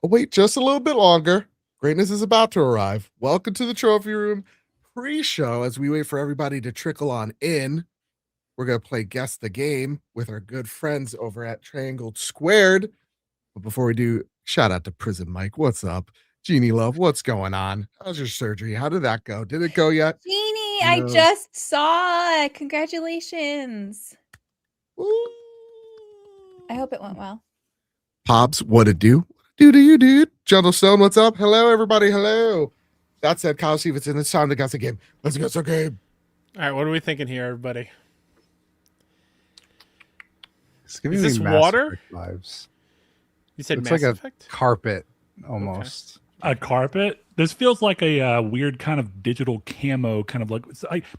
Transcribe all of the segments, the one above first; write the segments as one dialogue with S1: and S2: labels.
S1: Wait just a little bit longer. Greatness is about to arrive. Welcome to the trophy room pre-show. As we wait for everybody to trickle on in, we're going to play Guess the Game with our good friends over at Triangled Squared. But before we do, shout out to Prison Mike. What's up? Jeannie Love, what's going on? How's your surgery? How did that go? Did it go yet?
S2: Jeannie, I just saw it. Congratulations.
S1: Ooh.
S2: I hope it went well.
S1: Pops, what it do? Dude. Gentle Stone, what's up? Hello, everybody. Hello. That said, Kyle Stevenson, it's time to guess a game. Let's guess a game.
S3: All right, what are we thinking here, everybody?
S4: It's giving
S3: Is
S4: me
S3: this
S4: Mass
S3: water?
S4: Effect vibes.
S3: You said
S4: It's
S3: Mass
S4: like
S3: Effect?
S4: a carpet almost.
S5: A carpet? This feels like a weird kind of digital camo, kind of like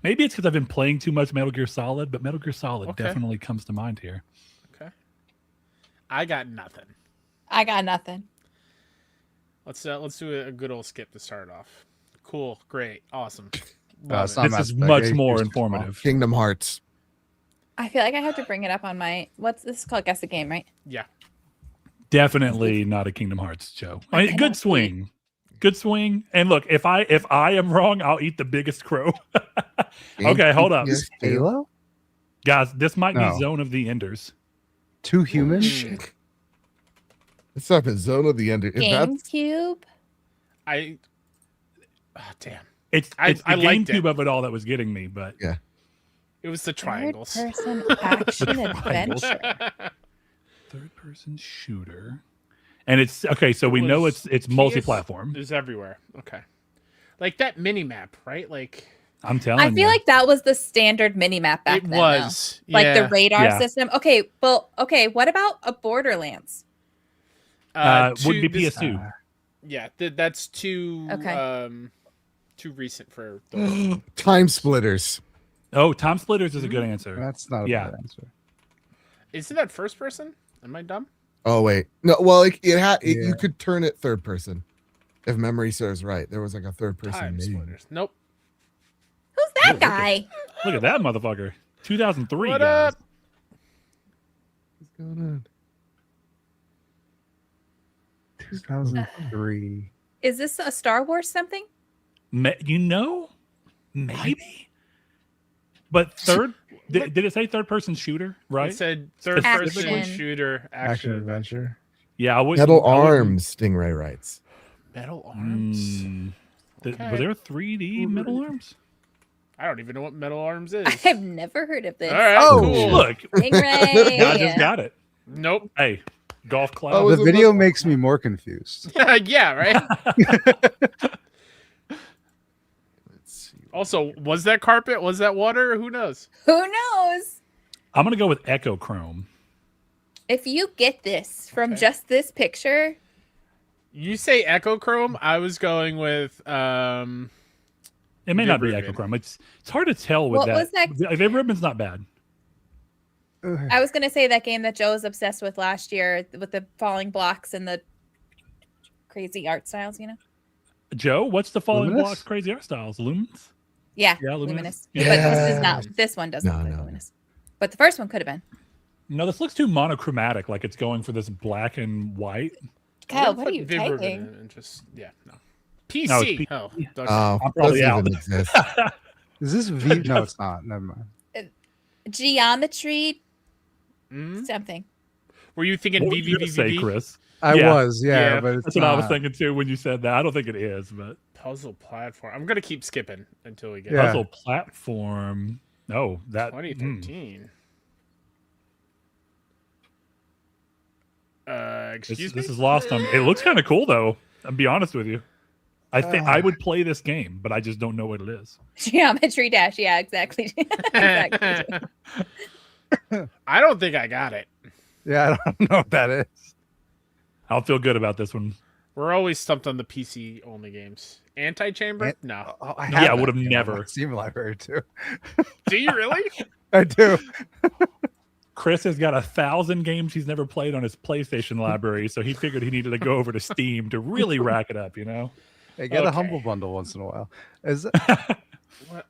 S5: maybe it's because I've been playing too much Metal Gear Solid, but Metal Gear Solid definitely comes to mind here.
S3: Okay. I got nothing.
S2: I got nothing.
S3: Let's do a good old skip to start off. Cool, great, awesome.
S4: It's
S3: Love
S4: not
S5: This is
S4: Mass Effect.
S5: much
S4: It's
S5: more
S4: just
S5: informative.
S1: Kingdom Hearts.
S2: I feel like I have to bring it up on my what's this called? Guess the Game, right?
S3: yeah.
S5: Definitely not a Kingdom Hearts, Joe. I mean,
S2: I
S5: good
S2: don't
S5: swing. Good swing. And look, if I am wrong, I'll eat the biggest crow. Okay, hold up.
S1: Yes,
S4: Halo?
S5: Guys, this might
S4: No.
S5: be Zone of the Enders.
S4: Two humans?
S1: Shit. It's up in Zone of the Ender.
S2: GameCube.
S3: Damn.
S5: It's
S3: I
S5: the
S3: liked it.
S5: GameCube of it all that was getting me, but
S3: It was the triangles.
S2: Third-person action adventure.
S5: third-person shooter. And it's okay, so we know it's multi-platform.
S3: It's everywhere. Okay. Like that mini map, right? Like
S5: I'm telling you.
S2: I feel like that was the standard mini-map back
S3: it
S2: then.
S3: was.
S2: Though. Like the radar
S5: Yeah.
S2: system. Okay, well, what about a Borderlands?
S5: Would be PS2.
S3: Yeah, that's too too recent for those.
S1: Time Splitters.
S5: Oh, Time Splitters is a good answer.
S4: That's not a
S5: Yeah.
S4: bad answer.
S3: Isn't that first person? Am I dumb?
S1: Oh wait, no. Well, you
S4: Yeah.
S1: could turn it third person, if memory serves right. There was like a third person.
S3: Time
S1: name.
S3: splitters. Nope.
S2: Who's that guy?
S5: Look at that motherfucker. 2003,
S3: What
S5: guys.
S3: up?
S1: What's going on?
S4: 2003.
S2: Is this a Star Wars something?
S5: Maybe. But did it say third-person shooter? Right?
S3: It said third person
S2: Action.
S3: shooter
S4: Action
S3: action.
S4: adventure.
S5: Yeah, I would.
S1: Metal Arms. Stingray writes.
S3: Metal arms. Okay.
S5: Were there 3D Metal Arms?
S3: I don't even know what metal arms is.
S2: I've never heard of this.
S3: All right,
S4: Oh,
S3: cool.
S5: Look,
S2: Stingray.
S5: I just got it.
S3: Nope.
S5: Hey, golf clap.
S1: Oh,
S4: The video makes me more confused.
S3: Yeah, right.
S1: Let's see.
S3: Also, was that carpet? Was that water? Who knows?
S2: Who knows?
S5: I'm gonna go with Echo Chrome.
S2: If you get this from
S3: Okay.
S2: just this picture,
S3: You say Echo Chrome. I was going with
S5: It may not be
S3: Ribbon.
S5: Echo Chrome. It's hard to tell with
S2: What
S5: that.
S2: was that?
S5: Viv Ribbon's not bad.
S2: I was gonna say that game that Joe was obsessed with last year with the falling blocks and the crazy art styles, you know?
S5: Joe, what's the Falling
S4: Luminous?
S5: Blocks crazy art styles? Lumens?
S2: Yeah,
S5: Yeah,
S2: Luminous.
S5: Luminous.
S2: But this is not. This one doesn't
S1: No,
S2: look like
S1: no.
S2: Luminous. But the first one could have been.
S5: No, this looks too monochromatic. Like it's going for this black and white.
S2: Kyle,
S3: I'm
S2: what
S3: gonna
S2: are you
S3: put Viv Ribbon
S2: typing?
S3: in and just no.
S5: No,
S3: PC.
S5: it's
S3: Oh, okay.
S1: Oh,
S5: I'm probably
S1: doesn't
S5: out.
S1: even exist.
S4: Is this V? No, it's not. Never mind.
S2: Geometry
S3: Mm?
S2: something.
S3: Were you thinking
S5: What were you gonna say,
S3: VVVV?
S5: Chris?
S4: I
S5: Yeah.
S4: was,
S3: Yeah,
S4: but it's
S5: That's what I was
S4: not.
S5: thinking too when you said that. I don't think it is, but
S3: Puzzle platform. I'm gonna keep skipping until we get
S4: Yeah.
S5: puzzle platform. No, that
S3: 2013. Excuse me.
S5: This is lost on me. It looks kind of cool though. I'll be honest with you. I think I would play this game, but I just don't know what it is.
S2: Geometry dash. Yeah, exactly. Exactly.
S3: I don't think I got it.
S4: Yeah, I don't know what that is.
S5: I'll feel good about this one.
S3: We're always stumped on the PC only games. Anti-chamber? No.
S4: Oh, I
S5: Yeah, I
S4: that
S5: would have
S4: game on my
S5: never.
S4: Steam library too.
S3: Do you really?
S4: I do.
S5: Chris has got 1,000 games he's never played on his PlayStation library, so he figured he needed to go over to Steam to really rack it up, you know?
S4: Hey, get a
S3: Okay.
S4: humble bundle once in a while. Is it?
S3: What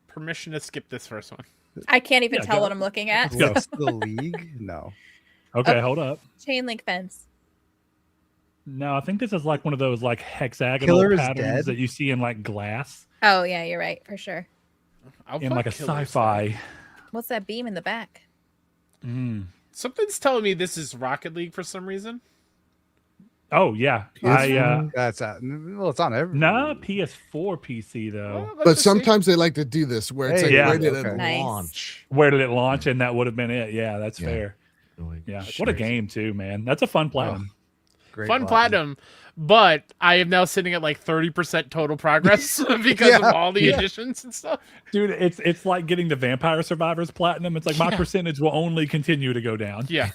S3: permission to skip this first one.
S2: I can't even
S5: Yeah,
S2: tell
S5: go.
S2: what I'm looking at.
S5: go.
S4: What's the league? No.
S5: Okay,
S2: Oh.
S5: hold up.
S2: Chain link fence.
S5: No, I think this is like one of those like hexagonal
S4: Killer is
S5: patterns
S4: dead?
S5: that you see in like glass
S2: Oh yeah, you're right for sure.
S3: I'll
S5: in
S3: fuck
S5: like a
S3: Killer's
S5: sci-fi.
S3: Dead.
S2: What's that beam in the back?
S3: Something's telling me this is Rocket League for some reason.
S5: Oh yeah,
S4: That's well, it's on every.
S5: no PS4 PC though.
S3: Well, let's
S1: But
S3: just see.
S1: sometimes they like to do this where it's
S4: Hey,
S1: like
S5: yeah.
S1: where did
S4: Okay.
S1: it
S2: Nice.
S1: launch?
S5: Where did it launch? And that would have been it. Yeah, that's
S1: Yeah.
S5: fair.
S1: Like,
S5: Yeah,
S1: shit.
S5: what a game too, man. That's a fun platinum.
S4: Great
S3: Fun platinum, but I am now sitting at like 30% total progress because of
S4: Yeah,
S3: all the
S4: yeah.
S3: additions and stuff.
S5: Dude, it's like getting the Vampire Survivors platinum. It's like my
S3: Yeah.
S5: percentage will only continue to go down.
S3: Yeah.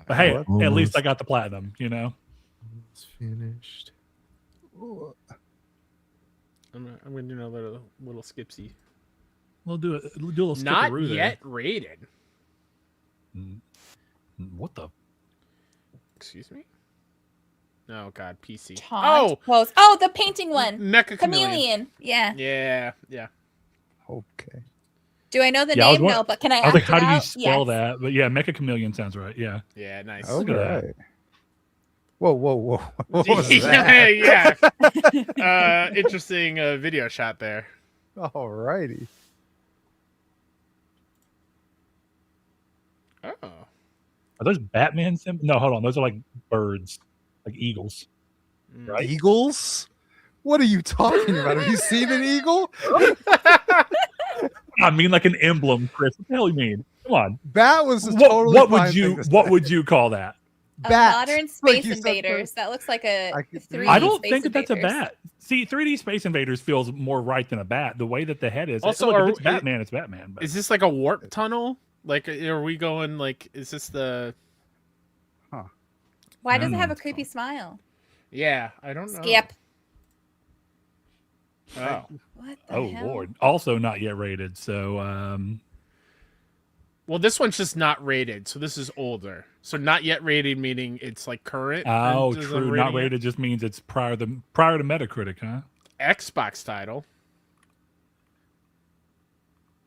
S5: But hey,
S4: What?
S5: at least I got the platinum, you know?
S1: It's finished.
S3: I'm gonna do another little skipsy.
S5: We'll do a little
S3: Not
S5: skip-a-roo there.
S3: yet rated.
S5: What the?
S3: Excuse me? Oh god, PC.
S2: Taunt pose. Oh, the painting one.
S3: Mecha Chameleon.
S2: Chameleon. Yeah.
S3: Yeah.
S4: Okay.
S2: Do I know the
S5: Yeah, I was
S2: name?
S5: wa-
S2: No, but can I?
S5: I was like,
S2: act
S5: how
S2: it
S5: do you
S2: out?
S5: spell
S2: Yes.
S5: that? But yeah, Mecha Chameleon sounds right. Yeah.
S3: Yeah, nice.
S4: All
S5: Look at that.
S4: right. Whoa. What was that?
S3: yeah. Interesting video shot there.
S4: All righty.
S3: Oh.
S5: Are those Batman symbols? No, hold on. Those are like birds, like eagles.
S3: Mm.
S5: Right?
S4: Eagles? What are you talking about? Have you seen an eagle?
S5: I mean, like an emblem, Chris. What the hell you mean? Come on.
S4: Bat was a
S5: What,
S4: totally
S5: what
S4: fine
S5: would you
S4: thing to
S5: What
S4: say.
S5: would you call that?
S2: A
S4: Bat.
S2: modern
S4: Like
S2: Space
S4: you said,
S2: Invaders. That looks like a
S4: I could-
S2: 3D
S5: I don't
S2: Space
S5: think that that's a
S2: Invaders.
S5: bat. See, 3D Space Invaders feels more right than a bat. The way that the head is.
S3: Also,
S5: Look, if
S3: are-
S5: it's Batman, it's Batman. But
S3: Is this like a warp tunnel? Like, are we going like? Is this the?
S2: Why
S5: I
S2: does
S5: don't
S2: it have
S5: know.
S2: a creepy smile?
S3: Yeah, I don't know.
S2: Skip.
S3: Oh.
S2: What the
S5: oh
S2: hell?
S5: lord, also not yet rated. So
S3: Well, this one's just not rated, so this is older. So not yet rated meaning it's like current.
S5: oh,
S3: and
S5: true.
S3: rating
S5: Not
S3: it.
S5: rated just means it's prior to Metacritic, huh?
S3: Xbox title.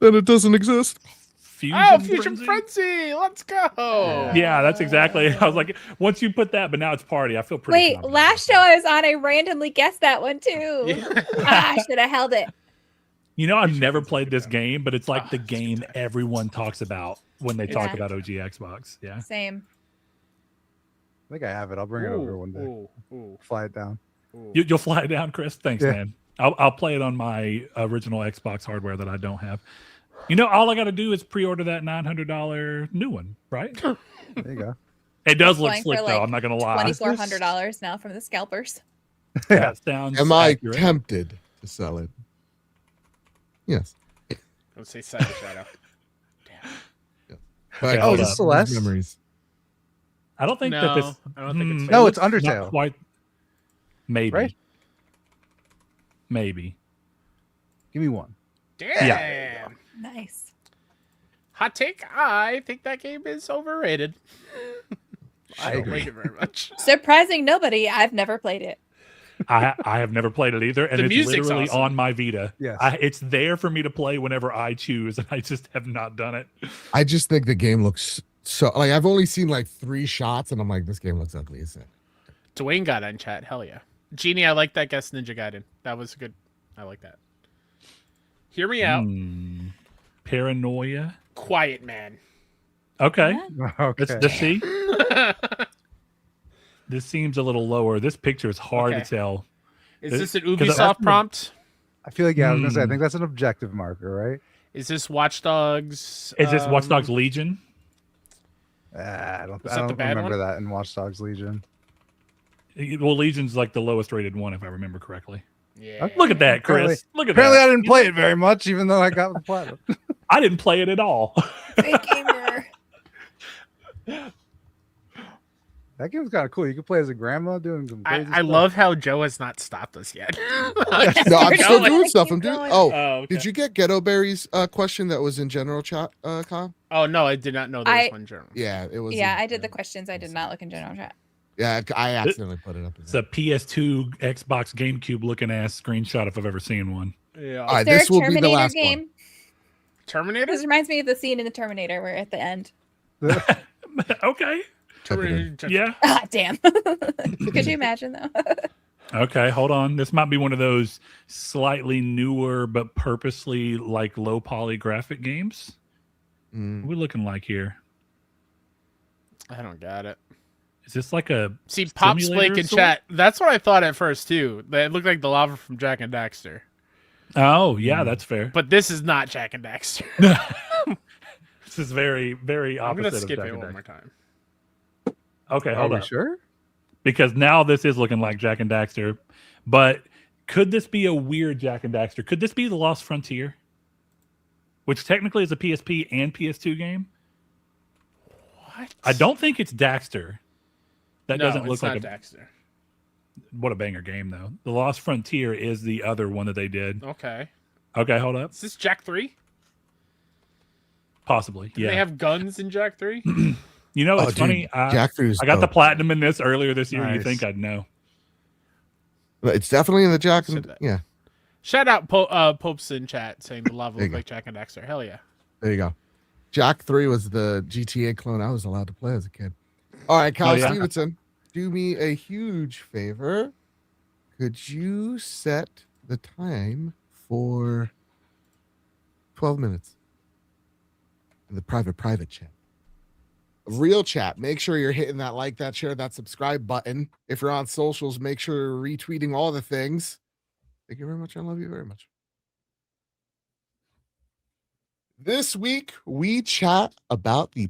S1: Then it doesn't exist.
S3: Fusion Frenzy. Let's go.
S5: Yeah, that's exactly. I was like, once you put that, but now it's party. I feel pretty.
S2: Wait,
S5: confident
S2: last
S5: about
S2: show
S5: that.
S2: I was on, I randomly guessed that one too.
S3: Yeah.
S2: I should have held it.
S5: You know, I've never played this game, but it's like
S3: Ah,
S5: the
S3: it's a
S5: game
S3: good time.
S5: everyone talks about when they talk
S2: Yeah.
S5: about OG Xbox. Yeah.
S2: Same.
S4: I think I have it. I'll bring it over one day.
S3: Ooh.
S4: Fly it down.
S5: You'll fly it down, Chris. Thanks,
S4: Yeah.
S5: man. I'll play it on my original Xbox hardware that I don't have. You know, all I got to do is pre-order that $900 new one, right?
S4: There you go.
S5: It does look
S2: Going
S5: slick,
S2: for,
S5: though.
S2: like,
S5: I'm not gonna lie.
S2: $2,400 now from the scalpers.
S5: That sounds.
S1: Am I
S5: accurate.
S1: tempted to sell it? Yes.
S3: Let's say Cyber Shadow.
S1: But
S5: Okay, hold
S4: is this
S5: up.
S4: Celeste?
S1: Memories.
S5: I don't think that
S3: No,
S5: this.
S3: I don't think it's
S5: it
S4: No, it's
S5: looks not
S4: Undertale.
S5: Quite. Maybe.
S4: Right?
S5: Maybe.
S4: Give me one.
S3: Damn.
S2: Nice.
S3: Hot take. I think that game is overrated.
S4: I
S3: don't
S4: agree.
S3: like it very much.
S2: Surprising nobody. I've never played it.
S5: I have never played it either, and
S3: The
S5: it's
S3: music's
S5: literally
S3: awesome.
S5: on my Vita.
S4: Yes.
S5: It's there for me to play whenever I choose, and I just have not done it.
S1: I just think the game looks so like I've only seen like 3 shots and I'm like, this game looks ugly as it.
S3: Dwayne got on chat. Hell yeah. Genie, I like that guest Ninja Gaiden. That was good. I like that. Hear me out.
S5: Paranoia.
S3: Quiet Man.
S5: Okay.
S2: Huh?
S4: Okay.
S5: Let's see. This seems a little lower. This picture is hard
S3: Okay.
S5: to tell.
S3: Is this an
S5: 'Cause
S3: Ubisoft
S5: that's-
S3: prompt?
S4: I feel like, yeah, I was going to say, I
S5: Hmm.
S4: think that's an objective marker, right?
S3: Is this Watch Dogs?
S5: Is this Watch Dogs Legion?
S4: I don't
S3: Was that the bad
S4: remember
S3: one?
S4: that in Watch Dogs Legion.
S5: Well, Legion's like the lowest rated one, if I remember correctly.
S3: Yeah.
S5: Look at that, Chris. Look at
S4: Apparently,
S5: that.
S4: I didn't play it very much, even though I got the platinum.
S5: I didn't play it at all.
S2: Great gamer.
S4: That game's kind of cool. You can play as a grandma doing some crazy
S3: I
S4: stuff.
S3: love how Joe has not stopped us yet.
S1: No, I'm still
S2: going.
S1: doing stuff. I'm
S2: Keep
S1: doing.
S2: going.
S1: Oh,
S3: okay.
S1: did you get Ghetto Berry's question that was in general chat, Con?
S3: Oh no, I did not know there was one journal.
S1: Yeah, it was.
S2: Yeah,
S1: in-
S2: I did the questions. I did not look in general chat.
S1: Yeah, I accidentally put it up.
S5: It's a PS2, Xbox, GameCube looking ass screenshot if I've ever seen one.
S3: Yeah.
S1: All right,
S2: Is there
S1: this
S2: a
S1: will be the
S2: Terminator
S1: last
S2: game?
S1: one.
S3: Terminator.
S2: This reminds me of the scene in the Terminator where at the end.
S5: Okay.
S3: Terminator.
S5: Yeah.
S2: Ah, damn. Could you imagine though?
S5: Okay, hold on. This might be one of those slightly newer but purposely like low poly graphic games.
S1: Mm.
S5: What are we looking like here?
S3: I don't got it.
S5: Is this like a
S3: See, Pop's
S5: simulator
S3: Lake in
S5: of sorts?
S3: chat. That's what I thought at first too. It looked like the lava from Jack and Daxter.
S5: Oh, yeah, that's fair.
S3: But this is not Jack and Daxter.
S5: This is very, very
S3: I'm
S5: opposite
S3: gonna
S5: of
S3: skip
S5: Jack
S3: it
S5: and
S3: one
S5: Daxter.
S3: more time.
S5: Okay,
S4: Are
S5: hold
S4: we
S5: on.
S4: sure?
S5: Because now this is looking like Jack and Daxter. But could this be a weird Jack and Daxter? Could this be The Lost Frontier? Which technically is a PSP and PS2 game.
S3: What?
S5: I don't think it's Daxter. That
S3: No,
S5: doesn't look
S3: it's
S5: like
S3: not
S5: a
S3: Daxter.
S5: what a banger game though. The Lost Frontier is the other one that they did.
S3: Okay.
S5: Okay, hold up.
S3: Is this Jack 3?
S5: Possibly.
S3: Do
S5: Yeah.
S3: they have guns in Jack 3?
S5: You know, it's
S1: dude,
S5: funny.
S1: Jack 3 is
S5: I got the
S1: dope.
S5: platinum in this earlier this year. You
S4: Nice.
S5: think I'd know?
S1: But it's definitely in the Jack.
S3: Said
S1: And,
S3: that.
S1: yeah,
S3: Shout out Popes in chat saying the lava
S1: There you
S3: looked like Jack and Daxter. Hell yeah.
S1: there you go. Jack 3 was the GTA clone I was allowed to play as a kid. All right, Kyle
S5: Oh, yeah?
S1: Stevenson, do me a huge favor. Could you set the time for 12 minutes in the private chat? Real chat. Make sure you're hitting that like, that share, that subscribe button. If you're on socials, make sure you're retweeting all the things. Thank you very much. I love you very much. This week, we chat about the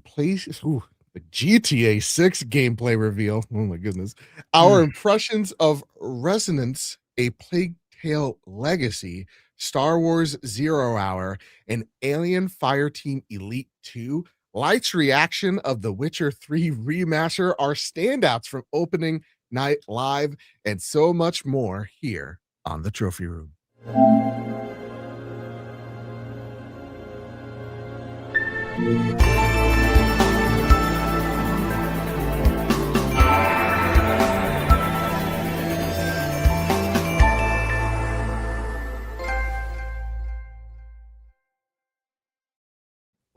S1: GTA 6 gameplay reveal. Oh my goodness. Our impressions of Resonance, A Plague Tale Legacy, Star Wars Zero Hour, and Alien Fireteam Elite 2. Light's reaction of The Witcher 3 Remaster, our standouts from Opening Night Live, and so much more here on the Trophy Room.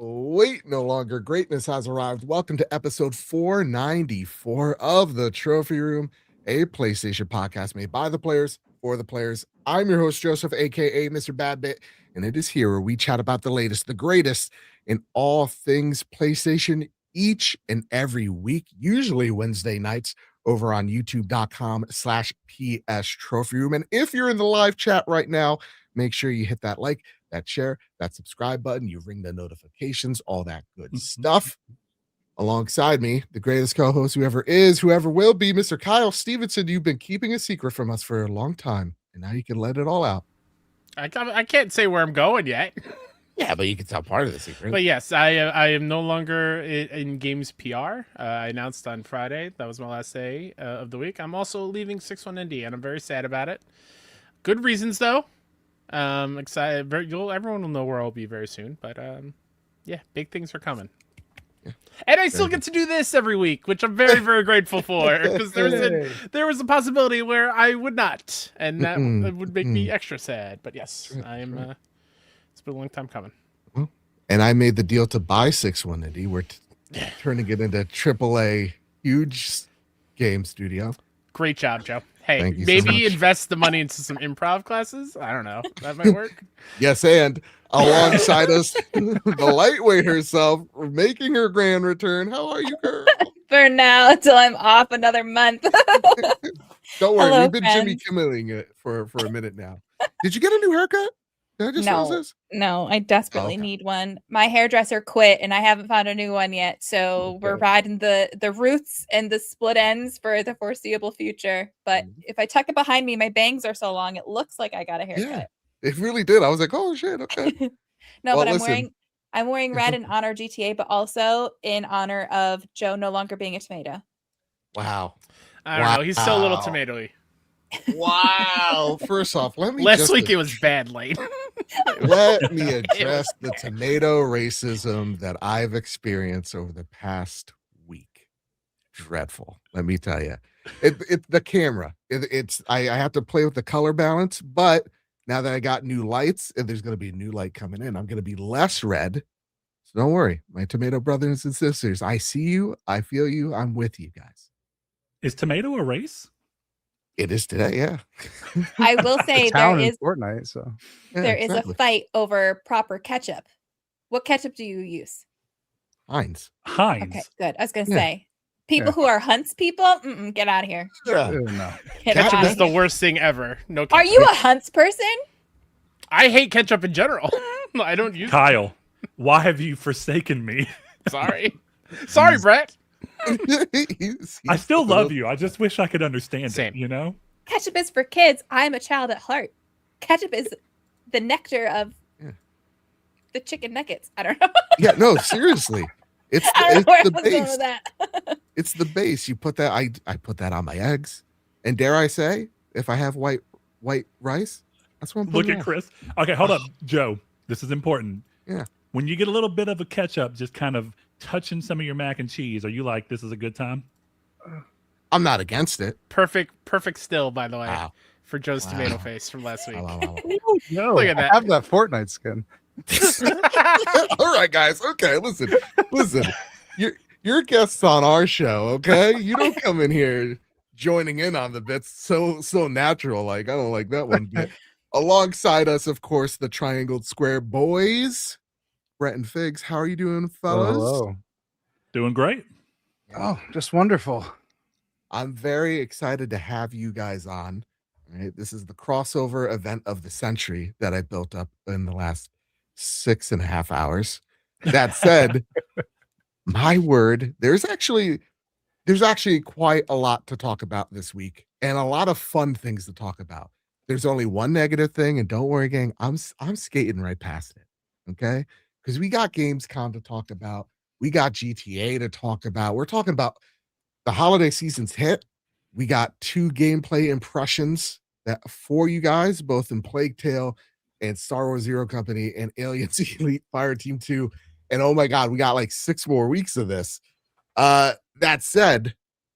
S1: Wait no longer. Greatness has arrived. Welcome to episode 494 of the Trophy Room, a PlayStation podcast made by the players for the players. I'm your host, Joseph, aka Mr. Badbit, and it is here where we chat about the latest, the greatest in all things PlayStation each and every week, usually Wednesday nights over on youtube.com/PS Trophy Room. And if you're in the live chat right now, make sure you hit that like, that share, that subscribe button, you ring the notifications, all that good stuff. Alongside me, the greatest co-host who ever is, who ever will be, Mr. Kyle Stevenson. You've been keeping a secret from us for a long time, and now you can let it all out.
S3: I can't say where I'm going yet.
S1: Yeah, but you can tell part of the secret.
S3: But yes, I am no longer in games PR. I announced on Friday. That was my last day of the week. I'm also leaving 6-1-ND, and I'm very sad about it. Good reasons, though. Excited. Everyone will know where I'll be very soon. But yeah, big things are coming.
S1: Yeah.
S3: And I still get to do this every week, which I'm very, very grateful for. Because there was a possibility where I would not, and that would make me extra sad. But yes, I am. It's been a long time coming.
S1: And I made the deal to buy 6-1-ND. We're turning it into AAA huge game studio.
S3: Great job, Joe. Hey,
S1: Thank you so
S3: maybe
S1: much.
S3: invest the money into some improv classes. I don't know. That might work.
S1: Yes, and alongside us, the lightweight herself, making her grand return. How are you, girl?
S2: For now, until I'm off another month.
S1: Don't worry,
S2: Hello,
S1: we've been Jimmy
S2: friends.
S1: Kimmeling it for a minute now. Did you get a new haircut? Did I just
S2: No.
S1: notice this?
S2: No, I desperately
S1: Okay.
S2: need one. My hairdresser quit and I haven't found a new one yet. So we're
S1: Okay.
S2: riding the roots and the split ends for the foreseeable future. But if I tuck it behind me, my bangs are so long, it looks like I got a haircut.
S1: Yeah, it really did. I was like, oh shit, okay.
S2: No,
S1: Well,
S2: but
S1: listen.
S2: I'm wearing red in honor of GTA, but also in honor of Joe no longer being a tomato.
S1: Wow.
S3: I don't know. He's still a little
S1: Wow.
S3: tomatoey.
S1: Wow. First off, let me
S3: Last week it was bad, late.
S1: let me address the tomato racism that I've experienced over the past week. Dreadful. Let me tell you. It's the camera. I have to play with the color balance, but now that I got new lights and there's going to be a new light coming in, I'm going to be less red. So don't worry, my tomato brothers and sisters. I see you. I feel you. I'm with you guys.
S5: Is tomato a race?
S1: It is today. Yeah.
S2: I will say there
S4: Town in
S2: is
S4: Fortnite, so
S1: Yeah,
S2: there is
S1: exactly.
S2: a fight over proper ketchup. What ketchup do you use?
S1: Heinz.
S5: Heinz.
S2: Okay, good. I was gonna
S1: Yeah.
S2: say people
S4: Yeah.
S2: who are Hunts people, get out of here.
S1: Yeah.
S4: ew, no.
S2: Get
S1: Ketchup
S2: out
S3: It's
S2: of
S3: the
S2: here.
S3: worst thing ever. No ketchup.
S2: Are you a Hunts person?
S3: I hate ketchup in general. I don't use
S5: Kyle, why have you forsaken me?
S3: Sorry. Sorry, Brett.
S5: I still love you. I just wish I could understand
S3: Same.
S5: it, you know?
S2: Ketchup is for kids. I'm a child at heart. Ketchup is the nectar of
S1: Yeah.
S2: the chicken nuggets. I don't know.
S1: Yeah, no, seriously. It's
S2: I don't know where I
S1: the
S2: was going
S1: base.
S2: with that.
S1: It's the base. You put that. I put that on my eggs. And dare I say, if I have white rice, that's what I'm
S5: Look
S1: putting
S5: at
S1: on.
S5: Chris. Okay, hold up. Joe, this is important.
S1: Yeah.
S5: When you get a little bit of a ketchup just kind of touching some of your mac and cheese, are you like, this is a good time?
S1: I'm not against it.
S3: Perfect still, by the way,
S1: Wow.
S3: for Joe's
S1: Wow.
S3: tomato face from last week.
S1: Wow.
S4: No,
S3: Look at that.
S4: I have that Fortnite skin.
S1: All right, guys. Okay, listen. You're guests on our show. Okay, you don't come in here joining in on the bits so natural. Like I don't like that one bit. Alongside us, of course, the Triangled Square boys, Brett and Figs. How are you doing, fellas?
S4: Hello.
S5: Doing great.
S4: Oh, just wonderful.
S1: I'm very excited to have you guys on. Right? This is the crossover event of the century that I built up in the last 6.5 hours. That said, my word, there's actually quite a lot to talk about this week and a lot of fun things to talk about. There's only one negative thing, and don't worry, gang, I'm skating right past it. Okay, because we got Gamescom to talk about, we got GTA to talk about. We're talking about the holiday season's hit. We got 2 gameplay impressions that for you guys, both in Plague Tale and Star Wars Zero Company and Aliens Elite Fire Team 2. And oh my God, we got like 6 more weeks of this. That said,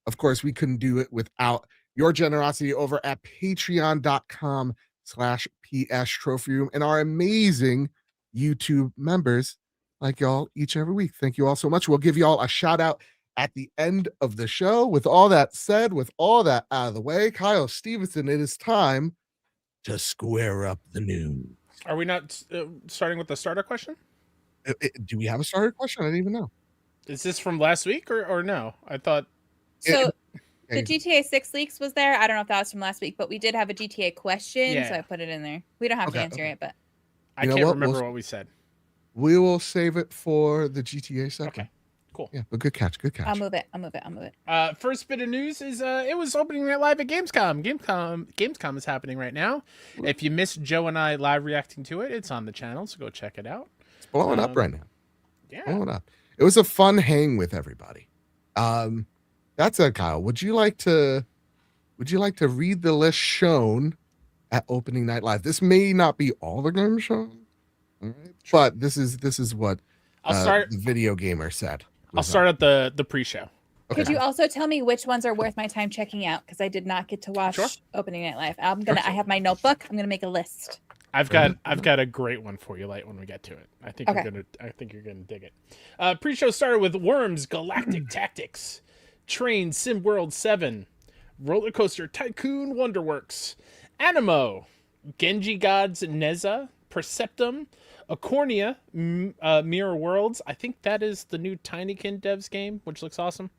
S1: of course, we couldn't do it without your generosity over at patreon.com/PS Trophy Room and our amazing YouTube members like y'all each and every week. Thank you all so much. We'll give you all a shout out at the end of the show. With all that said, with all that out of the way, Kyle Stevenson, it is time to square up the news.
S3: Are we not starting with the starter question?
S1: Do we have a starter question? I didn't even know.
S3: Is this from last week or no? I thought
S2: So
S1: Okay.
S2: the GTA 6 leaks was there. I don't know if that was from last week, but we did have a GTA question, so
S3: Yeah.
S2: I put it in there. We don't have to
S1: Okay,
S2: answer
S1: okay.
S2: it, but
S3: I
S1: You know
S3: can't
S1: what?
S3: remember
S1: We'll-
S3: what we said.
S1: We will save it for the GTA segment.
S3: Okay, cool.
S1: Yeah, but good catch. Good catch.
S2: I'll move it. I'll move it.
S3: First bit of news is it was opening night live at Gamescom. Gamescom is happening right now. If you missed Joe and I live reacting to it, it's on the channel, so go check it out.
S1: It's blowing up right now.
S3: Yeah.
S1: Blowing up. It was a fun hang with everybody. That said, Kyle, would you like to read the list shown at opening night live? This may not be all the games shown, all right? But this is what
S3: I'll start.
S1: the video gamer said.
S3: I'll start at the pre-show.
S1: Okay.
S2: Could you also tell me which ones are worth my time checking out? Because I did not get to watch
S3: Sure.
S2: opening night live. I have my notebook. I'm gonna make a list.
S3: I've got a great one for you, Light, when we get to it. I think
S2: Okay.
S3: you're gonna dig it. Pre-show started with Worms Galactic Tactics, Train Sim World 7, Roller Coaster Tycoon Wonderworks, Animo, Genji Gods Neza, Perceptum, Acornia, Mirror Worlds. I think that is the new Tinykin devs game, which looks awesome.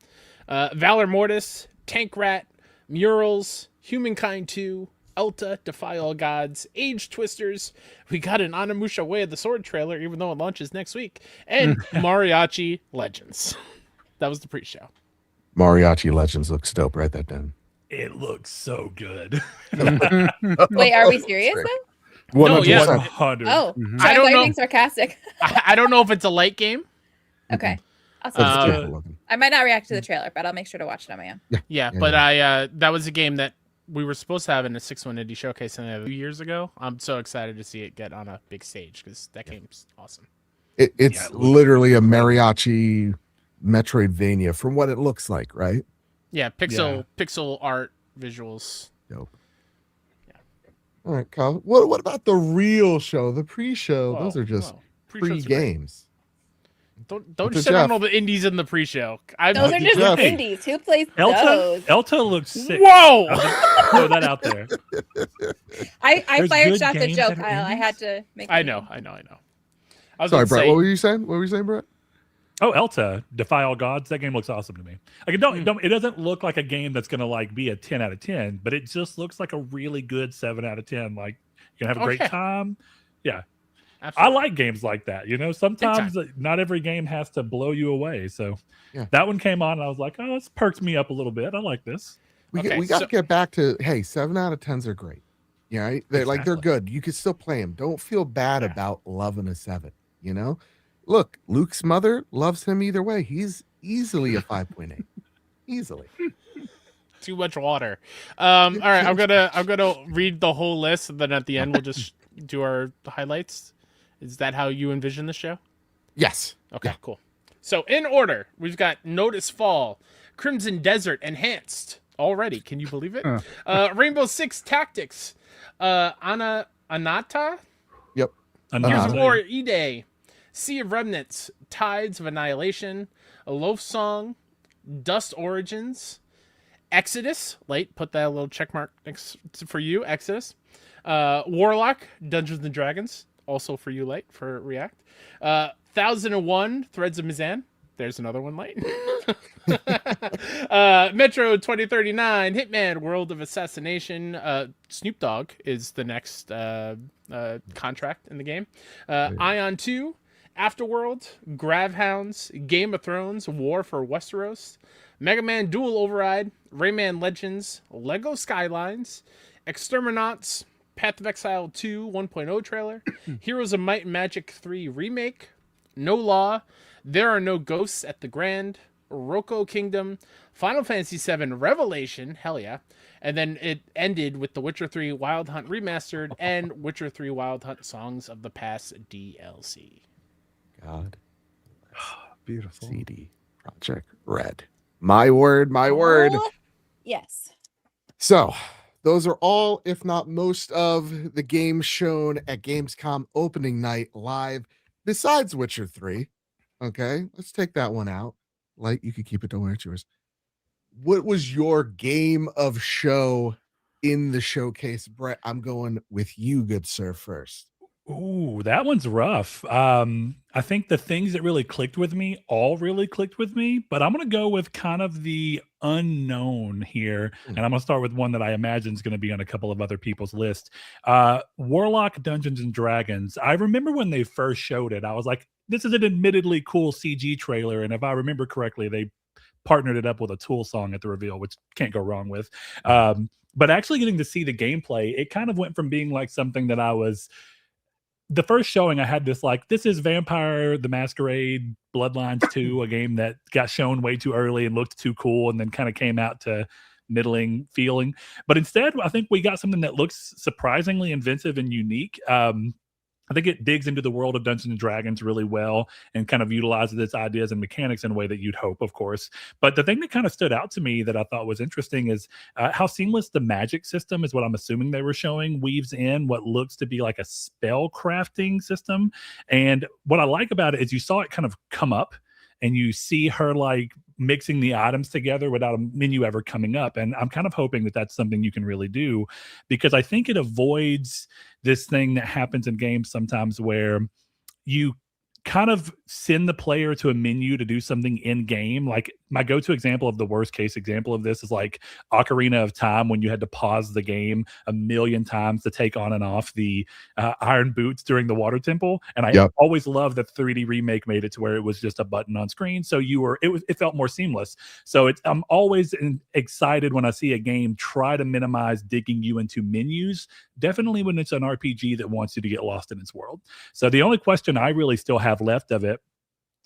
S3: Valor Mortis, Tank Rat, Murals, Humankind 2, Elta, Defy All Gods, Age Twisters. We got an Onimusha Way of the Sword trailer, even though it launches next week, and Mariachi Legends. That was the pre-show.
S1: Mariachi Legends looks dope. Write that down.
S5: It looks so good.
S2: Wait, are we serious though?
S3: No, yeah.
S1: 100%.
S5: 100.
S2: Oh,
S4: Mhm.
S2: sorry,
S3: I don't
S2: thought you were
S3: know.
S2: being sarcastic.
S3: I don't know if it's a light game.
S2: Okay. I'll see
S1: It's
S2: the
S3: Uh,
S2: trailer.
S1: beautiful looking.
S2: I might not react to the trailer, but I'll make sure to watch it on my own.
S3: Yeah,
S1: Yeah,
S3: but
S1: yeah.
S3: that was a game that we were supposed to have in a 6-1 indie showcase a few years ago. I'm so excited to see it get on a big stage because that game's awesome.
S1: It's
S5: Yeah, it looks
S1: literally a mariachi Metroidvania from what it looks like, right?
S3: Yeah, pixel art visuals.
S1: Dope.
S3: Yeah.
S1: All right, Kyle. What about the real show, the pre-show?
S3: Whoa,
S1: Those are just
S3: whoa. Pre-shows are great.
S1: pre-games.
S3: Don't
S1: To
S3: shit on
S1: Jeff.
S3: all the indies in the pre-show.
S2: Those are just
S1: Jeff.
S2: indies. Who plays
S5: Elta,
S2: those?
S5: Elta looks sick.
S3: Whoa!
S5: I'll just throw that out there.
S2: I
S5: There's
S2: fired
S5: good
S2: shots at
S5: games
S2: Joe,
S5: that are
S2: Kyle. I
S5: indies?
S2: had to make.
S3: I
S2: a
S3: know.
S2: meme.
S3: I was
S1: Sorry,
S3: gonna
S1: Brett.
S3: say,
S1: What were you saying? Brett?
S5: Oh, Elta, Defy All Gods. That game looks awesome to me. Like it doesn't look like a game that's gonna like be a 10 out of 10, but it just looks like a really good 7 out of 10. Like you're gonna have a great
S3: yeah.
S5: time. Yeah. I
S3: absolutely.
S5: like games like that. You know, sometimes not every game has to blow you away. So
S1: Yeah.
S5: that one came on and I was like, oh, it's perked me up a little bit. I like this.
S1: We
S3: Okay,
S1: got to
S3: so-
S1: get back to 7 out of 10s are great. Yeah, right? They're
S5: Exactly.
S1: good. You can still play them. Don't feel bad
S5: Yeah.
S1: about loving a 7. You know, look, Luke's mother loves him either way. He's easily a 5.8. Easily.
S3: Too much water. All right, I'm gonna read the whole list, and then at the end we'll just do our highlights. Is that how you envision the show?
S1: Yes.
S3: Okay, cool. So in order, we've got Notice Fall, Crimson Desert Enhanced already. Can you believe it? Rainbow Six Tactics, Anata,
S1: Yep.
S3: Gears
S5: Another-
S3: of War E-Day, Sea of Remnants, Tides of Annihilation, A Loaf Song, Dust Origins, Exodus. Late, put that little check mark next for you, Exodus. Warlock, Dungeons and Dragons, also for you, Light, for React. 1001, Threads of Mizan. There's another one, Light. Metro 2039, Hitman, World of Assassination. Snoop Dogg is the next contract in the game. Ion 2, Afterworld, Gravhounds, Game of Thrones, War for Westeros, Mega Man Dual Override, Rayman Legends, Lego Skylines, Exterminauts, Path of Exile 2 1.0 trailer, Heroes of Might and Magic 3 remake, No Law, There Are No Ghosts at the Grand, Roko Kingdom, Final Fantasy VII Revelation, hell yeah, and then it ended with The Witcher 3 Wild Hunt Remastered and Witcher 3 Wild Hunt Songs of the Past DLC.
S1: God.
S4: Beautiful.
S1: CD Project Red. My word.
S2: Oh, yes.
S1: So those are all, if not most, of the games shown at Gamescom opening night live, besides Witcher 3. Okay, let's take that one out. Light, you could keep it. Don't worry, it's yours. What was your game of show in the showcase? Brett, I'm going with you, good sir, first.
S5: Ooh, that one's rough. I think the things that really clicked with me all really clicked with me, but I'm going to go with kind of the unknown here. And I'm going to start with one that I imagine is going to be on a couple of other people's list. Warlock Dungeons and Dragons. I remember when they first showed it, I was like, this is an admittedly cool CG trailer. And if I remember correctly, they partnered it up with a Tool song at the reveal, which can't go wrong with. But actually getting to see the gameplay, it kind of went from being like something that I was... The first showing I had this like, this is Vampire the Masquerade Bloodlines 2, a game that got shown way too early and looked too cool and then kind of came out to middling feeling. But instead, I think we got something that looks surprisingly inventive and unique. I think it digs into the world of Dungeons and Dragons really well and kind of utilizes its ideas and mechanics in a way that you'd hope, of course. But the thing that kind of stood out to me that I thought was interesting is how seamless the magic system is what I'm assuming they were showing weaves in what looks to be like a spell crafting system. And what I like about it is you saw it kind of come up and you see her like mixing the items together without a menu ever coming up. And I'm kind of hoping that that's something you can really do, because I think it avoids this thing that happens in games sometimes where you kind of send the player to a menu to do something in game. Like my go-to example of the worst case example of this is like Ocarina of Time, when you had to pause the game a million times to take on and off the iron boots during the water temple. And I always loved that 3D remake made it to where it was just a button on screen. So it felt more seamless. So I'm always excited when I see a game try to minimize digging you into menus, definitely when it's an RPG that wants you to get lost in its world. So the only question I really still have left of it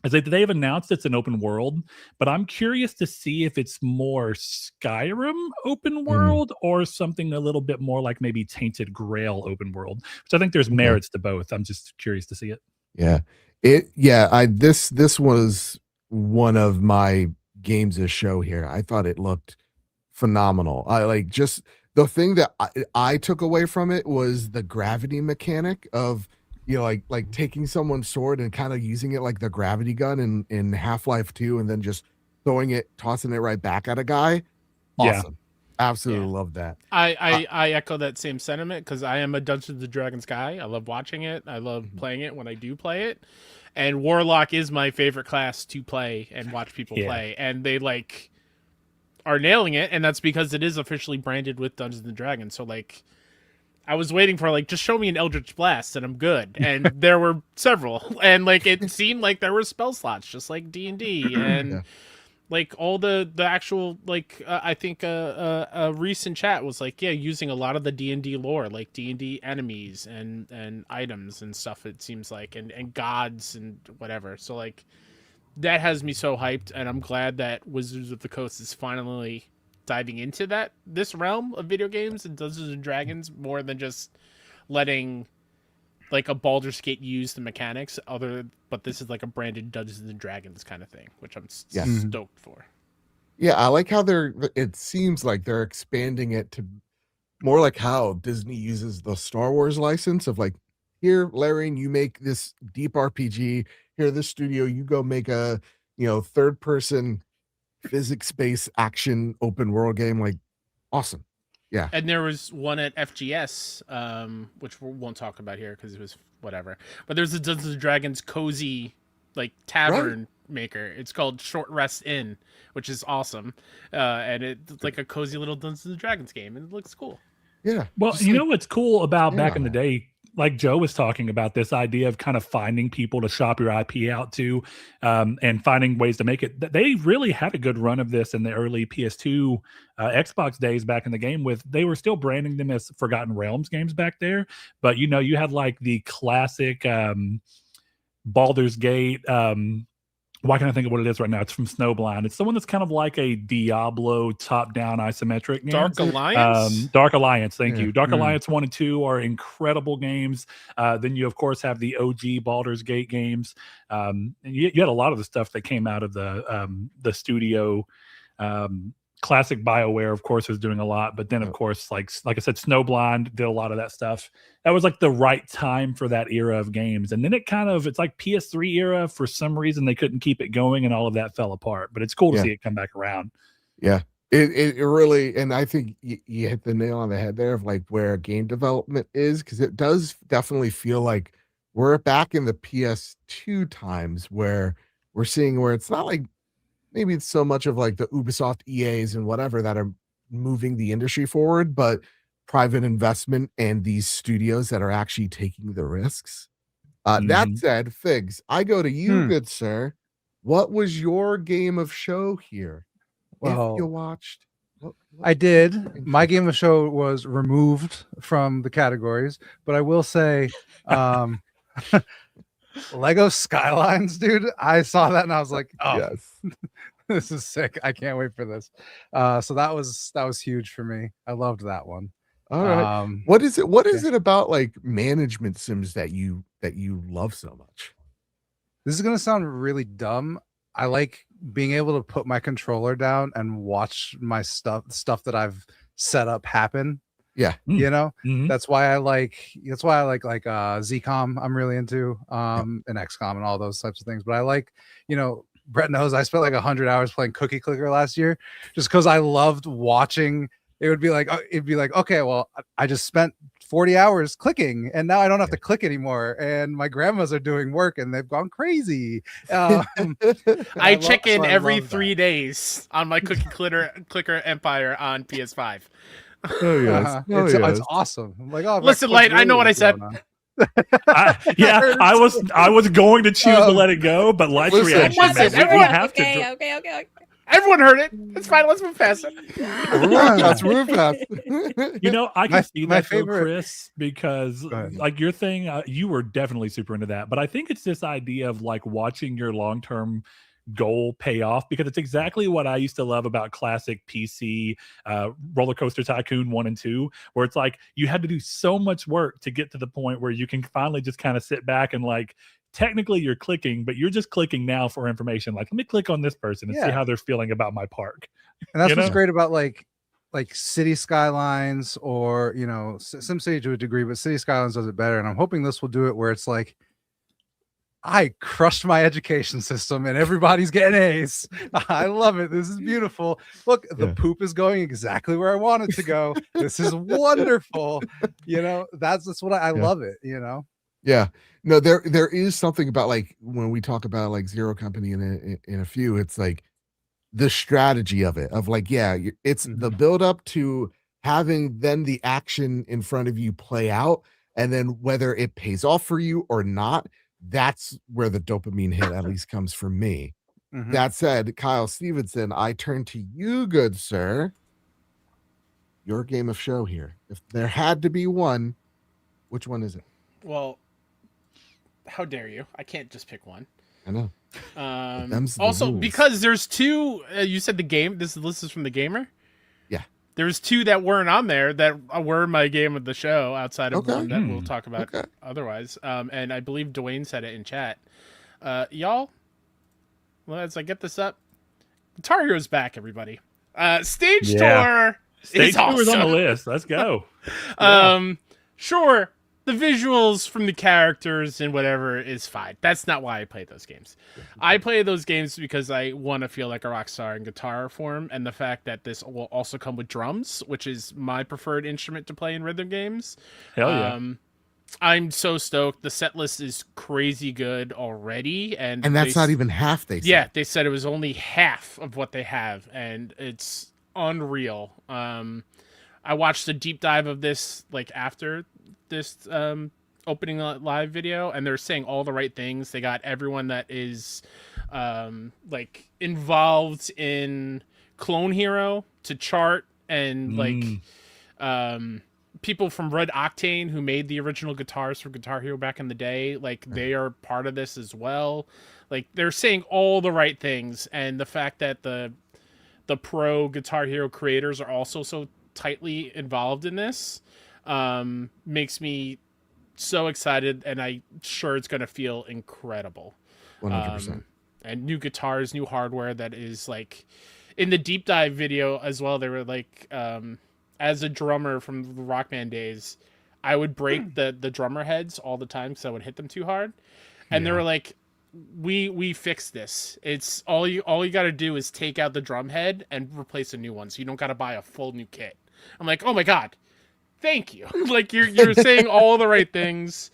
S5: is that they've announced it's an open world, but I'm curious to see if it's more Skyrim open world or something a little bit more like maybe Tainted Grail open world. So I think there's merits to both. I'm just curious to see it.
S1: Yeah. This was one of my games of show here. I thought it looked phenomenal. I like just the thing that I took away from it was the gravity mechanic of, you know, like taking someone's sword and kind of using it like the gravity gun in Half-Life 2 and then just tossing it right back at a guy. Awesome. Absolutely love that.
S3: I echo that same sentiment because I am a Dungeons and Dragons guy. I love watching it. I love playing it when I do play it. And Warlock is my favorite class to play and watch people play. And they like are nailing it, and that's because it is officially branded with Dungeons and Dragons. So like I was waiting for like just show me an Eldritch Blast and I'm good. And there were several. And like it seemed like there were spell slots just like D&D and like all the actual like I think a recent chat was like using a lot of the D&D lore, like D&D enemies and items and stuff, it seems like, and gods and whatever. So like that has me so hyped, and I'm glad that Wizards of the Coast is finally diving into this realm of video games and Dungeons and Dragons more than just letting like a Baldur's Gate use the mechanics but this is like a branded Dungeons and Dragons kind of thing, which I'm stoked for.
S1: Yeah, I like how it seems like they're expanding it to more like how Disney uses the Star Wars license of like, here, Larian, you make this deep RPG. Here, this studio, you go make a, third person physics-based action open world game. Like, awesome. Yeah.
S3: And there was one at FGS, which we won't talk about here because it was whatever. But there's a Dungeons and Dragons cozy like tavern maker. It's called Short Rest Inn, which is awesome. And it's like a cozy little Dungeons and Dragons game, and it looks cool.
S1: Yeah.
S5: Well, know what's cool about back in the day, like Joe was talking about, this idea of kind of finding people to shop your IP out to, and finding ways to make it. They really had a good run of this in the early PS2, Xbox days back in the game. They were still branding them as Forgotten Realms games back there, but you had like the classic Baldur's Gate. Why can't I think of what it is right now? It's from Snowblind. It's the one that's kind of like a Diablo top-down isometric game.
S3: Dark Alliance?
S5: Dark Alliance, thank you. Dark Alliance 1 and 2 are incredible games. Then you, of course, have the OG Baldur's Gate games. And you had a lot of the stuff that came out of the studio. Classic BioWare, of course, was doing a lot. But then, of course, like I said, Snowblind did a lot of that stuff. That was like the right time for that era of games. And then it's like PS3 era. For some reason, they couldn't keep it going and all of that fell apart. But it's cool to see it come back around.
S1: Yeah, it really, and I think you hit the nail on the head there of like where game development is, because it does definitely feel like we're back in the PS2 times where we're seeing where it's not like, maybe it's so much of like the Ubisoft EAs and whatever that are moving the industry forward, but private investment and these studios that are actually taking the risks. That said, Figs, I go to you, good sir. What was your game of show here?
S4: Well,
S1: if you watched.
S4: I did. My game of show was removed from the categories, but I will say, Lego Skylines, dude. I saw that and I was like, oh, yes. This is sick. I can't wait for this. So that was huge for me. I loved that one.
S1: All right. What is it about like management sims that you love so much?
S4: This is gonna sound really dumb. I like being able to put my controller down and watch my stuff that I've set up happen.
S1: Yeah.
S4: That's why I like ZCOM. I'm really into and XCOM and all those types of things. But I like, Brett knows I spent like 100 hours playing Cookie Clicker last year just because I loved watching. It'd be like, okay, well, I just spent 40 hours clicking and now I don't have to click anymore. And my grandmas are doing work and they've gone crazy.
S3: I check in every 3 days on my Cookie Clicker Empire on PS5.
S1: Oh yes,
S4: it's awesome. I'm like,
S3: listen, Light, I know what I said.
S5: I was going to choose to let it go, but Light's reaction.
S2: Okay.
S3: Everyone heard it. It's fine. Let's move past it.
S1: We're moving past.
S5: You know, I can see
S4: my
S5: that though,
S4: favorite-
S5: Chris, because
S4: Go ahead.
S5: like your thing, you were definitely super into that. But I think it's this idea of like watching your long-term goal pay off, because it's exactly what I used to love about classic PC Roller Coaster Tycoon 1 and 2, where it's like you had to do so much work to get to the point where you can finally just kind of sit back and like, technically you're clicking, but you're just clicking now for information. Like, let me click on this person and see
S4: Yeah.
S5: how they're feeling about my park.
S4: And that's
S5: You
S4: what's
S5: know?
S4: great about like City Skylines, or SimCity to a degree, but City Skylines does it better. And I'm hoping this will do it where it's like, I crushed my education system and everybody's getting A's. I love it. This is beautiful. Look, the poop is going exactly where I want it to go. This is wonderful. That's what I love it,
S1: Yeah. No, there is something about like when we talk about like Zero Company in a few, it's like the strategy of it, of like, it's the build up to having then the action in front of you play out, and then whether it pays off for you or not, that's where the dopamine hit at least comes from me. That said, Kyle Stevenson, I turn to you, good sir. Your game of show here. If there had to be one, which one is it?
S3: Well, how dare you? I can't just pick one.
S1: I know. Them's the
S3: Also,
S1: rules.
S3: because there's two. You said the game. This list is from the Gamer.
S1: Yeah.
S3: There's two that weren't on there that were my game of the show outside of one that we'll talk about otherwise. And I believe Dwayne said it in chat. Y'all, well, as I get this up, Guitar Hero's back, everybody. Stage tour.
S5: Stage
S3: tour
S5: is on the list. Let's go.
S3: Sure, the visuals from the characters and whatever is fine. That's not why I play those games. I play those games because I want to feel like a rock star in guitar form, and the fact that this will also come with drums, which is my preferred instrument to play in rhythm games.
S5: Hell yeah.
S3: I'm so stoked. The set list is crazy good already, and
S1: that's not even half. They said.
S3: Yeah, they said it was only half of what they have, and it's unreal. I watched a deep dive of this like after this opening live video, and they're saying all the right things. They got everyone that is like involved in Clone Hero to chart, and like people from Red Octane who made the original guitars for Guitar Hero back in the day, like they are part of this as well. Like they're saying all the right things, and the fact that the pro Guitar Hero creators are also so tightly involved in this makes me so excited, and I'm sure it's going to feel incredible.
S1: 100%.
S3: And new guitars, new hardware that is like in the deep dive video as well. They were like, as a drummer from the Rock Band days, I would break the drummer heads all the time because I would hit them too hard. And they were like, we fixed this. It's all you got to do is take out the drum head and replace a new one. So you don't got to buy a full new kit. I'm like, oh my God, thank you. Like you're saying all the right things.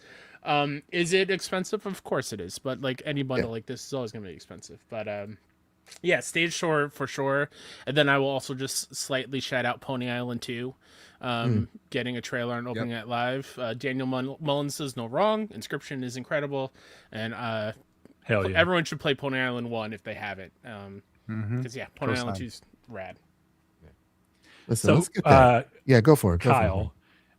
S3: Is it expensive? Of course it is. But like any bundle like this is always going to be expensive. But yeah, Stage Tour for sure. And then I will also just slightly shout out Pony Island 2. Getting a trailer and opening it live. Daniel Mullins says no wrong. Inscription is incredible. And
S5: hell yeah,
S3: everyone should play Pony Island 1 if they have it. Because Pony Island 2 is rad.
S1: Listen,
S5: so
S1: let's get that. Go for it,
S5: Kyle.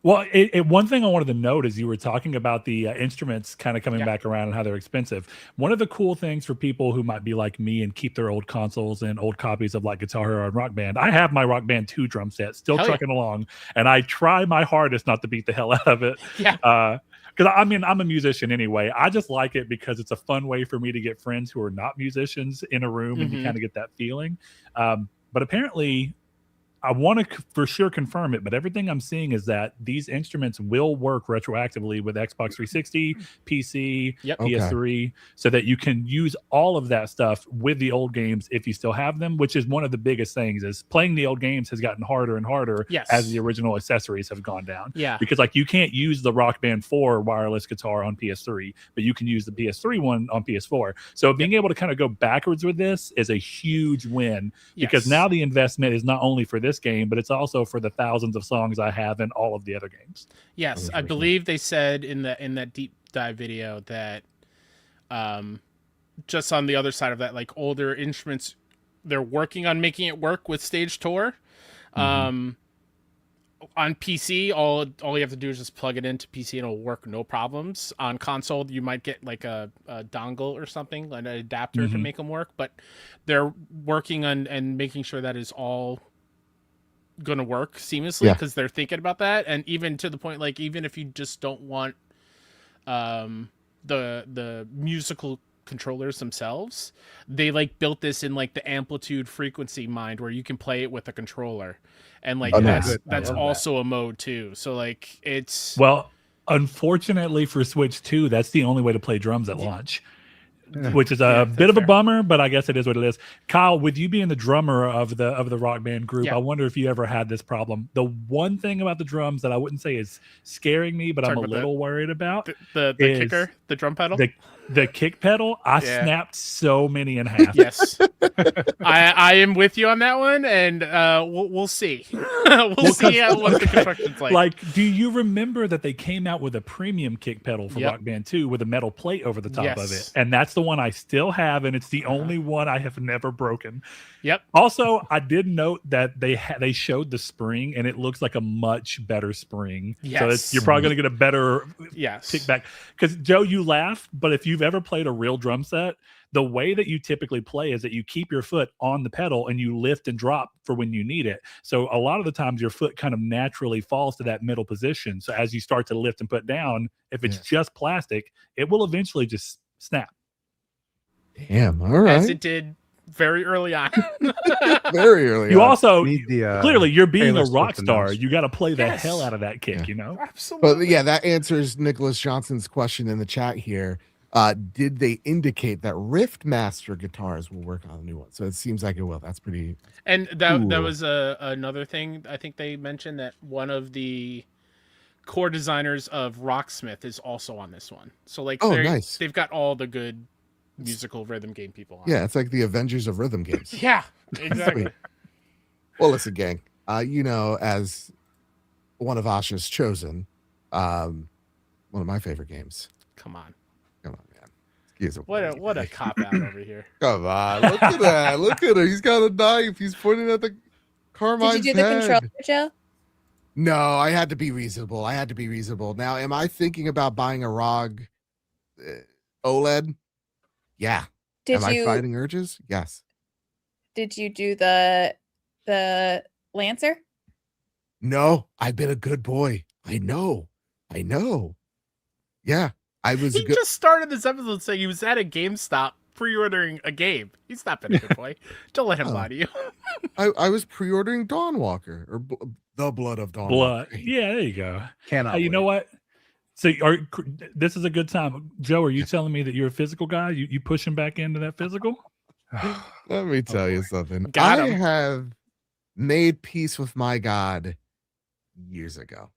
S5: Well, one thing I wanted to note is you were talking about the instruments kind of coming back around and how they're expensive. One of the cool things for people who might be like me and keep their old consoles and old copies of like Guitar Hero and Rock Band, I have my Rock Band 2 drum set still trucking along, and I try my hardest not to beat the hell out of it. Because I mean, I'm a musician anyway. I just like it because it's a fun way for me to get friends who are not musicians in a room and you kind of get that feeling. But apparently, I want to for sure confirm it, but everything I'm seeing is that these instruments will work retroactively with Xbox 360, PC, PS3, so that you can use all of that stuff with the old games if you still have them, which is one of the biggest things. Is playing the old games has gotten harder and harder as the original accessories have gone down. Because like you can't use the Rock Band 4 wireless guitar on PS3, but you can use the PS3 one on PS4. So being able to kind of go backwards with this is a huge win, because now the investment is not only for this game, but it's also for the thousands of songs I have in all of the other games.
S3: Yes, I believe they said in that deep dive video that just on the other side of that, like older instruments they're working on making it work with Stage Tour. On PC, all you have to do is just plug it into PC and it'll work no problems. On console, you might get like a dongle or something, like an adapter to make them work. But they're working on and making sure that is all going to work seamlessly because they're thinking about that. And even to the point, like even if you just don't want the musical controllers themselves, they like built this in like the amplitude frequency mind where you can play it with a controller. And like that's also a mode too. So like it's
S5: unfortunately for Switch 2, that's the only way to play drums at launch, which is a bit of a bummer, but I guess it is what it is. Kyle, with you being the drummer of the rock band group, I wonder if you ever had this problem. The one thing about the drums that I wouldn't say is scaring me, but I'm a little worried about
S3: the kicker, the drum pedal.
S5: The kick pedal, I snapped so many in half.
S3: Yes, I am with you on that one, and we'll see. we'll see what the construction's like.
S5: Like, do you remember that they came out with a premium kick pedal for Rock Band 2 with a metal plate over the top of it? And that's the one I still have, and it's the only one I have never broken.
S3: Yep.
S5: Also, I did note that they showed the spring, and it looks like a much better spring.
S3: Yes.
S5: So you're probably going to get a better kickback. Because, Joe, you laugh, but if you've ever played a real drum set, the way that you typically play is that you keep your foot on the pedal and you lift and drop for when you need it. So a lot of the times your foot kind of naturally falls to that middle position. So as you start to lift and put down, if it's just plastic, it will eventually just snap.
S1: Damn, all right.
S3: As it did very early on.
S1: Very early
S5: you
S1: on.
S5: also clearly you're being a rock star. You got to play the
S3: Yes.
S5: hell out of that kick, you know?
S3: Absolutely.
S1: But yeah, that answers Nicholas Johnson's question in the chat here. Did they indicate that Rift Master guitars will work on a new one? So it seems like it will. That's pretty.
S3: And that was another thing. I think they mentioned that one of the core designers of Rocksmith is also on this one. So like,
S1: nice.
S3: They've got all the good musical rhythm game people on.
S1: Yeah, it's like the Avengers of rhythm games.
S3: Yeah, exactly.
S1: Well, listen, gang. As one of Asha's chosen, one of my favorite games.
S3: Come on,
S1: man. Excuse me.
S3: What a cop out over here.
S1: Come on, look at that. Look at him. He's got a knife. He's pointing at the Carmine's
S2: Did you do the
S1: head.
S2: controller, Joe?
S1: No, I had to be reasonable. Now, am I thinking about buying a ROG OLED? Yeah. Am I fighting urges? Yes.
S2: Did you do the Lancer?
S1: No, I've been a good boy. I know. Yeah, I was.
S3: He just started this episode saying he was at a GameStop pre-ordering a game. He's not been a good boy. Don't let him lie to you.
S1: I was pre-ordering Dawnwalker or the Blood of Dawnwalker.
S5: Yeah, there you go.
S4: Cannot.
S5: You know what? So this is a good time. Joe, are you telling me that you're a physical guy? You pushing back into that physical?
S1: Let me tell you something.
S3: Got
S1: I
S3: him.
S1: have made peace with my God years ago.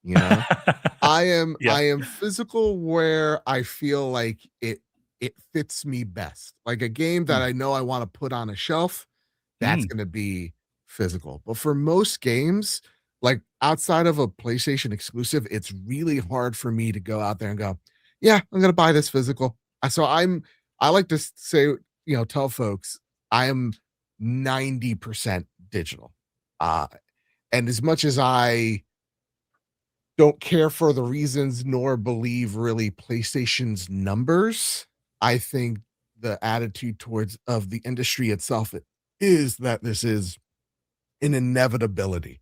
S1: You know, I am physical where I feel like it fits me best. Like a game that I know I want to put on a shelf, that's going to be physical. But for most games, like outside of a PlayStation exclusive, it's really hard for me to go out there and go, yeah, I'm going to buy this physical. So I like to say, tell folks I am 90% digital. And as much as I don't care for the reasons nor believe really PlayStation's numbers, I think the attitude towards of the industry itself is that this is an inevitability.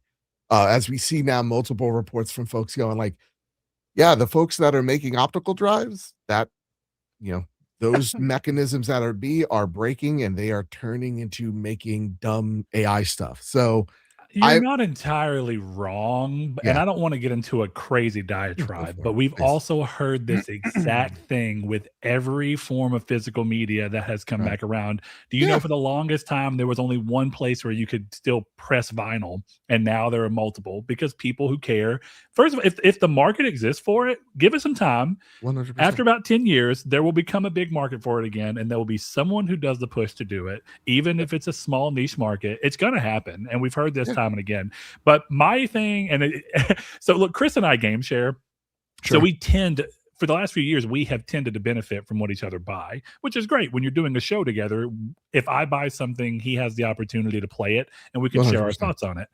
S1: As we see now, multiple reports from folks going like, yeah, the folks that are making optical drives, that, those mechanisms that are breaking and they are turning into making dumb AI stuff. So
S5: you're not entirely wrong, and I don't want to get into a crazy diatribe, but we've also heard this exact thing with every form of physical media that has come back around. Do you know for the longest time, there was only one place where you could still press vinyl, and now there are multiple because people who care. First of all, if the market exists for it, give it some time.
S1: 100%.
S5: After about 10 years, there will become a big market for it again, and there will be someone who does the push to do it, even if it's a small niche market. It's going to happen, and we've heard this time and again. But my thing, so look, Chris and I game share, so we tend for the last few years, we have tended to benefit from what each other buy, which is great. When you're doing a show together, if I buy something, he has the opportunity to play it and we can share our
S1: 100%.
S5: thoughts on it.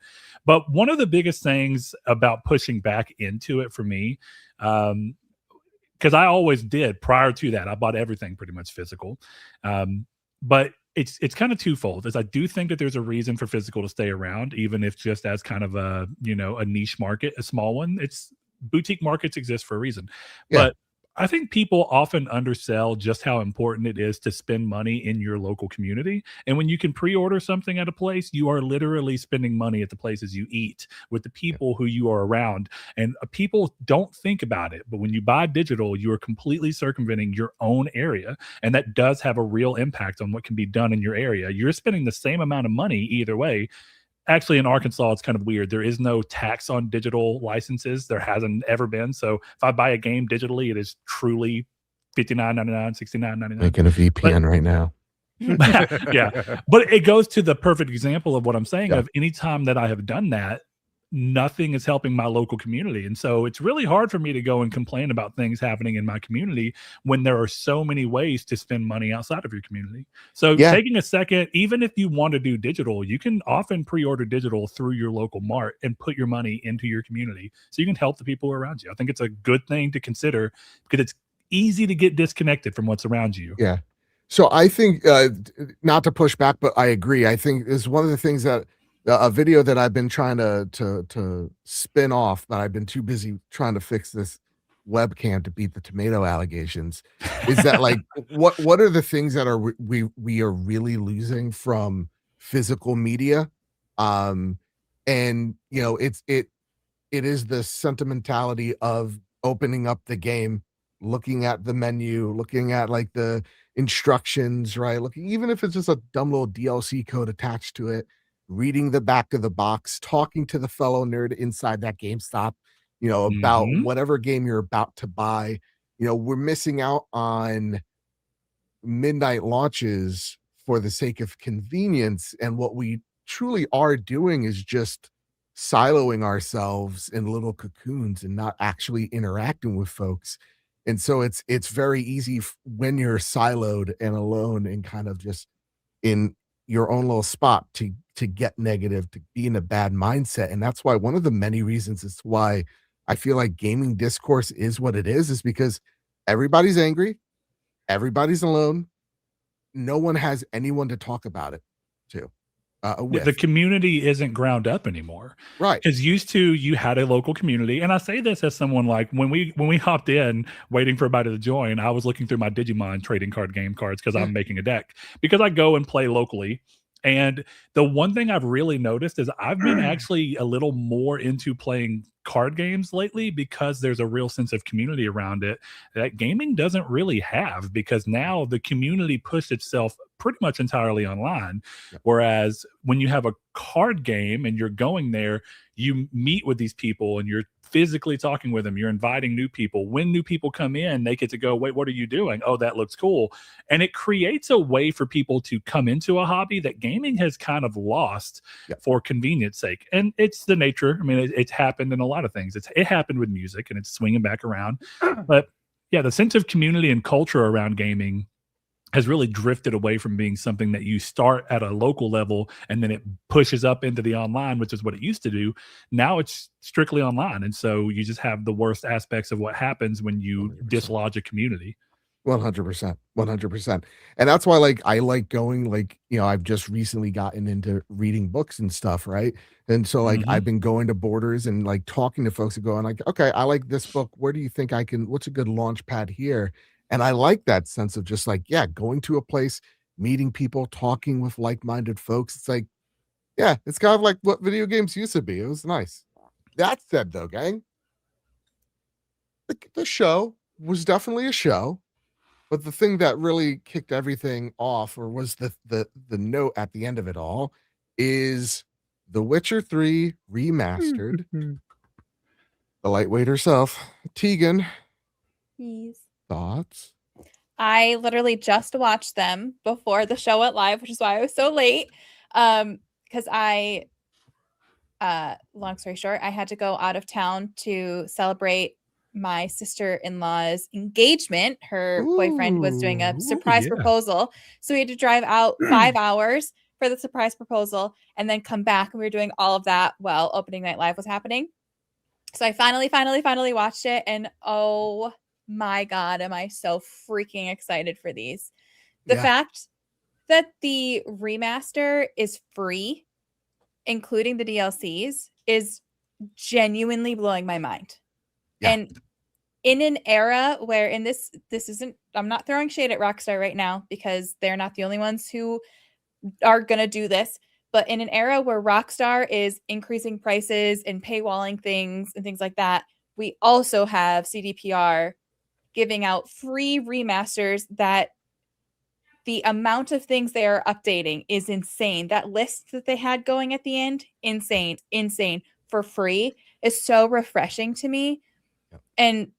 S5: But one of the biggest things about pushing back into it for me, because I always did prior to that, I bought everything pretty much physical. But it's kind of twofold, as I do think that there's a reason for physical to stay around, even if just as kind of a, a niche market, a small one. It's boutique markets exist for a reason.
S1: Yeah.
S5: But I think people often undersell just how important it is to spend money in your local community. And when you can pre-order something at a place, you are literally spending money at the places you eat with the people who you are around. And people don't think about it, but when you buy digital, you are completely circumventing your own area. And that does have a real impact on what can be done in your area. You're spending the same amount of money either way. Actually, in Arkansas, it's kind of weird. There is no tax on digital licenses. There hasn't ever been. So if I buy a game digitally, it is truly $59.99, $69.99.
S1: Making a VPN right now.
S5: Yeah. But it goes to the perfect example of what I'm saying.
S1: Yeah.
S5: Of any time that I have done that, nothing is helping my local community. And so it's really hard for me to go and complain about things happening in my community when there are so many ways to spend money outside of your community. So taking a second, even if you want to do digital, you can often pre-order digital through your local mart and put your money into your community so you can help the people around you. I think it's a good thing to consider because it's easy to get disconnected from what's around you.
S1: Yeah. So I think, not to push back, but I agree. I think is one of the things that a video that I've been trying to spin off, that I've been too busy trying to fix this webcam to beat the tomato allegations, is that like what are the things that are we are really losing from physical media? And it is the sentimentality of opening up the game, looking at the menu, looking at like the instructions, right? Looking, even if it's just a dumb little DLC code attached to it, reading the back of the box, talking to the fellow nerd inside that GameStop, about whatever game you're about to buy. We're missing out on midnight launches for the sake of convenience. And what we truly are doing is just siloing ourselves in little cocoons and not actually interacting with folks. And so it's very easy when you're siloed and alone and kind of just in your own little spot to get negative, to be in a bad mindset. And that's why one of the many reasons is why I feel like gaming discourse is what it is because everybody's angry, everybody's alone, no one has anyone to talk about it to.
S5: The community isn't ground up anymore,
S1: right?
S5: Because used to, you had a local community, and I say this as someone like when we hopped in waiting for everybody to join, I was looking through my Digimon trading card game cards because I'm making a deck because I go and play locally. And the one thing I've really noticed is I've been actually a little more into playing card games lately because there's a real sense of community around it that gaming doesn't really have, because now the community pushed itself pretty much entirely online. Whereas when you have a card game and you're going there, you meet with these people and you're physically talking with them, you're inviting new people. When new people come in, they get to go, wait, what are you doing? Oh, that looks cool. And it creates a way for people to come into a hobby that gaming has kind of lost for convenience sake. And it's the nature. I mean, it's happened in a lot of things. It happened with music and it's swinging back around. But yeah, the sense of community and culture around gaming has really drifted away from being something that you start at a local level and then it pushes up into the online, which is what it used to do. Now it's strictly online. And so you just have the worst aspects of what happens when you
S1: 100%.
S5: dislodge a community.
S1: 100%. 100%. And that's why I like going, I've just recently gotten into reading books and stuff, right? And so I've been going to Borders and talking to folks and going okay, I like this book. Where do you think what's a good launch pad here? And I like that sense of just going to a place, meeting people, talking with like-minded folks. It's it's kind of like what video games used to be. It was nice. That said, though, gang, the show was definitely a show. But the thing that really kicked everything off, or was the note at the end of it all, is The Witcher 3 Remastered. The lightweight herself, Tegan.
S2: Please.
S1: Thoughts?
S2: I literally just watched them before the show went live, which is why I was so late. Because long story short, I had to go out of town to celebrate my sister-in-law's engagement. Her boyfriend was doing a
S1: Ooh,
S2: surprise
S5: yeah.
S2: proposal. So we had to drive out 5 hours for the surprise proposal and then come back. And we were doing all of that while opening night live was happening. So I finally watched it. And oh my God, am I so freaking excited for these. The fact that the remaster is free, including the DLCs, is genuinely blowing my mind.
S1: Yeah.
S2: And in an era where this isn't, I'm not throwing shade at Rockstar right now because they're not the only ones who are going to do this, but in an era where Rockstar is increasing prices and paywalling things and things like that, we also have CDPR giving out free remasters that the amount of things they are updating is insane. That list that they had going at the end, insane, for free, is so refreshing to me.
S1: Yep.
S2: And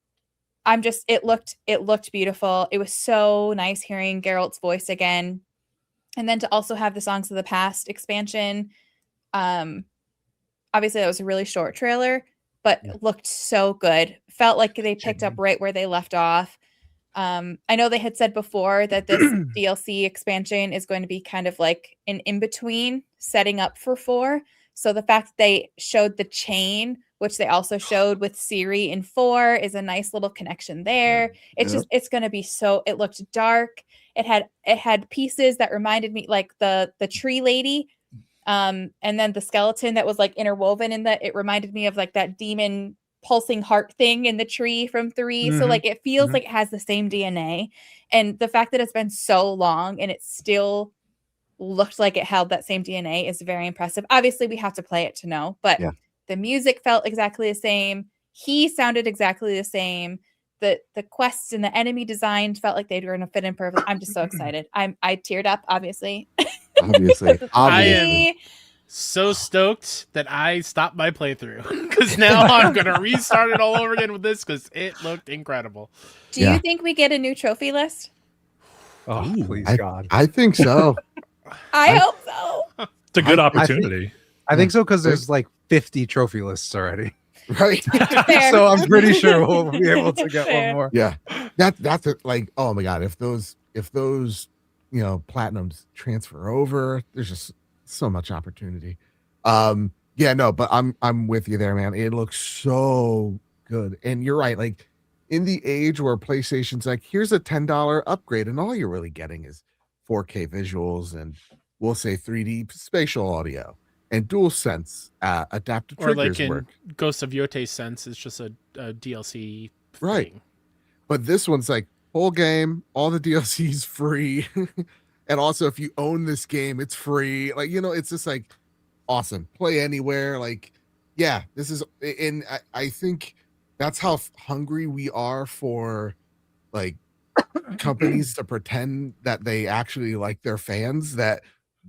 S2: I'm just, it looked beautiful. It was so nice hearing Geralt's voice again. And then to also have the Songs of the Past expansion. Obviously that was a really short trailer, but it looked so good. Felt like they picked up right where they left off. I know they had said before that this DLC expansion is going to be kind of like an in-between setting up for 4. So the fact that they showed the chain, which they also showed with Ciri in 4, is a nice little connection there. It's just, it's going to be so, it looked dark. It had pieces that reminded me, like the tree lady, and then the skeleton that was like interwoven in that. It reminded me of like that demon pulsing heart thing in the tree from 3. So like it feels like it has the same DNA. And the fact that it's been so long and it still looked like it held that same DNA is very impressive. Obviously we have to play it to know, but the music felt exactly the same. He sounded exactly the same. The quests and the enemy design felt like they were going to fit in perfect. I'm just so excited. I teared up, obviously.
S1: Obviously.
S3: I am so stoked that I stopped my playthrough because now I'm going to restart it all over again with this because it looked incredible.
S2: Do you think we get a new trophy list?
S4: Oh, please, God.
S1: I think so.
S2: I hope so.
S5: It's a good opportunity.
S4: I think so because there's like 50 trophy lists already.
S1: Right.
S4: So I'm pretty sure we'll be able to get one more.
S1: Yeah. That's like, oh my God, if those platinums transfer over, there's just so much opportunity. But I'm with you there, man. It looks so good. And you're right, like in the age where PlayStation's like, here's a $10 upgrade, and all you're really getting is 4K visuals and we'll say 3D spatial audio and DualSense adaptive triggers
S3: or like
S1: work.
S3: in Ghost of Yote's sense, it's just a DLC thing.
S1: Right. But this one's like whole game, all the DLCs free. And also if you own this game, it's free. Like, it's just like awesome. Play anywhere. Like, yeah, this is, and I think that's how hungry we are for like companies to pretend that they actually like their fans, that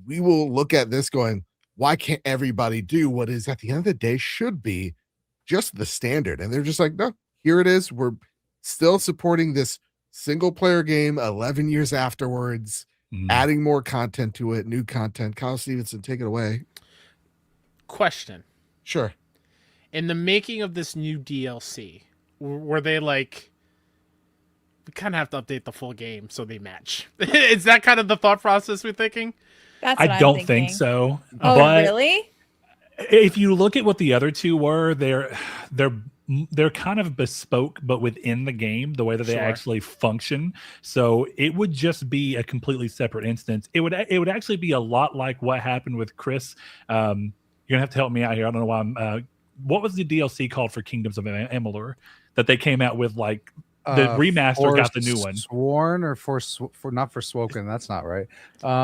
S1: we will look at this going, why can't everybody do what is at the end of the day should be just the standard? And they're just like, no, here it is. We're still supporting this single player game 11 years afterwards, adding more content to it, new content. Kyle Stevenson, take it away.
S3: Question.
S1: Sure.
S3: In the making of this new DLC, were they like, we kind of have to update the full game so they match? Is that kind of the thought process we're thinking?
S2: That's what
S5: I
S2: I'm
S5: don't
S2: thinking.
S5: think so.
S2: Oh,
S5: but
S2: really?
S5: If you look at what the other two were, they're kind of bespoke, but within the game, the way that they actually function. So it would just be a completely separate instance. It would actually be a lot like what happened with Chris. You're gonna have to help me out here. I don't know why I'm. What was the DLC called for Kingdoms of Amalur that they came out with? Like the remaster got the new one.
S4: Sworn or for not Forspoken? That's not right.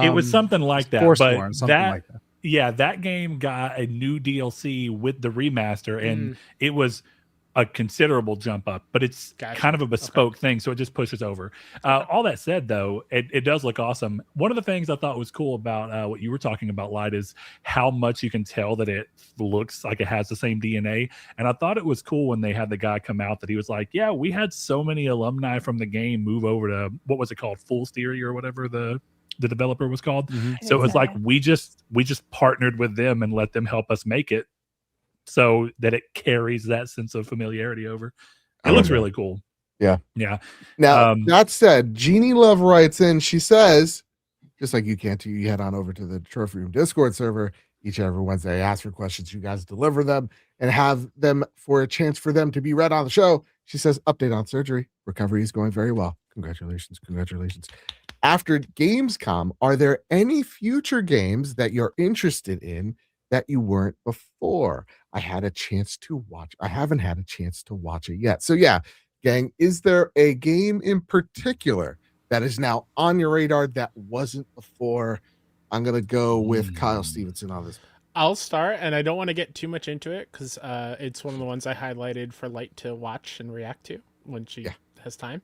S5: It was something like that.
S4: Forsworn,
S5: but
S4: something like that.
S5: Yeah, that game got a new DLC with the remaster, and it was a considerable jump up, but it's kind of a bespoke thing, so it just pushes over. All that said, though, it does look awesome. One of the things I thought was cool about what you were talking about, Light, is how much you can tell that it looks like it has the same DNA. And I thought it was cool when they had the guy come out that he was like, yeah, we had so many alumni from the game move over to, what was it called, Full Theory or whatever the developer was called. So it was like we just partnered with them and let them help us make it, so that it carries that sense of familiarity over. It looks really cool.
S1: Yeah.
S5: Yeah.
S1: Now, that said, Jeannie Love writes in, she says, just like you can too, you head on over to the Trophy Room Discord server each and every Wednesday. Ask for questions, you guys deliver them and have them for a chance for them to be read on the show. She says, update on surgery. Recovery is going very well. Congratulations. Congratulations. After Gamescom, are there any future games that you're interested in that you weren't before? I haven't had a chance to watch it yet. So yeah, gang, is there a game in particular that is now on your radar that wasn't before? I'm going to go with Kyle Stevenson on this.
S3: I'll start, and I don't want to get too much into it because it's one of the ones I highlighted for Light to watch and react to when she has time.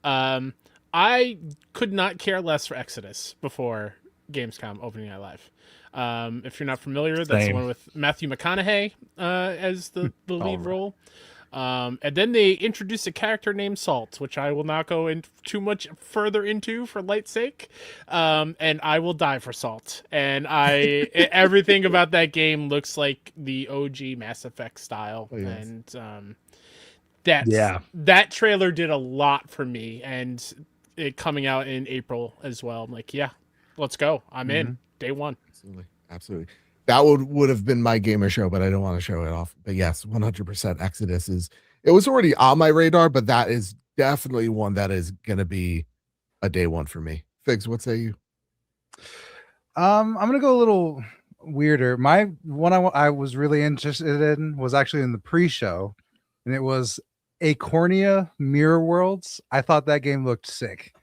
S3: I could not care less for Exodus before Gamescom Opening Night Live. If you're not familiar, that's the one with Matthew McConaughey as the lead role. And then they introduced a character named Salt, which I will not go in too much further into for Light's sake. And I will die for Salt. And everything about that game looks like the OG Mass Effect style. Oh, yes. And that trailer did a lot for me. And it coming out in April as well. I'm like, yeah, let's go. I'm in day one.
S1: Absolutely. That would have been my gamer show, but I don't want to show it off. But yes, 100% Exodus it was already on my radar, but that is definitely one that is going to be a day one for me. Figs, what say you?
S4: I'm going to go a little weirder. My one I was really interested in was actually in the pre-show, and it was Acornia Mirror Worlds. I thought that game looked sick.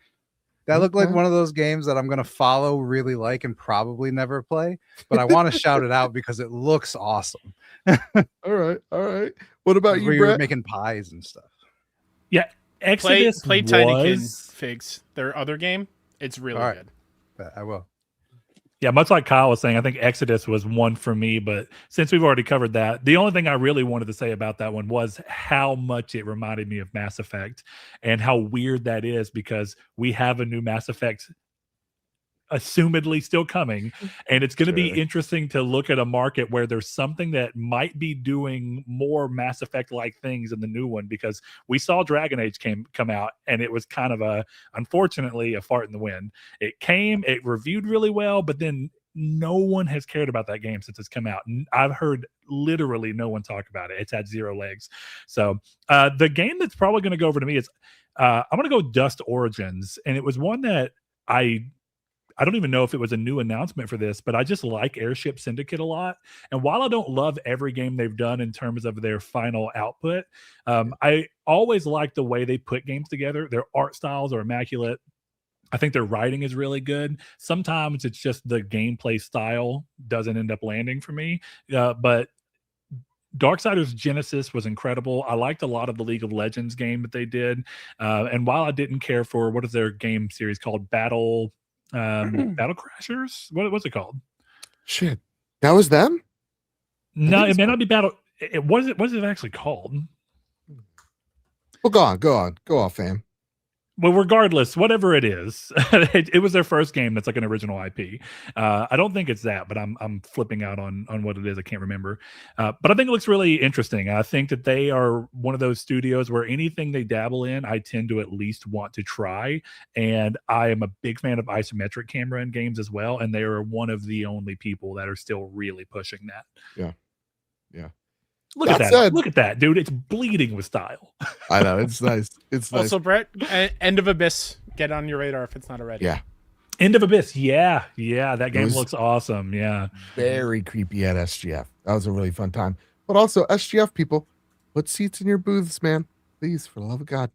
S4: That looked like one of those games that I'm going to follow, really like, and probably never play. But I want to shout it out because it looks awesome.
S1: All right. What about you, Brett?
S4: Making pies and stuff.
S5: Yeah, Exodus
S3: play Tinykin Figs. Their other game, it's really good.
S4: I will.
S5: Yeah, much like Kyle was saying, I think Exodus was one for me, but since we've already covered that, the only thing I really wanted to say about that one was how much it reminded me of Mass Effect and how weird that is because we have a new Mass Effect assumedly still coming, and it's going to be interesting to look at a market where there's something that might be doing more Mass Effect like things in the new one, because we saw Dragon Age come out and it was kind of unfortunately a fart in the wind. It reviewed really well, but then no one has cared about that game since it's come out. I've heard literally no one talk about it. It's had zero legs. So the game that's probably going to go over to me is I'm going to go Dust Origins, and it was one that I don't even know if it was a new announcement for this, but I just like Airship Syndicate a lot. And while I don't love every game they've done in terms of their final output, I always like the way they put games together. Their art styles are immaculate. I think their writing is really good. Sometimes it's just the gameplay style doesn't end up landing for me. But Darksiders Genesis was incredible. I liked a lot of the League of Legends game that they did. And while I didn't care for, what is their game series called? Battle Crashers? What's it called?
S1: Shit, that was them?
S5: No, it may not be Battle. What is it actually called?
S1: Well, go on, fam.
S5: Well, regardless, whatever it is, it was their first game that's like an original IP. I don't think it's that, but I'm flipping out on what it is. I can't remember. But I think it looks really interesting. I think that they are one of those studios where anything they dabble in, I tend to at least want to try. And I am a big fan of isometric camera in games as well. And they are one of the only people that are still really pushing that.
S1: Yeah.
S5: Look at that. Look at that, dude. It's bleeding with style.
S1: I know. It's nice. It's nice.
S3: Also, Brett, End of Abyss. Get on your radar if it's not already.
S1: Yeah.
S5: End of Abyss. Yeah. That game looks awesome. Yeah.
S1: Very creepy at SGF. That was a really fun time. But also, SGF people, put seats in your booths, man. Please, for the love of God.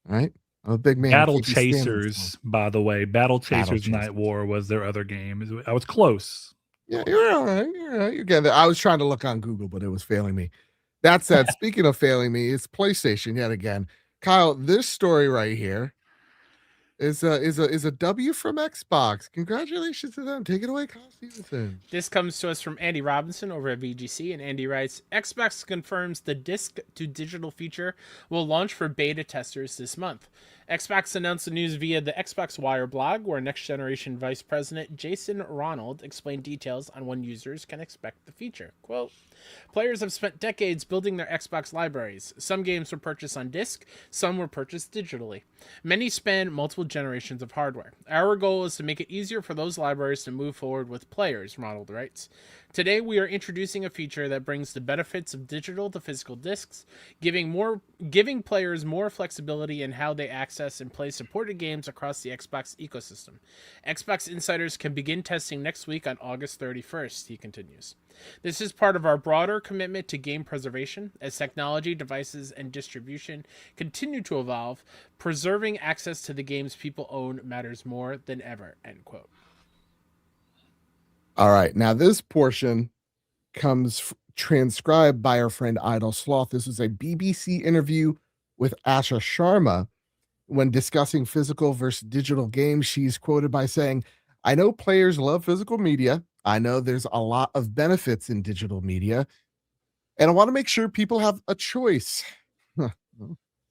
S1: All right? I'm a big man.
S5: Battle Chasers, by the way. Battle Chasers Night War was their other game. I was close.
S1: Yeah, you're all right. You're getting there. I was trying to look on Google, but it was failing me. That said, speaking of failing me, it's PlayStation yet again. Kyle, this story right here is a W from Xbox. Congratulations to them. Take it away, Kyle Stevenson.
S3: This comes to us from Andy Robinson over at VGC, and Andy writes, Xbox confirms the disc to digital feature will launch for beta testers this month. Xbox announced the news via the Xbox Wire blog, where Next Generation Vice President Jason Ronald explained details on when users can expect the feature. Quote, players have spent decades building their Xbox libraries. Some games were purchased on disc, some were purchased digitally. Many span multiple generations of hardware. Our goal is to make it easier for those libraries to move forward with players, Ronald writes. Today, we are introducing a feature that brings the benefits of digital to physical discs, giving players more flexibility in how they access and play supported games across the Xbox ecosystem. Xbox insiders can begin testing next week on August 31st, he continues. This is part of our broader commitment to game preservation as technology, devices, and distribution continue to evolve. Preserving access to the games people own matters more than ever, end quote.
S1: All right. Now, this portion comes transcribed by our friend Idle Sloth. This was a BBC interview with Asha Sharma. When discussing physical versus digital games, she's quoted by saying, I know players love physical media. I know there's a lot of benefits in digital media. And I want to make sure people have a choice.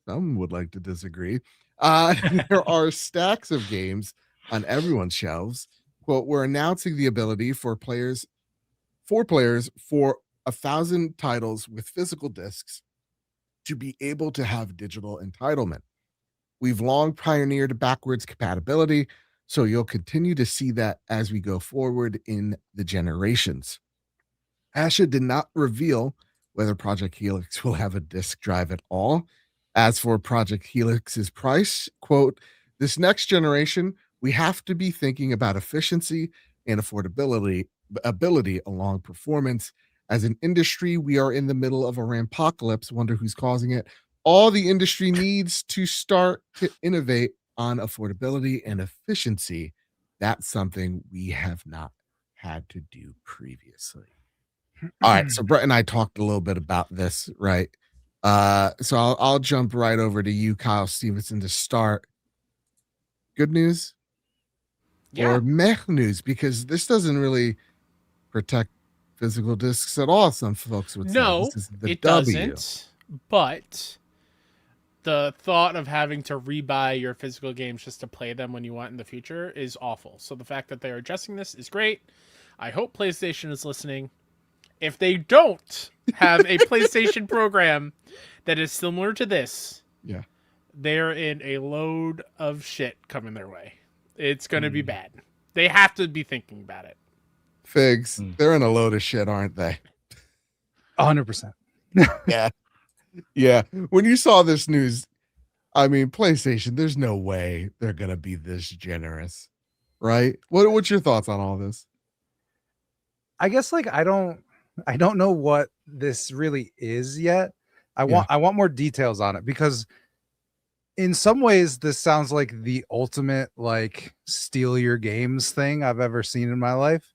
S1: Some would like to disagree. There are stacks of games on everyone's shelves. Quote, we're announcing the ability for players for 1,000 titles with physical discs to be able to have digital entitlement. We've long pioneered backwards compatibility, so you'll continue to see that as we go forward in the generations. Asha did not reveal whether Project Helix will have a disk drive at all. As for Project Helix's price, quote, this next generation, we have to be thinking about efficiency and affordability along performance. As an industry, we are in the middle of a rampocalypse. Wonder who's causing it. All the industry needs to start to innovate on affordability and efficiency. That's something we have not had to do previously. All right, so Brett and I talked a little bit about this, right? So I'll jump right over to you, Kyle Stevenson, to start. Good news?
S3: Yeah.
S1: Or meh news, because this doesn't really protect physical discs at all. Some folks would say
S3: No,
S1: this is the
S3: it
S1: W.
S3: doesn't. But the thought of having to rebuy your physical games just to play them when you want in the future is awful. So the fact that they're addressing this is great. I hope PlayStation is listening. If they don't have a PlayStation program that is similar to this,
S1: Yeah,
S3: they're in a load of shit coming their way. It's going to be bad. They have to be thinking about it.
S1: Figs, they're in a load of shit, aren't they?
S4: 100%.
S1: Yeah. Yeah. When you saw this news, I mean, PlayStation, there's no way they're going to be this generous, right? What's your thoughts on all this?
S4: I guess like I don't know what this really is yet. I want more details on it, because in some ways this sounds like the ultimate like steal your games thing I've ever seen in my life.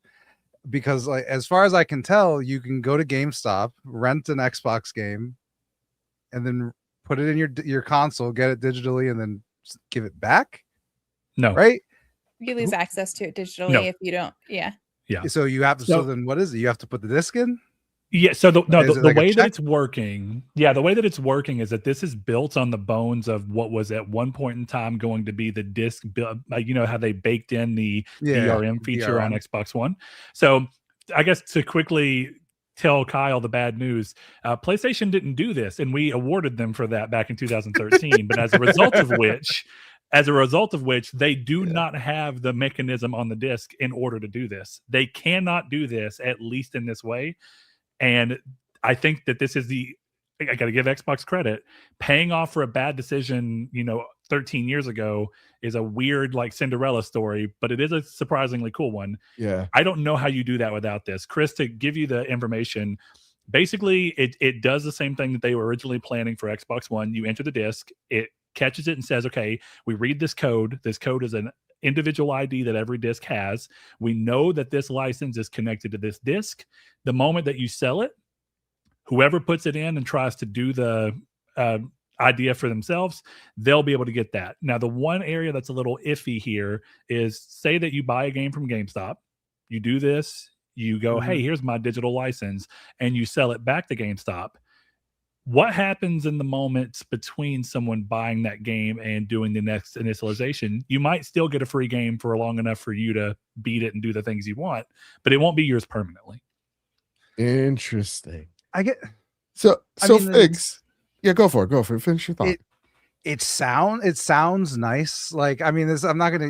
S4: Because like as far as I can tell, you can go to GameStop, rent an Xbox game, and then put it in your console, get it digitally, and then give it back.
S5: No.
S4: Right?
S2: You lose access to it digitally
S5: No.
S2: if you don't. Yeah.
S5: Yeah.
S4: So you have to. So then, what is it? You have to put the disc in.
S5: Yeah. So the
S4: like
S5: way that it's working, the way that it's working is that this is built on the bones of what was at one point in time going to be the disc. You know how they baked in the DRM feature on Xbox One. So I guess to quickly tell Kyle the bad news, PlayStation didn't do this, and we awarded them for that back in 2013. But as a result of which they do not have the mechanism on the disc in order to do this. They cannot do this, at least in this way. And I think that this is I got to give Xbox credit. Paying off for a bad decision, 13 years ago is a weird like Cinderella story, but it is a surprisingly cool one.
S1: Yeah.
S5: I don't know how you do that without this. Chris, to give you the information, basically it does the same thing that they were originally planning for Xbox One. You enter the disc, it catches it and says, okay, we read this code. This code is an individual ID that every disc has. We know that this license is connected to this disc. The moment that you sell it, whoever puts it in and tries to do the idea for themselves, they'll be able to get that. Now, the one area that's a little iffy here is, say that you buy a game from GameStop, you do this, you go, hey, here's my digital license, and you sell it back to GameStop. what happens in the moments between someone buying that game and doing the next initialization? You might still get a free game for long enough for you to beat it and do the things you want, but it won't be yours permanently.
S1: Interesting.
S4: I get
S1: So
S4: I mean,
S1: Figs, yeah, go for it. Finish your thought.
S4: it sounds nice. Like, I mean,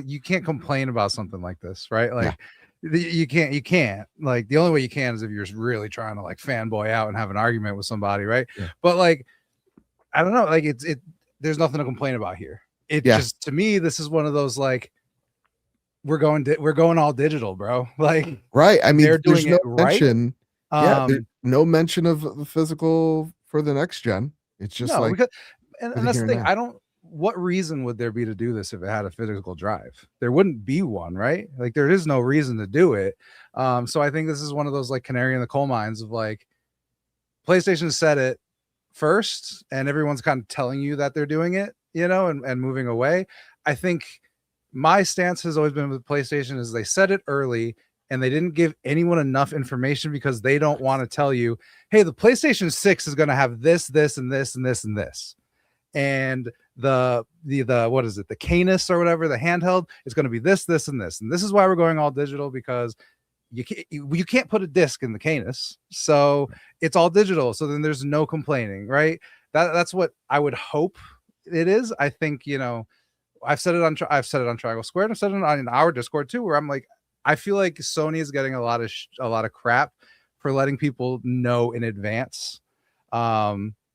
S4: you can't complain about something like this, right? Like you can't like, the only way you can is if you're really trying to like fanboy out and have an argument with somebody, right?
S1: Yeah.
S4: But like, I don't know, like there's nothing to complain about here. Just, to me, this is one of those like, we're going all digital, bro. Like,
S1: right. I mean,
S4: they're
S1: there's
S4: doing
S1: no
S4: it right.
S1: mention. There's no mention of the physical for the next gen. It's just like,
S4: because, and that's the thing. What reason would there be to do this if it had a physical drive? There wouldn't be one, right? Like, there is no reason to do it. So I think this is one of those like canary in the coal mines of like, PlayStation said it first, and everyone's kind of telling you that they're doing it, you know, and moving away. I think my stance has always been with PlayStation is they said it early, and they didn't give anyone enough information because they don't want to tell you, hey, the PlayStation 6 is going to have this, this, and this, and this, and this. And the what is it? The Canis or whatever, the handheld is going to be this, this, and this. And this is why we're going all digital, because you can't put a disc in the Canis. So it's all digital. So then there's no complaining, right? That's what I would hope it is. I think, you know, I've said it on Triangle Squared. I've said it on our Discord too, where I'm like, I feel like Sony is getting a lot of crap for letting people know in advance.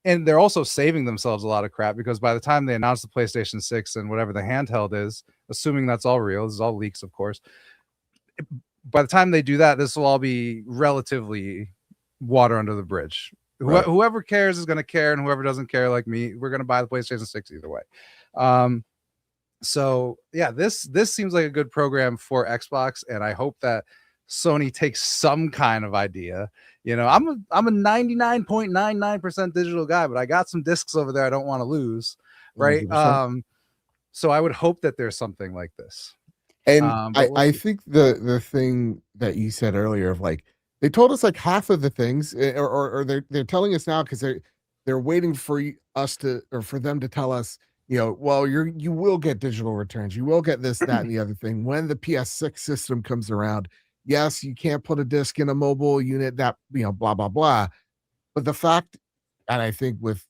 S4: And they're also saving themselves a lot of crap, because by the time they announce the PlayStation 6 and whatever the handheld is, assuming that's all real, this is all leaks, of course. By the time they do that, this will all be relatively water under the bridge. Right. Whoever cares is going to care, and whoever doesn't care, like me, we're going to buy the PlayStation 6 either way. So yeah, this seems like a good program for Xbox, and I hope that Sony takes some kind of idea. You know, I'm a 99.99% digital guy, but I got some discs over there I don't want to lose, right? 100%. So I would hope that there's something like this.
S1: And I think the thing that you said earlier of like, they told us like half of the things, or they're telling us now because they're waiting for us to, or for them to tell us, you know, well, you will get digital returns. You will get this, that, and the other thing when the PS6 system comes around. Yes, you can't put a disc in a mobile unit, that, you know, blah, blah, blah. But the fact, and I think with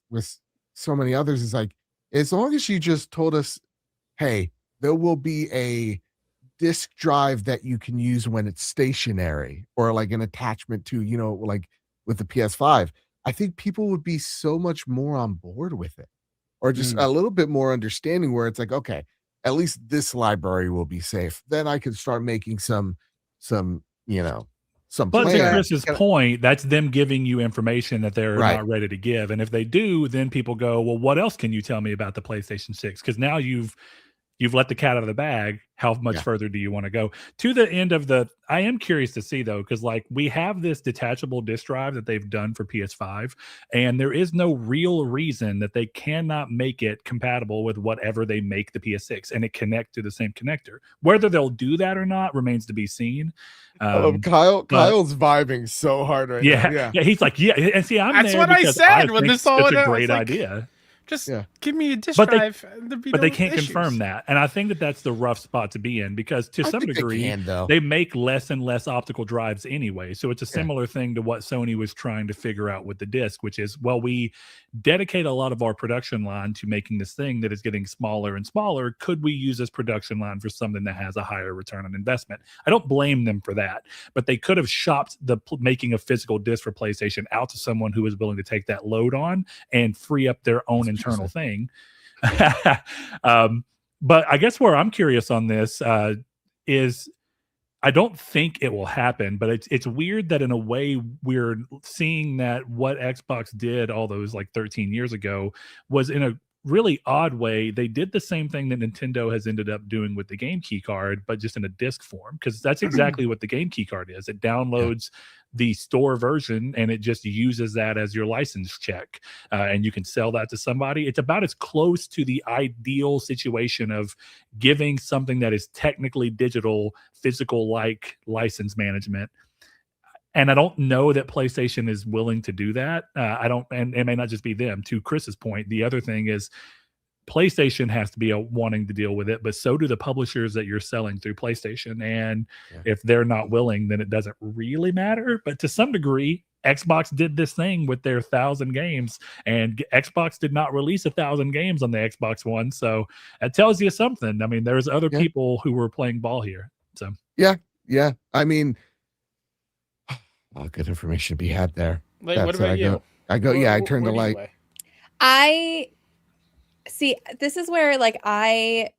S1: so many others, is like, as long as you just told us, hey, there will be a disk drive that you can use when it's stationary, or like an attachment to, you know, like with the PS5, I think people would be so much more on board with it. Or just a little bit more understanding, where it's like, okay, at least this library will be safe. Then I can start making some, you know, some.
S5: But
S1: plan.
S5: to Chris's point, that's them giving you information that they're not ready to give. And if they do, then people go, well, what else can you tell me about the PlayStation 6? Because now you've let the cat out of the bag. How much further do you want to go? To the end of I am curious to see, though, because like we have this detachable disk drive that they've done for PS5, and there is no real reason that they cannot make it compatible with whatever they make the PS6 and it connect to the same connector. Whether they'll do that or not remains to be seen.
S1: Kyle's vibing so hard right now.
S5: Yeah. He's like, yeah. And see,
S3: that's what I said when this all
S5: went out. It's a great idea.
S3: Just give me a disk drive.
S5: But they can't confirm that. And I think that that's the rough spot to be in, because to some degree, they make less and less optical drives anyway. So it's a similar thing to what Sony was trying to figure out with the disc, which is, well, we dedicate a lot of our production line to making this thing that is getting smaller and smaller. Could we use this production line for something that has a higher return on investment? I don't blame them for that, but they could have shopped the making a physical disc for PlayStation out to someone who is willing to take that load on and free up their own internal thing. But I guess where I'm curious on this is, I don't think it will happen, but it's weird that in a way we're seeing that what Xbox did all those like 13 years ago was in a really odd way. They did the same thing that Nintendo has ended up doing with the Game Key card, but just in a disc form, because that's exactly what the Game Key card is. It downloads the store version and it just uses that as your license check, and you can sell that to somebody. It's about as close to the ideal situation of giving something that is technically digital, physical like license management. And I don't know that PlayStation is willing to do that. I don't, and it may not just be them. To Chris's point, the other thing is PlayStation has to be wanting to deal with it, but so do the publishers that you're selling through PlayStation. And if they're not willing, then it doesn't really matter. But to some degree, Xbox did this thing with their 1,000 games, and Xbox did not release 1,000 games on the Xbox One. So it tells you something. I mean, there's other people who were playing ball here. So
S1: yeah. I mean, good information to be had there.
S3: Like, what about you?
S1: I turned the light.
S2: I see, this is where like I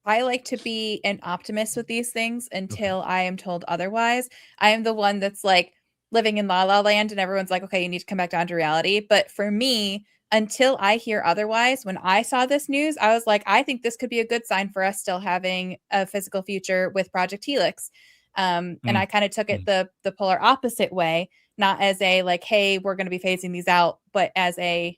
S2: like to be an optimist with these things until I am told otherwise. I am the one that's like living in La La Land and everyone's like, okay, you need to come back down to reality. But for me, until I hear otherwise, when I saw this news, I was like, I think this could be a good sign for us still having a physical future with Project Helix. And I kind of took it the polar opposite way, not as a like, hey, we're going to be phasing these out, but as a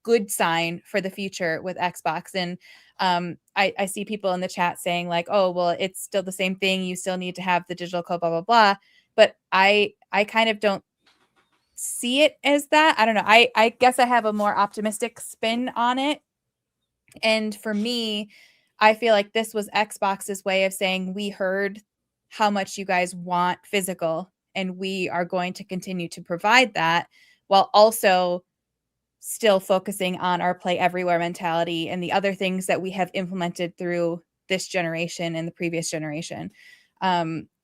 S2: good sign for the future with Xbox. And I see people in the chat saying like, oh, well, it's still the same thing. You still need to have the digital code, blah, blah, blah. But I kind of don't see it as that. I don't know. I guess I have a more optimistic spin on it. And for me, I feel like this was Xbox's way of saying, we heard how much you guys want physical, and we are going to continue to provide that while also still focusing on our play everywhere mentality and the other things that we have implemented through this generation and the previous generation.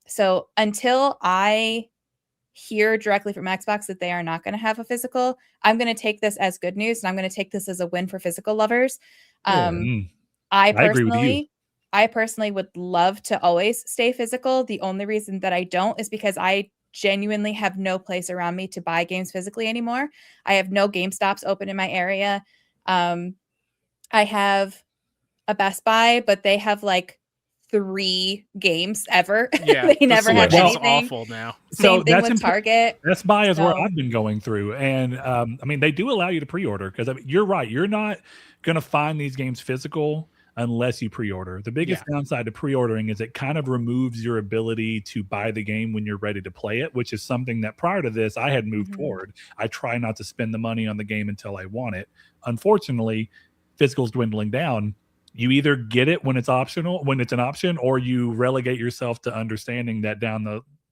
S2: So until I hear directly from Xbox that they are not going to have a physical, I'm going to take this as good news, and I'm going to take this as a win for physical lovers. I
S5: agree with you.
S2: I personally would love to always stay physical. The only reason that I don't is because I genuinely have no place around me to buy games physically anymore. I have no GameStops open in my area. I have a Best Buy, but they have like 3 games ever.
S3: Yeah,
S2: they never have anything.
S3: Awful now.
S2: Same thing with Target.
S5: Best Buy is where I've been going through, and I mean, they do allow you to pre-order, because I mean, you're right. You're not going to find these games physical unless you pre-order. The biggest downside to pre-ordering is it kind of removes your ability to buy the game when you're ready to play it, which is something that prior to this I had moved toward. I try not to spend the money on the game until I want it. Unfortunately, physical's dwindling down. You either get it when it's optional, when it's an option, or you relegate yourself to understanding that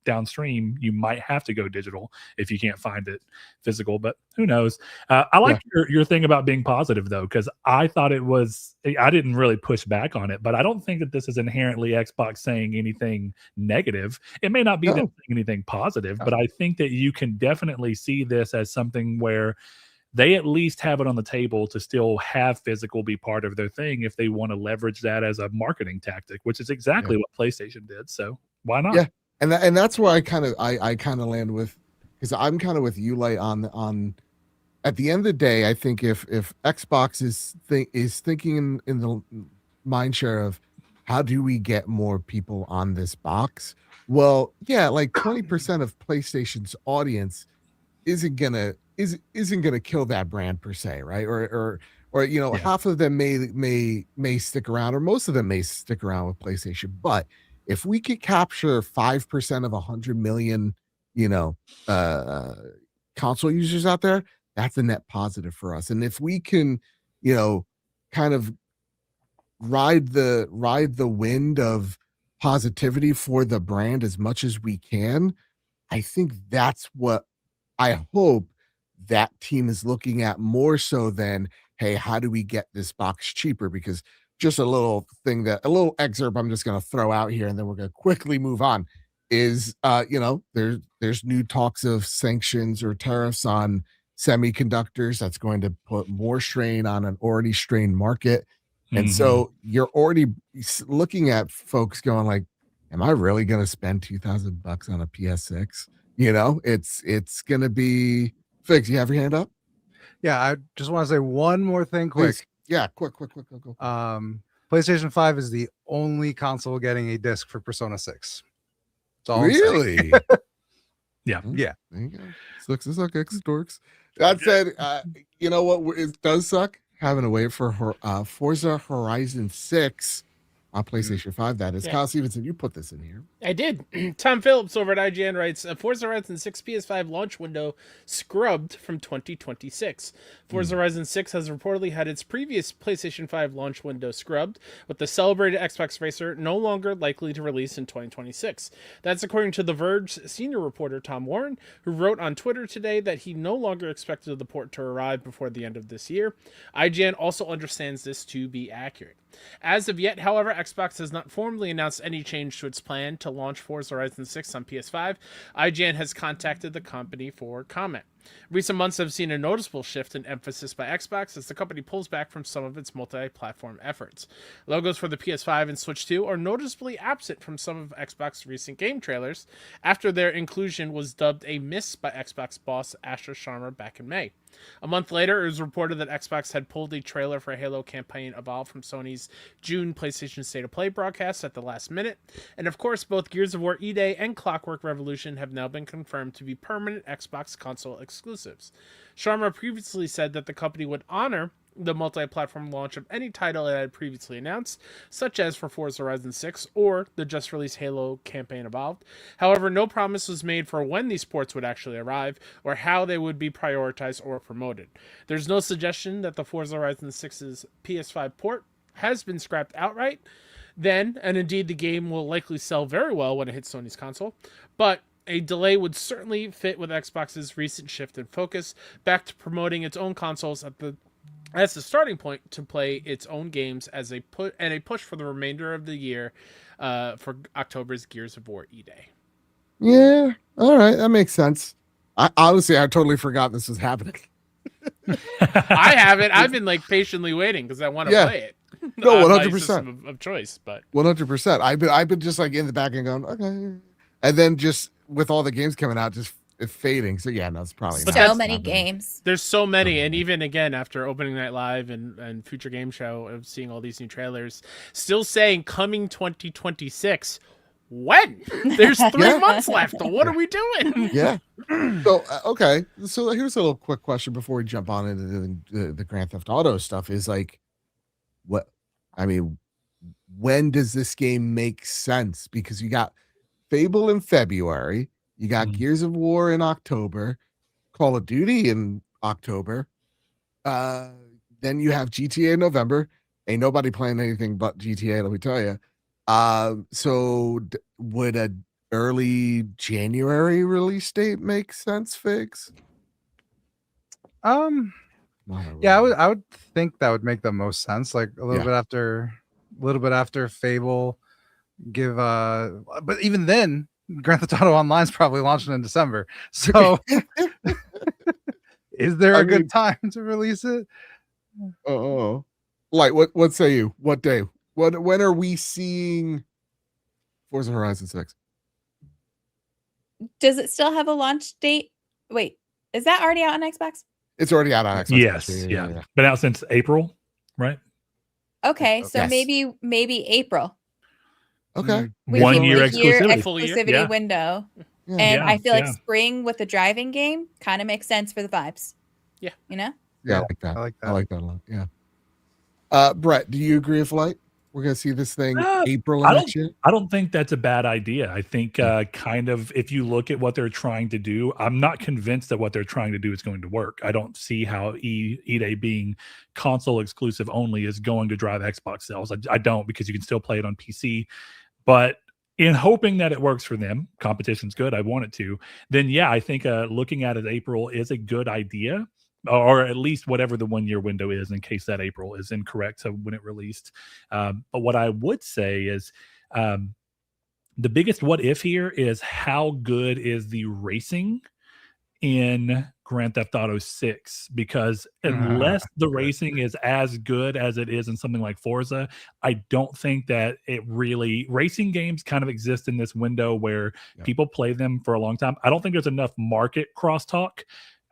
S5: downstream you might have to go digital if you can't find it physical. But who knows? I like your thing about being positive, though, because I thought I didn't really push back on it, but I don't think that this is inherently Xbox saying anything negative. It may not be them saying anything positive, but I think that you can definitely see this as something where they at least have it on the table to still have physical be part of their thing if they want to leverage that as a marketing tactic, which is exactly what PlayStation did. So why not?
S1: Yeah. And that's where I kind of land with, because I'm kind of with you, like on at the end of the day, I think if Xbox is thinking in the mind share of how do we get more people on this box, well, yeah, like 20% of PlayStation's audience isn't gonna kill that brand per se, right? Or you know, half of them may stick around, or most of them may stick around with PlayStation. But if we could capture 5% of 100 million, you know, console users out there, that's a net positive for us. And if we can, you know, kind of ride the wind of positivity for the brand as much as we can, I think that's what I hope that team is looking at, more so than, hey, how do we get this box cheaper? Because just a little excerpt I'm just going to throw out here, and then we're going to quickly move on, is, you know, there's new talks of sanctions or tariffs on semiconductors. That's going to put more strain on an already strained market. And so you're already looking at folks going like, am I really going to spend $2,000 on a PS6? You know, it's going to be fixed. You have your hand up?
S4: Yeah, I just want to say one more thing quick.
S1: Please. Yeah, quick.
S4: PlayStation 5 is the only console getting a disc for Persona 6. That's all
S1: really?
S4: Yeah.
S1: There you go. Sucks to suck, dorks. That said, you know what? It does suck having to wait for Forza Horizon 6 on PlayStation 5. That is.
S3: Yeah.
S1: Kyle Stevenson, you put this in here.
S3: I did. Tom Phillips over at IGN writes, Forza Horizon 6 PS5 launch window scrubbed from 2026. Forza Horizon 6 has reportedly had its previous PlayStation 5 launch window scrubbed, with the celebrated Xbox racer no longer likely to release in 2026. That's according to The Verge's senior reporter Tom Warren, who wrote on Twitter today that he no longer expected the port to arrive before the end of this year. IGN also understands this to be accurate. As of yet, however, Xbox has not formally announced any change to its plan to launch Forza Horizon 6 on PS5. IGN has contacted the company for comment. Recent months have seen a noticeable shift in emphasis by Xbox as the company pulls back from some of its multi-platform efforts. Logos for the PS5 and Switch 2 are noticeably absent from some of Xbox's recent game trailers after their inclusion was dubbed a miss by Xbox boss Asher Sharma back in May. A month later, it was reported that Xbox had pulled a trailer for Halo Campaign Evolve from Sony's June PlayStation State of Play broadcast at the last minute. And of course, both Gears of War E-Day and Clockwork Revolution have now been confirmed to be permanent Xbox console exclusives. Sharma previously said that the company would honor the multi-platform launch of any title it had previously announced, such as for Forza Horizon 6 or the just-released Halo Campaign Evolved. However, no promise was made for when these ports would actually arrive or how they would be prioritized or promoted. There's no suggestion that the Forza Horizon 6's PS5 port has been scrapped outright. Then, and indeed the game will likely sell very well when it hits Sony's console, but a delay would certainly fit with Xbox's recent shift in focus back to promoting its own consoles as the starting point to play its own games as a push for the remainder of the year for October's Gears of War E-Day.
S1: Yeah. All right. That makes sense. I totally forgot this was happening.
S3: I haven't. I've been patiently waiting because I want to play it.
S1: No,
S3: 100% of choice, but
S1: 100%. I've been just in the back and going, okay. And then just with all the games coming out, just fading. So yeah, no, it's probably
S2: so
S1: not
S2: many
S1: happening.
S2: games.
S3: There's so many, and even again after Opening Night Live and Future Game Show of seeing all these new trailers, still saying coming 2026. When? There's 3 months left. What are we doing?
S1: Yeah. So okay. So here's a little quick question before we jump on into the Grand Theft Auto stuff. Is when does this game make sense? Because you got Fable in February. You got Gears of War in October, Call of Duty in October. Then you have GTA in November. Ain't nobody playing anything but GTA, let me tell you. So would an early January release date make sense, Figs?
S4: Yeah, I would think that would make the most sense. Like a little bit after Fable, but even then, Grand Theft Auto Online is probably launching in December. So, is there a good time to release it?
S1: Oh, what say you? What day? When are we seeing Forza Horizon 6?
S2: Does it still have a launch date? Wait, is that already out on Xbox?
S1: It's already out on Xbox.
S5: Yes, yeah. Been out since April, right?
S2: Okay, so
S1: Yes.
S2: maybe April.
S1: Okay.
S5: 1 year exclusivity.
S2: Exclusivity window.
S1: Yeah.
S2: And I feel like spring with the driving game kind of makes sense for the vibes.
S3: Yeah.
S2: You know?
S1: Yeah, I like that.
S4: I like that
S1: a lot. Yeah. Brett, do you agree with Light? We're gonna see this thing April of next year.
S5: I don't think that's a bad idea. I think kind of if you look at what they're trying to do, I'm not convinced that what they're trying to do is going to work. I don't see how E-Day being console exclusive only is going to drive Xbox sales. I don't, because you can still play it on PC. But in hoping that it works for them, competition's good, I want it to, then yeah, I think looking at it April is a good idea. Or at least whatever the 1 year window is, in case that April is incorrect to when it released. But what I would say is the biggest what if here is how good is the racing in Grand Theft Auto 6? Because unless the racing is as good as it is in something like Forza, I don't think that racing games kind of exist in this window where people play them for a long time. I don't think there's enough market crosstalk.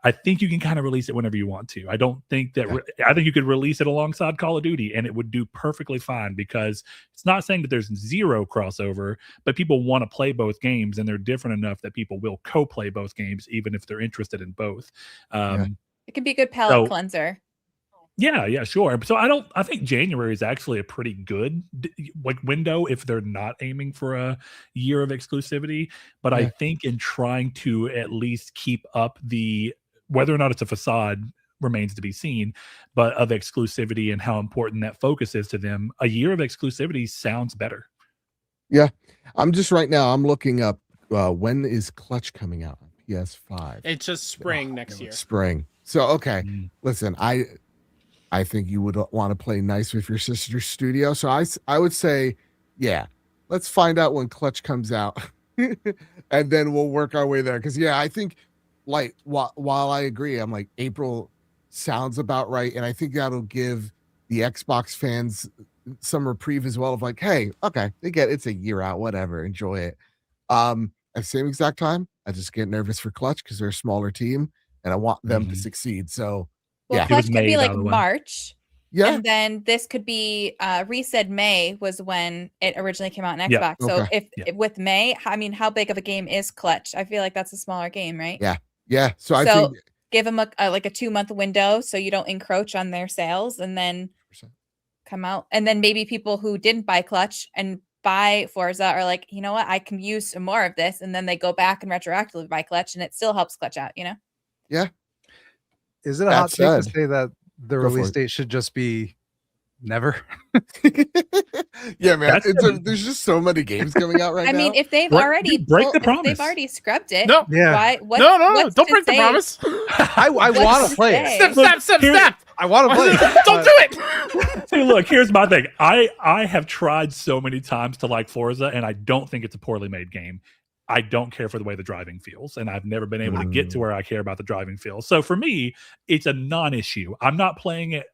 S5: I think you can kind of release it whenever you want to. I don't think that I think you could release it alongside Call of Duty and it would do perfectly fine, because it's not saying that there's zero crossover, but people want to play both games and they're different enough that people will co-play both games even if they're interested in both.
S2: It can be a good palate cleanser.
S5: Yeah, sure. So I think January is actually a pretty good window if they're not aiming for a year of exclusivity. But I
S1: Yeah.
S5: think in trying to at least keep up whether or not it's a facade remains to be seen, but of exclusivity and how important that focus is to them, a year of exclusivity sounds better.
S1: Yeah. I'm just right now, I'm looking up when is Clutch coming out on PS5?
S3: It's just spring next year.
S1: Spring. So, okay. Listen, I think you would want to play nice with your sister's studio. So I would say, yeah, let's find out when Clutch comes out and then we'll work our way there. Cause yeah, I think like while I agree, I'm like April sounds about right. And I think that'll give the Xbox fans some reprieve as well of like, hey, okay, it's a year out, whatever, enjoy it. At the same exact time, I just get nervous for Clutch because they're a smaller team and I want them to succeed. So
S2: well,
S1: yeah,
S2: Clutch could be like March.
S1: yeah,
S2: and then this could be Reese said May was when it originally came out on Xbox. So if with May, I mean, how big of a game is Clutch? I feel like that's a smaller game, right?
S1: Yeah. So I think
S2: give them a 2-month window so you don't encroach on their sales, and then come out. And then maybe people who didn't buy Clutch and buy Forza are like, you know what, I can use some more of this, and then they go back and retroactively buy Clutch, and it still helps Clutch out, you know?
S1: Yeah.
S4: Is it a hot take to say that the release date should just be never?
S1: Yeah, man. There's just so many games coming out right now.
S2: I mean, if they've already
S5: they've
S2: already scrubbed it,
S3: no,
S2: why?
S3: No, don't break the promise.
S4: I want to play it.
S3: Step.
S4: I want to play it.
S3: Don't do it.
S5: See, look, here's my thing. I have tried so many times to like Forza, and I don't think it's a poorly made game. I don't care for the way the driving feels, and I've never been able to get to where I care about the driving feel. So for me, it's a non-issue. I'm not playing it.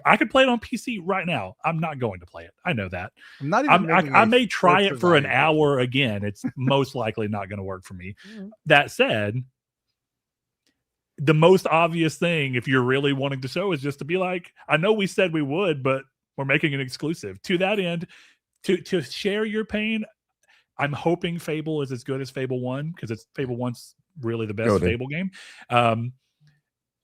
S5: I could play it on PC right now. I'm not going to play it. I know that. I may try it for an hour again. It's most likely not going to work for me. That said, the most obvious thing, if you're really wanting to show, is just to be like, I know we said we would, but we're making it exclusive. To that end, to share your pain, I'm hoping Fable is as good as Fable 1, because Fable 1's really the best Fable game.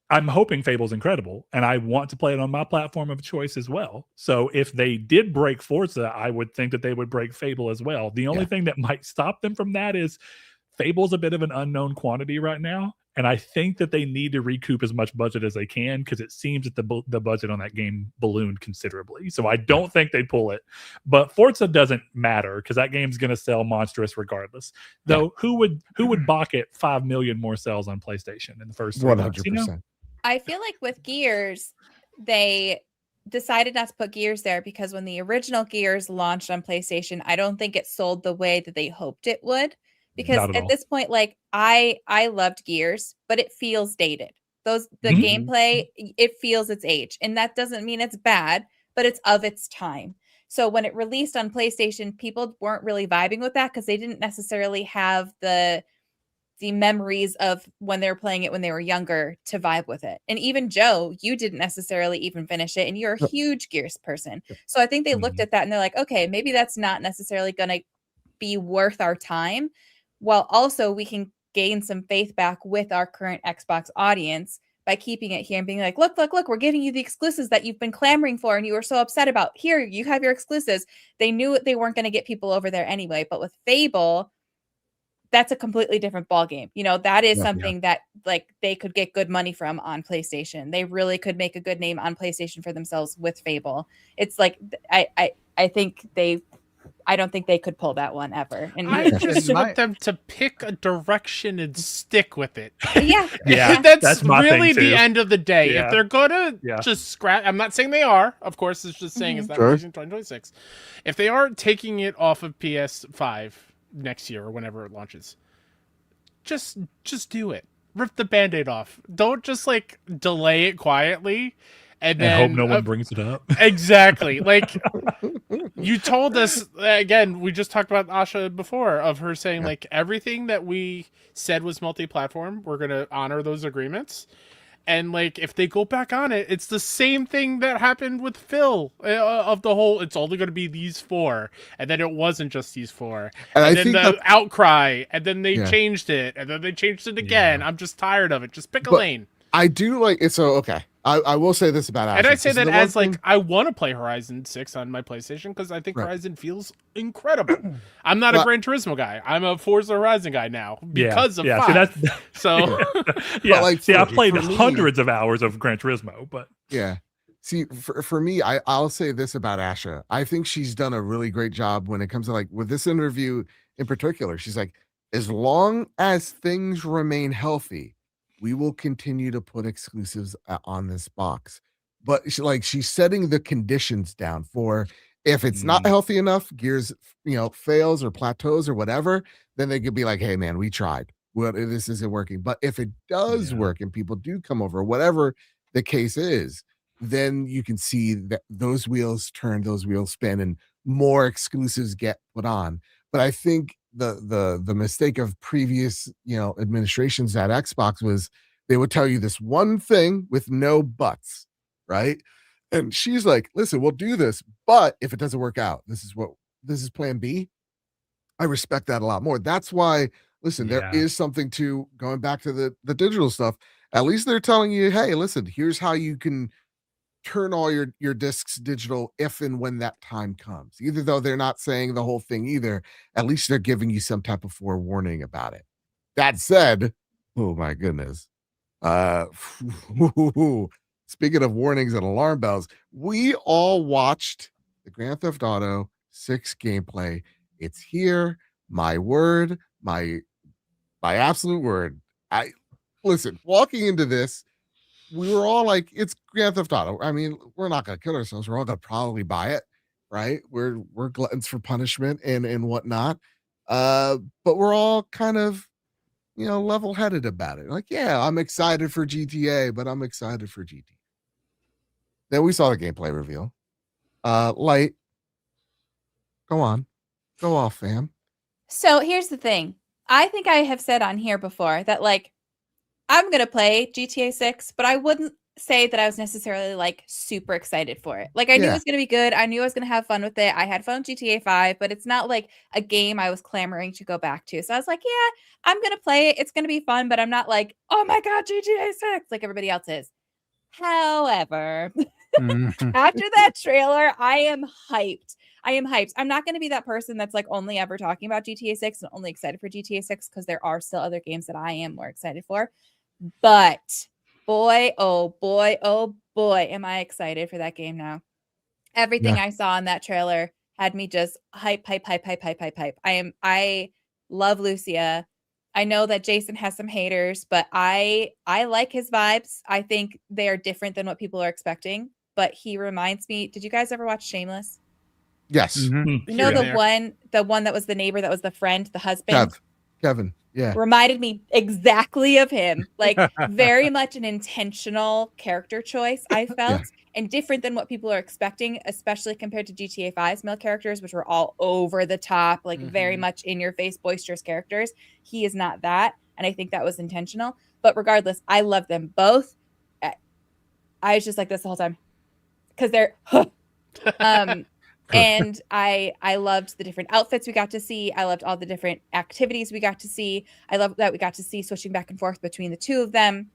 S5: I'm hoping Fable's incredible, and I want to play it on my platform of choice as well. So if they did break Forza, I would think that they would break Fable as well. The only thing that might stop them from that is Fable's a bit of an unknown quantity right now, and I think that they need to recoup as much budget as they can, because it seems that the budget on that game ballooned considerably. So I don't think they pull it. But Forza doesn't matter, because that game's going to sell monstrous regardless. Though who would balk at 5 million more sales on PlayStation in the first 3 months?
S1: 100%.
S2: You know? I feel like with Gears, they decided not to put Gears there because when the original Gears launched on PlayStation, I don't think it sold the way that they hoped it would. Because at this point, like I loved Gears, but it feels dated. The gameplay, it feels its age. And that doesn't mean it's bad, but it's of its time. So when it released on PlayStation, people weren't really vibing with that because they didn't necessarily have the memories of when they were playing it when they were younger to vibe with it. And even Joe, you didn't necessarily even finish it, and you're a huge Gears person. So I think they looked at that and they're like, okay, maybe that's not necessarily going to be worth our time. While also we can gain some faith back with our current Xbox audience by keeping it here and being like, look, we're giving you the exclusives that you've been clamoring for and you were so upset about. Here, you have your exclusives. They knew they weren't going to get people over there anyway. But with Fable, that's a completely different ballgame. You know, that is something that like they could get good money from on PlayStation. They really could make a good name on PlayStation for themselves with Fable. It's like, I don't think they could pull that one ever. And
S3: I just want them to pick a direction and stick with it.
S2: Yeah.
S3: That's
S5: my
S3: really
S5: thing too.
S3: The end of the day.
S5: Yeah.
S3: If they're gonna just scrap, I'm not saying they are. Of course, it's just saying it's not releasing 2026. If they are taking it off of PS5 next year or whenever it launches, just do it. Rip the Band-Aid off. Don't just like delay it quietly. And then
S5: hope no one brings it up.
S3: Exactly. Like you told us again, we just talked about Asha before of her saying like everything that we said was multi-platform, we're going to honor those agreements. And like if they go back on it, it's the same thing that happened with Phil of the whole it's only going to be these 4, and then it wasn't just these 4. And then the outcry, and then they changed it, and then they changed it again. I'm just tired of it. Just pick a lane.
S1: I do like it. So okay, I will say this about Asher.
S3: And I say
S1: This is
S3: that
S1: the one
S3: as like
S1: thing-
S3: I want to play Horizon 6 on my PlayStation because I think
S1: Right.
S3: Horizon feels incredible. I'm not a
S1: But-
S3: Gran Turismo guy. I'm a Forza Horizon guy now because of
S5: See,
S3: 5.
S5: that's
S3: So
S5: yeah.
S1: like,
S5: See, I
S1: for
S5: played
S1: me-
S5: hundreds of hours of Gran Turismo, but
S1: Yeah. See, for me, I'll say this about Asha. I think she's done a really great job when it comes to like with this interview in particular. She's like, as long as things remain healthy, we will continue to put exclusives on this box. But she's setting the conditions down for if it's not healthy enough, Gears, fails or plateaus or whatever, then they could be like, hey man, we tried. Well, this isn't working. But if it does work and people do come over, whatever the case is, then you can see that those wheels turn, those wheels spin, and more exclusives get put on. But I think the mistake of previous administrations at Xbox was they would tell you this one thing with no buts, right? And she's like, listen, we'll do this, but if it doesn't work out, this is plan B. I respect that a lot more. That's why, listen, there is something to going back to the digital stuff. At least they're telling you, hey, listen, here's how you can turn all your discs digital if and when that time comes. Either though they're not saying the whole thing either, at least they're giving you some type of forewarning about it. That said, oh my goodness. Speaking of warnings and alarm bells, we all watched the Grand Theft Auto 6 gameplay. It's here. My word, my absolute word. I listen, walking into this, we were all like, it's Grand Theft Auto. I mean, we're not gonna kill ourselves. We're all gonna probably buy it, right? We're gluttons for punishment and whatnot. But we're all kind of level-headed about it. Like, yeah, I'm excited for GTA, but I'm excited for GT. Then we saw the gameplay reveal. Light, go on. Go off, fam.
S2: So here's the thing. I think I have said on here before that like I'm going to play GTA 6, but I wouldn't say that I was necessarily like super excited for it. Like I knew it was going to be good. I knew I was going to have fun with it. I had fun with GTA 5, but it's not like a game I was clamoring to go back to. So I was like, yeah, I'm going to play it. It's going to be fun, but I'm not like, oh my God, GTA 6 like everybody else is. However, after that trailer, I am hyped. I'm not going to be that person that's like only ever talking about GTA 6 and only excited for GTA 6 because there are still other games that I am more excited for. But boy, oh boy, oh boy, am I excited for that game now. Everything I saw in that trailer had me just hype. I love Lucia. I know that Jason has some haters, but I like his vibes. I think they are different than what people are expecting, but he reminds me, did you guys ever watch Shameless?
S1: Yes.
S2: You know the one that was the neighbor, that was the friend, the husband?
S1: Kevin. Yeah.
S2: Reminded me exactly of him. Like very much an intentional character choice, I felt, and different than what people are expecting, especially compared to GTA 5's male characters, which were all over the top, like very much in your face, boisterous characters. He is not that. And I think that was intentional. But regardless, I love them both. I was just like this the whole time because they're and I loved the different outfits we got to see. I loved all the different activities we got to see. I love that we got to see switching back and forth between the two of them.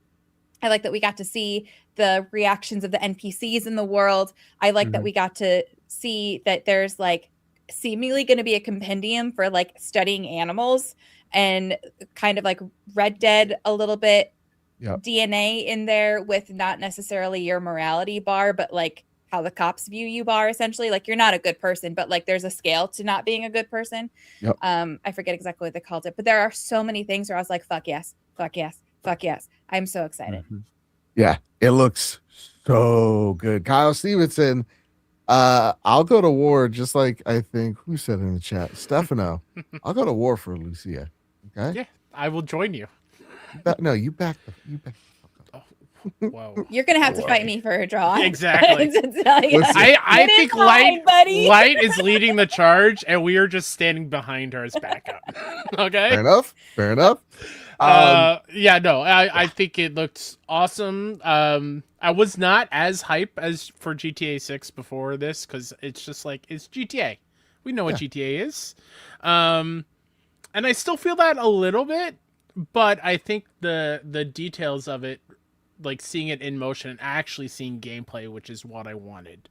S2: I like that we got to see the reactions of the NPCs in the world. I like that we got to see that there's like seemingly going to be a compendium for like studying animals and kind of like Red Dead a little bit DNA in there with not necessarily your morality bar, but like how the cops view you bar, essentially. Like you're not a good person, but like there's a scale to not being a good person. I forget exactly what they called it, but there are so many things where I was like, fuck yes. I'm so excited.
S1: Yeah, it looks so good. Kyle Stevenson, I'll go to war, just like I think who said in the chat, Stefano. I'll go to war for Lucia. Okay.
S3: Yeah, I will join you.
S1: You back the
S3: Whoa.
S2: You're gonna have to fight me for a draw.
S3: Exactly.
S2: Listen,
S3: I think
S2: buddy.
S3: Light is leading the charge, and we are just standing behind her as backup. Okay.
S1: Fair enough.
S3: I think it looked awesome. I was not as hype as for GTA 6 before this because it's just like it's GTA. We know what GTA is. And I still feel that a little bit, but I think the details of it like seeing it in motion and actually seeing gameplay, which is what I wanted.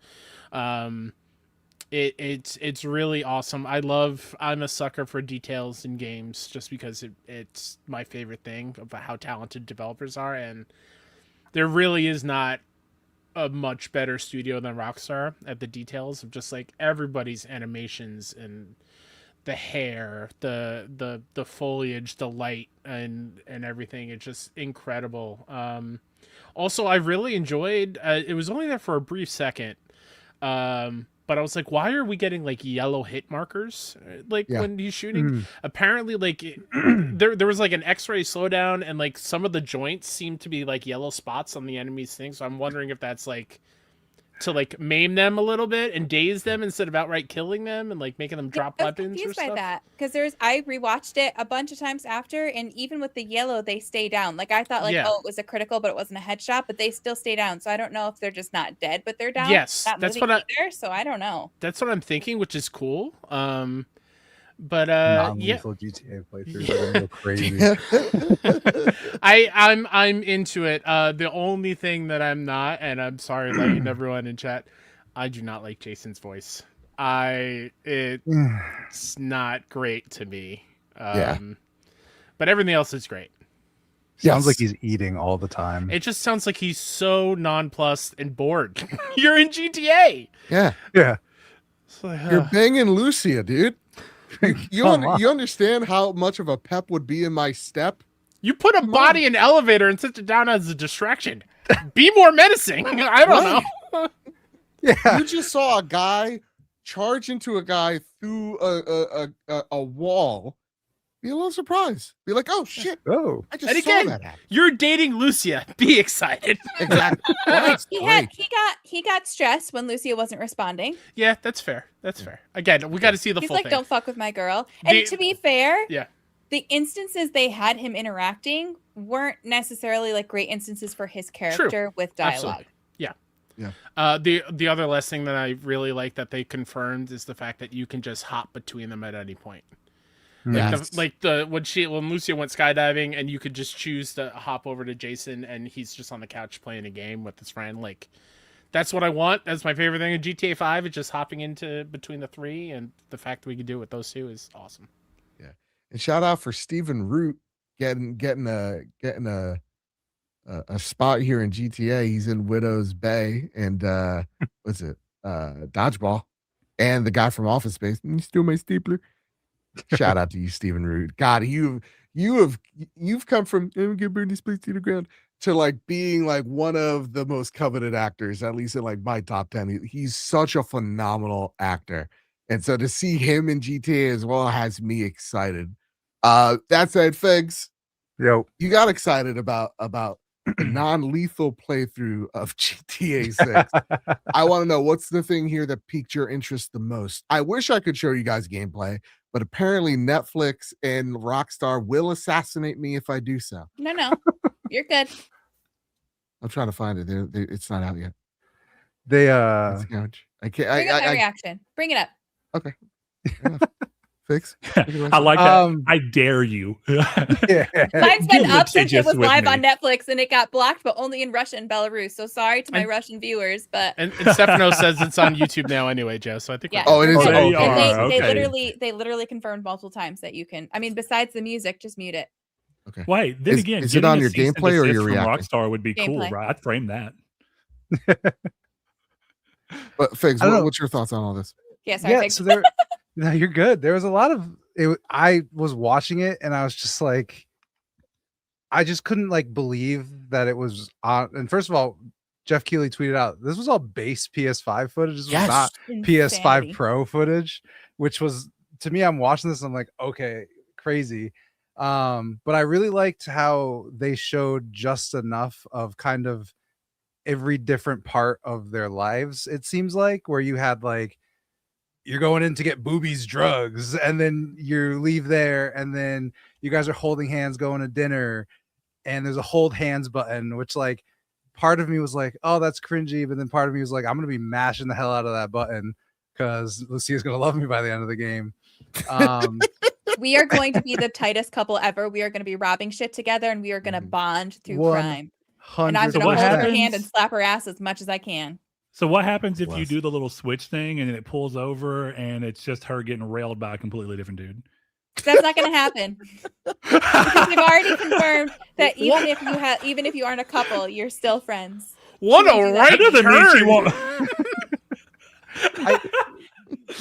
S3: It's really awesome. I'm a sucker for details in games just because it's my favorite thing about how talented developers are, and there really is not a much better studio than Rockstar at the details of just like everybody's animations and the hair, the foliage, the light, and everything. It's just incredible. Also, I really enjoyed. It was only there for a brief second, but I was like, why are we getting like yellow hit markers like when he's shooting? Apparently, like there was like an X-ray slowdown, and like some of the joints seem to be like yellow spots on the enemy's thing. So I'm wondering if that's like to like maim them a little bit and daze them instead of outright killing them and like making them drop weapons.
S2: I was confused
S3: or
S2: by
S3: stuff.
S2: that because I rewatched it a bunch of times after, and even with the yellow, they stay down. Like I thought, like
S3: Yeah.
S2: oh, it was a critical, but it wasn't a headshot, but they still stay down. So I don't know if they're just not dead, but they're down.
S3: Yes,
S2: not
S3: that's
S2: moving
S3: what
S2: either, so I don't know.
S3: That's what I'm thinking, which is cool. But
S4: Non-lethal GTA playthroughs are gonna go crazy.
S3: I'm into it. The only thing that I'm not, and I'm sorry letting everyone in chat, I do not like Jason's voice. It's not great to me. But everything else is great.
S4: Sounds like he's eating all the time.
S3: It just sounds like he's so nonplussed and bored. You're in GTA.
S1: Yeah.
S3: It's like,
S1: You're banging Lucia, dude. You understand how much of a pep would be in my step?
S3: You put a body in an elevator and sit it down as a distraction. Be more menacing. I don't know.
S4: Yeah.
S1: You just saw a guy charge into a guy through a wall. Be a little surprised. Be like, oh shit.
S4: Oh.
S1: I just
S3: And
S1: saw
S3: again,
S1: that happen.
S3: you're dating Lucia. Be excited.
S1: Exactly. Well, that's great.
S2: He got stressed when Lucia wasn't responding.
S3: Yeah, that's fair. That's fair. Again, we got to see the
S2: He's
S3: full
S2: like,
S3: thing.
S2: don't fuck with my girl. And to be fair,
S3: Yeah.
S2: the instances they had him interacting weren't necessarily like great instances for his character with dialogue.
S3: Absolutely. Yeah. The other last thing that I really like that they confirmed is the fact that you can just hop between them at any point.
S1: Yes.
S3: When Lucia went skydiving and you could just choose to hop over to Jason and he's just on the couch playing a game with his friend. Like, that's what I want. That's my favorite thing in GTA 5 is just hopping into between the three, and the fact that we can do it with those two is awesome.
S1: Yeah. And shout out for Stephen Root getting a spot here in GTA. He's in Widow's Bay and what's it? Dodgeball. And the guy from Office Space. You steal my stapler. Shout out to you, Stephen Root. God, you've come from get burn this place to the ground to like being like one of the most coveted actors, at least in like my top 10. He's such a phenomenal actor. And so to see him in GTA as well has me excited. That said, Figs,
S4: Yo.
S1: you got excited about the non-lethal playthrough of GTA 6. I want to know what's the thing here that piqued your interest the most. I wish I could show you guys gameplay, but apparently Netflix and Rockstar will assassinate me if I do so.
S2: No, you're good.
S1: I'm trying to find it. It's not out yet.
S4: They
S1: I can't.
S2: Bring up my reaction. Bring it up.
S1: Okay. Fix.
S5: I like that. I dare you.
S4: yeah.
S2: Mine's been
S5: Get
S2: up since it
S5: litigious
S2: was
S5: with
S2: live
S5: me.
S2: on Netflix and it got blocked, but only in Russia and Belarus. So sorry to my Russian viewers, but
S3: And Stefano says it's on YouTube now anyway, Joe. So I think
S2: yeah.
S1: Oh, it is.
S5: Oh, they
S1: Okay.
S5: are.
S2: And they literally confirmed multiple times that you can. I mean, besides the music, just mute it.
S1: Okay.
S5: Wait, then again,
S1: is it
S5: getting
S1: on
S5: a
S1: your
S5: cease and
S1: gameplay or
S5: desist
S1: your
S5: from
S1: reaction?
S5: Rockstar would be cool,
S2: Gameplay.
S5: right? I'd frame that.
S1: But Figs,
S4: I don't know.
S1: what's your thoughts on all this?
S2: Yeah, sorry.
S4: Yeah,
S2: Fix.
S4: so there no, you're good. There was a lot of it. I was watching it and I was just like, I just couldn't like believe that it was on. And first of all, Jeff Keighley tweeted out this was all base PS5 footage. This was not PS5
S2: Insanity.
S4: Pro footage, which was to me, I'm watching this. I'm like, okay, crazy. But I really liked how they showed just enough of kind of every different part of their lives. It seems like where you had like, you're going in to get Booby's drugs and then you leave there and then you guys are holding hands going to dinner and there's a hold hands button, which like part of me was like, oh, that's cringy. But then part of me was like, I'm going to be mashing the hell out of that button because Lucia's going to love me by the end of the game.
S2: We are going to be the tightest couple ever. We are going to be robbing shit together and we are going to bond through crime. And I'm
S4: Hundreds.
S2: gonna
S5: what
S2: hold her
S5: happens-
S2: hand and slap her ass as much as I can.
S5: So what happens if you
S1: Bless.
S5: do the little switch thing and it pulls over and it's just her getting railed by a completely different dude?
S2: That's not gonna happen. Because they've already confirmed that even if you aren't a couple, you're still friends.
S3: What
S2: She won't
S3: a
S2: do that.
S3: right
S5: That doesn't mean she
S3: turn.
S5: won't.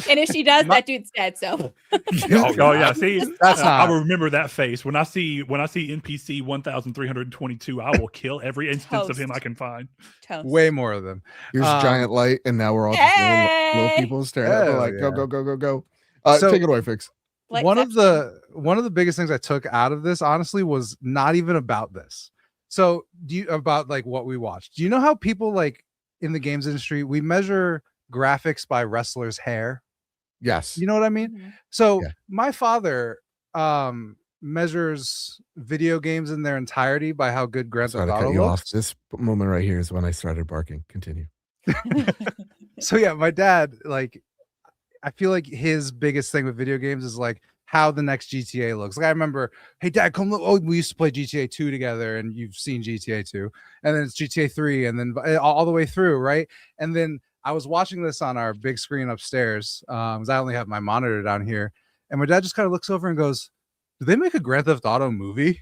S2: And if she does, that dude's dead. So
S5: Oh yeah, see,
S4: That's
S5: I
S4: not.
S5: will remember that face when I see NPC 1322. I will kill every instance of him
S2: Toast.
S5: I can find.
S2: toast.
S4: Way more of them.
S1: Here's a giant light, and now we're all just little
S2: Hey!
S1: people staring at it. We're
S4: Hell
S1: like, go,
S4: yeah.
S1: go, go, go, go.
S4: So-
S1: Take it away, Fix.
S2: Like
S4: one of
S2: Section.
S4: the biggest things I took out of this, honestly, was not even about this. So about like what we watched. Do you know how people like in the games industry, we measure graphics by wrestlers' hair?
S1: Yes.
S4: You know what I mean?
S2: Mhm.
S4: So
S1: Yeah.
S4: my father measures video games in their entirety by how good Grand
S1: Sorry
S4: Theft
S1: to cut
S4: Auto
S1: you off.
S4: looks.
S1: This moment right here is when I started barking. Continue.
S4: So yeah, my dad, like, I feel like his biggest thing with video games is like how the next GTA looks. Like I remember, hey dad, come look. Oh, we used to play GTA 2 together, and you've seen GTA 2, and then it's GTA 3, and then all the way through, right? And then I was watching this on our big screen upstairs, because I only have my monitor down here, and my dad just kind of looks over and goes, "Did they make a Grand Theft Auto movie?"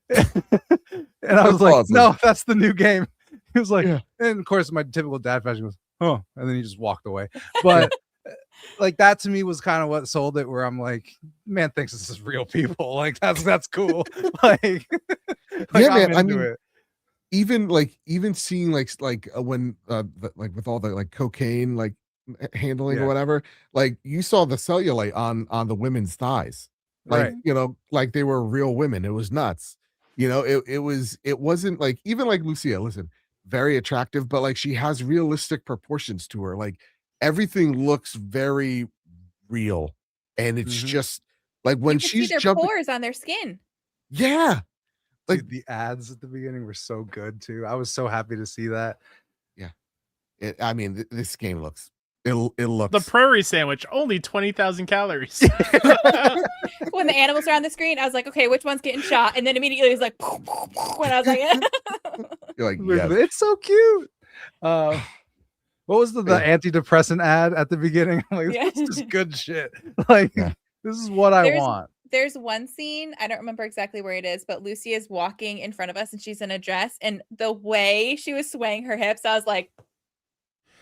S4: And I was like,
S1: Awesome.
S4: "No, that's the new game." He was like,
S1: Yeah.
S4: and of course, my typical dad fashion goes, "Oh," and then he just walked away. But like that to me was kind of what sold it, where I'm like, man thinks this is real people. Like that's cool. like,
S1: Yeah,
S4: I'm
S1: man, I
S4: into
S1: mean,
S4: it.
S1: even seeing when like with all the like cocaine like handling
S4: Yeah.
S1: or whatever, like you saw the cellulite on the women's thighs, like
S4: Right.
S1: like they were real women. It was nuts. It wasn't like, even like Lucia, listen, very attractive, but like she has realistic proportions to her. Like everything looks very real, and it's
S4: Mhm.
S1: just like when
S2: you can see
S1: she's
S2: their
S1: jumping.
S2: pores on their skin.
S1: Yeah, like-
S4: Dude, the ads at the beginning were so good too. I was so happy to see that.
S1: I mean, this game looks. It looks.
S3: The prairie sandwich, only 20,000 calories.
S2: When the animals are on the screen, I was like, okay, which one's getting shot? And then immediately it was like, when I was like,
S1: You're like,
S4: Look,
S1: yes.
S4: it's so cute. What was the
S1: Yeah.
S4: antidepressant ad at the beginning? I'm like,
S2: Yeah.
S4: this is good shit. Like,
S1: Yeah.
S4: this is what I
S2: There's-
S4: want.
S2: there's one scene, I don't remember exactly where it is, but Lucy is walking in front of us and she's in a dress, and the way she was swaying her hips, I was like,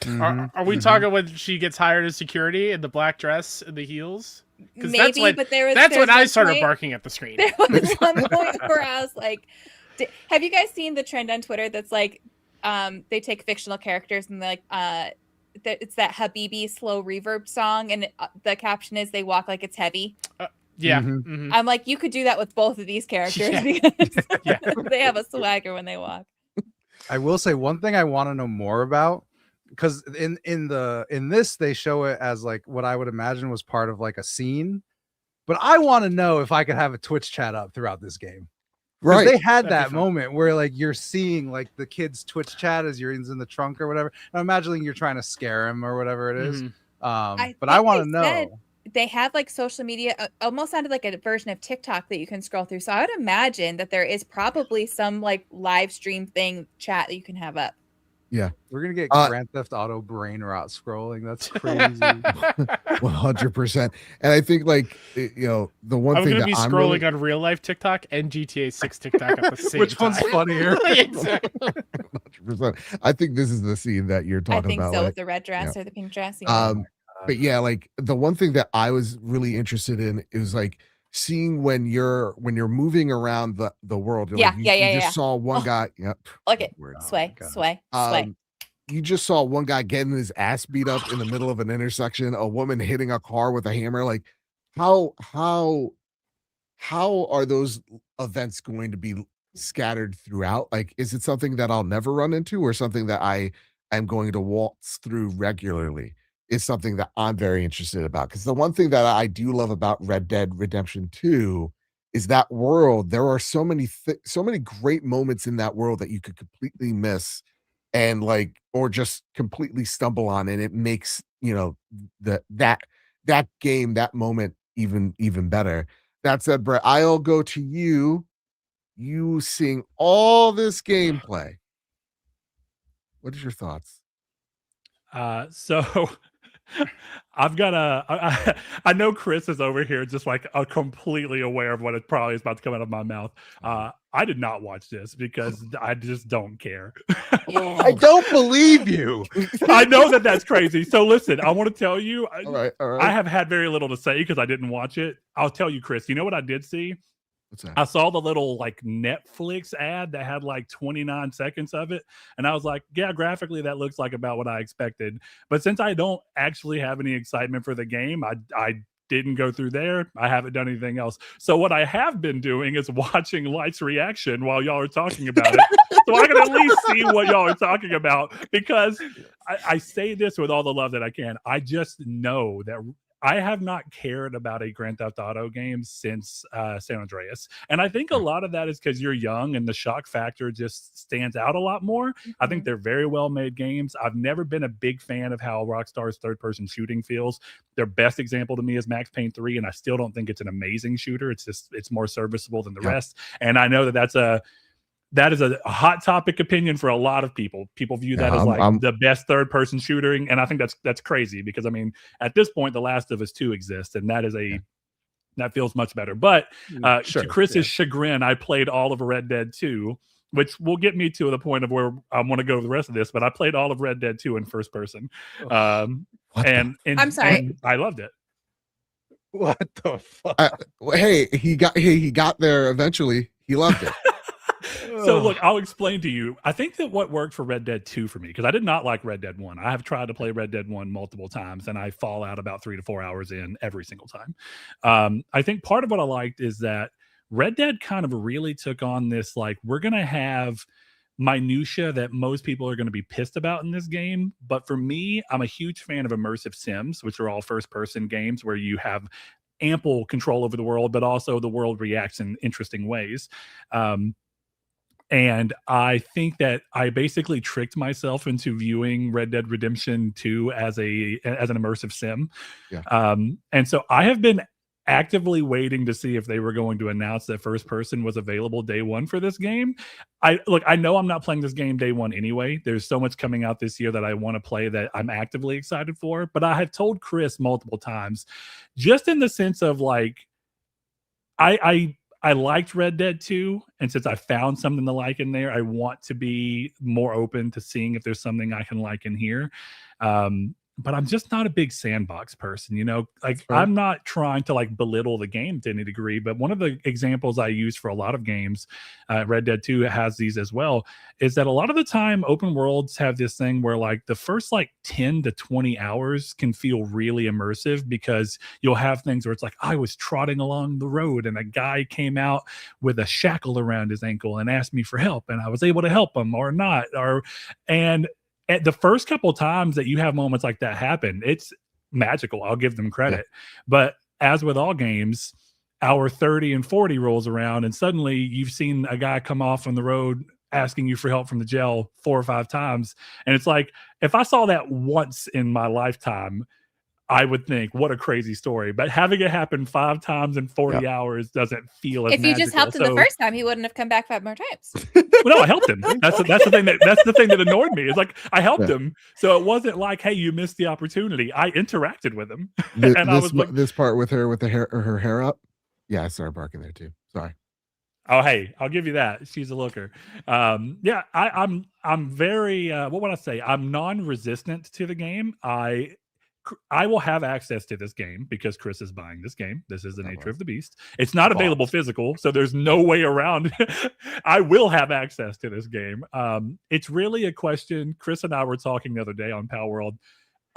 S4: Mhm.
S3: Are we talking when she gets hired as security in the black dress and the heels? 'Cause
S2: maybe,
S3: that's when-
S2: but there's
S3: That's when I
S2: one
S3: started
S2: point-
S3: barking at the screen.
S2: There was one point where I was like, have you guys seen the trend on Twitter that's like, they take fictional characters and like, it's that Habibi slow reverb song, and the caption is they walk like it's heavy.
S3: Yeah.
S4: Mhm.
S3: mhm.
S2: I'm like, you could do that with both of these characters
S3: Yeah.
S2: because
S3: Yeah.
S2: they have a swagger when they walk.
S4: I will say one thing I want to know more about, because in this they show it as like what I would imagine was part of like a scene, but I want to know if I could have a Twitch chat up throughout this game. 'Cause
S1: Right.
S4: they had
S3: That'd be
S4: that
S3: fun.
S4: moment where like you're seeing like the kid's Twitch chat as you're in the trunk or whatever. I'm imagining you're trying to scare him or whatever it is.
S3: Mhm.
S4: But I
S2: think
S4: want to
S2: they said
S4: know.
S2: they have like social media, almost sounded like a version of TikTok that you can scroll through. So I would imagine that there is probably some like live stream thing chat that you can have up.
S4: We're gonna get Grand Theft Auto brain rot scrolling. That's crazy.
S1: 100%. And I think like the one
S3: I'm
S1: thing
S3: going
S1: that
S3: to be
S1: I'm
S3: scrolling
S1: really,
S3: on real life TikTok and GTA 6 TikTok at the same
S4: Which
S3: time.
S4: one's funnier?
S3: Exactly.
S1: 100%. I think this is the scene that you're
S2: I
S1: talking
S2: think
S1: about.
S2: so,
S1: like,
S2: with the red dress or the pink dress. Yeah.
S1: but yeah, like the one thing that I was really interested in is like seeing when you're moving around the world. You're
S2: Yeah,
S1: like, you,
S2: yeah,
S1: you
S2: yeah,
S1: just
S2: yeah.
S1: saw one
S2: Oh.
S1: guy. Yep.
S2: Look at
S1: Word.
S2: sway,
S4: God.
S2: sway, sway.
S1: You just saw one guy getting his ass beat up in the middle of an intersection, a woman hitting a car with a hammer. Like how are those events going to be scattered throughout? Like, is it something that I'll never run into, or something that I am going to waltz through regularly? Is something that I'm very interested about. Because the one thing that I do love about Red Dead Redemption 2 is that world. There are so many great moments in that world that you could completely miss, and like, or just completely stumble on, and it makes that game, that moment even better. That said, Brett, I'll go to you you seeing all this gameplay. What is your thoughts?
S5: So I've got I know Chris is over here just like completely aware of what it probably is about to come out of my mouth. I did not watch this because I just don't care.
S4: I don't believe you.
S5: I know that that's crazy. So listen, I want to tell you,
S1: All right.
S5: I have had very little to say because I didn't watch it. I'll tell you, Chris, you know what I did see?
S1: What's that?
S5: I saw the little like Netflix ad that had like 29 seconds of it. And I was like, yeah, graphically, that looks like about what I expected. But since I don't actually have any excitement for the game, I didn't go through there. I haven't done anything else. So what I have been doing is watching Light's reaction while y'all are talking about it. So I can at least see what y'all are talking about, because I say this with all the love that I can. I just know that I have not cared about a Grand Theft Auto game since San Andreas. And I think a lot of that is because you're young and the shock factor just stands out a lot more. I think they're very well made games. I've never been a big fan of how Rockstar's third person shooting feels. Their best example to me is Max Payne 3, and I still don't think it's an amazing shooter. It's more serviceable than the rest. And I know that is a hot topic opinion for a lot of people. People view that as like the best third person shooting. And I think that's crazy, because I mean, at this point, The Last of Us 2 exists, and that is that feels much better. But to Chris's chagrin, I played all of Red Dead 2, which will get me to the point of where I want to go to the rest of this, but I played all of Red Dead 2 in first person. And
S2: I'm sorry.
S5: And I loved it.
S4: What the fuck?
S1: Hey, he got there eventually. He loved it.
S5: So look, I'll explain to you. I think that what worked for Red Dead 2 for me, because I did not like Red Dead 1. I have tried to play Red Dead 1 multiple times, and I fall out about 3 to 4 hours in every single time. I think part of what I liked is that Red Dead kind of really took on this, like, we're going to have minutia that most people are going to be pissed about in this game. But for me, I'm a huge fan of immersive sims, which are all first-person games where you have ample control over the world, but also the world reacts in interesting ways. And I think that I basically tricked myself into viewing Red Dead Redemption 2 as an immersive sim.
S1: Yeah.
S5: And so I have been actively waiting to see if they were going to announce that first person was available day one for this game. I know I'm not playing this game day one anyway. There's so much coming out this year that I want to play that I'm actively excited for. But I have told Chris multiple times, just in the sense of like, I liked Red Dead 2, and since I found something to like in there, I want to be more open to seeing if there's something I can like in here. But I'm just not a big sandbox person, you know? Like, I'm not trying to like belittle the game to any degree, but one of the examples I use for a lot of games, Red Dead 2 has these as well, is that a lot of the time open worlds have this thing where like the first like 10 to 20 hours can feel really immersive, because you'll have things where it's like, I was trotting along the road and a guy came out with a shackle around his ankle and asked me for help, and I was able to help him or not. And at the first couple of times that you have moments like that happen, it's magical. I'll give them credit. But as with all games, hour 30 and 40 rolls around, and suddenly you've seen a guy come off on the road asking you for help from the jail 4 or 5 times. And it's like, if I saw that once in my lifetime, I would think, what a crazy story. But having it happen 5 times in 40 hours doesn't feel as
S2: if you
S5: magical.
S2: just helped him the first time, he wouldn't have come back 5 more times.
S5: Well, no, I helped him. That's the thing that annoyed me. It's like, I helped him, so it wasn't like, hey, you missed the opportunity. I interacted with him, and I was like,
S1: this part with her with her hair up. Yeah, I started barking there too. Sorry.
S5: Oh, hey, I'll give you that. She's a looker. I'm very what would I say? I'm non-resistant to the game. I will have access to this game because Chris is buying this game. This is the nature of the beast. It's not available physical, so there's no way around. I will have access to this game. It's really a question. Chris and I were talking the other day on Pal World.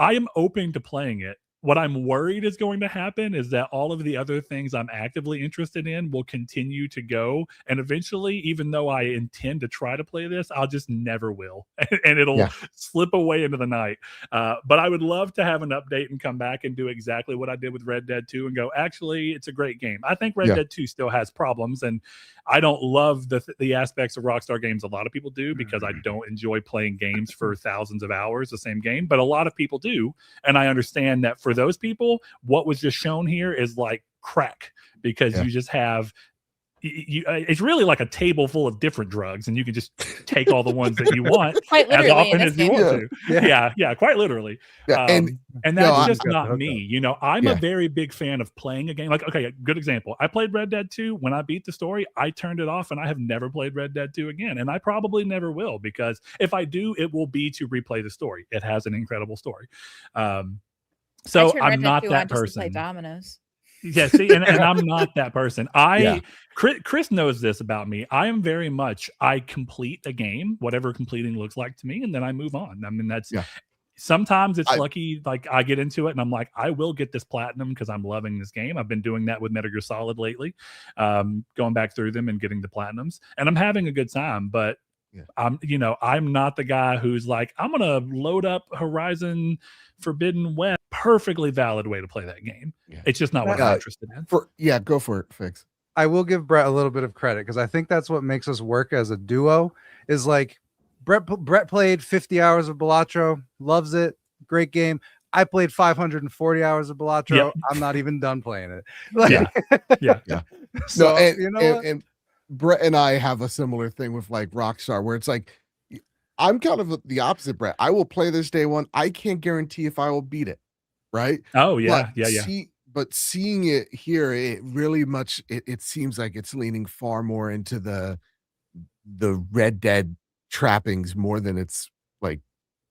S5: I am open to playing it. What I'm worried is going to happen is that all of the other things I'm actively interested in will continue to go. And eventually, even though I intend to try to play this, I'll just never will. And it'll slip away into the night. But I would love to have an update and come back and do exactly what I did with Red Dead 2 and go, actually, it's a great game. I think Red Dead 2 still has problems. And I don't love the aspects of Rockstar Games a lot of people do, because I don't enjoy playing games for thousands of hours, the same game. But a lot of people do. And I understand that for those people, what was just shown here is like crack, because you just have it's really like a table full of different drugs, and you can just take all the ones that you want
S2: Quite
S5: as
S2: literally in
S5: often
S2: this
S5: as you
S2: game.
S5: want to. Yeah, quite literally.
S1: Yeah,
S5: And
S1: no,
S5: that's just
S4: got the
S5: not
S4: hook
S5: me.
S4: up.
S5: You know, I'm
S1: Yeah.
S5: a very big fan of playing a game. Like, okay, a good example. I played Red Dead 2. When I beat the story, I turned it off, and I have never played Red Dead 2 again. And I probably never will, because if I do, it will be to replay the story. It has an incredible story. So I'm not that person.
S2: Play dominoes.
S5: Yeah, see, and I'm not that person.
S1: Yeah.
S5: Chris knows this about me. I am very much, I complete a game, whatever completing looks like to me, and then I move on. I mean, that's sometimes it's lucky, like I get into it and I'm like, I will get this platinum because I'm loving this game. I've been doing that with Metal Gear Solid lately, going back through them and getting the platinums, and I'm having a good time. But I'm not the guy who's like, I'm gonna load up Horizon Forbidden West. Perfectly valid way to play that game. It's just not what I'm interested in.
S1: Go for it, Fix.
S4: I will give Brett a little bit of credit, because I think that's what makes us work as a duo. Is like Brett played 50 hours of Balatro, loves it, great game. I played 540 hours of Balatro.
S5: Yep.
S4: I'm not even done playing it.
S5: Yeah.
S4: So,
S1: No, and,
S4: you know
S1: and Brett and I have a similar thing with like Rockstar, where it's like, I'm kind of the opposite, Brett. I will play this day one. I can't guarantee if I will beat it. Right.
S5: Oh yeah.
S1: But seeing it here, it really much, it seems like it's leaning far more into the Red Dead trappings more than it's like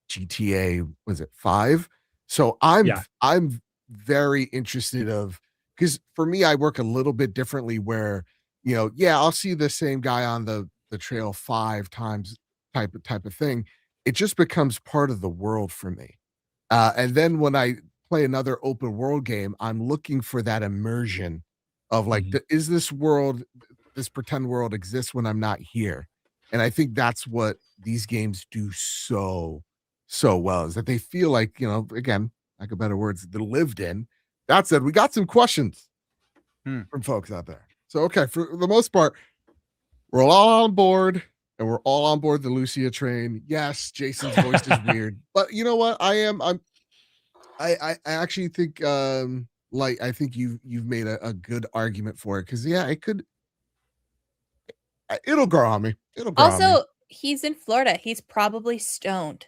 S1: GTA, was it 5? So I'm very interested because for me, I work a little bit differently where, I'll see the same guy on the trail 5 times type of thing. It just becomes part of the world for me. And then when I play another open world game, I'm looking for that immersion of like, is this pretend world exists when I'm not here? And I think that's what these games do so well, is that they feel like, again, like a better words, they're lived in. That said, we got some questions from folks out there. So, okay, for the most part, we're all on board, and we're all on board the Lucia train. Yes, Jason's voice is weird, but you know what? I actually think I think you've made a good argument for it, because it'll grow on me.
S2: Also, he's in Florida. He's probably stoned.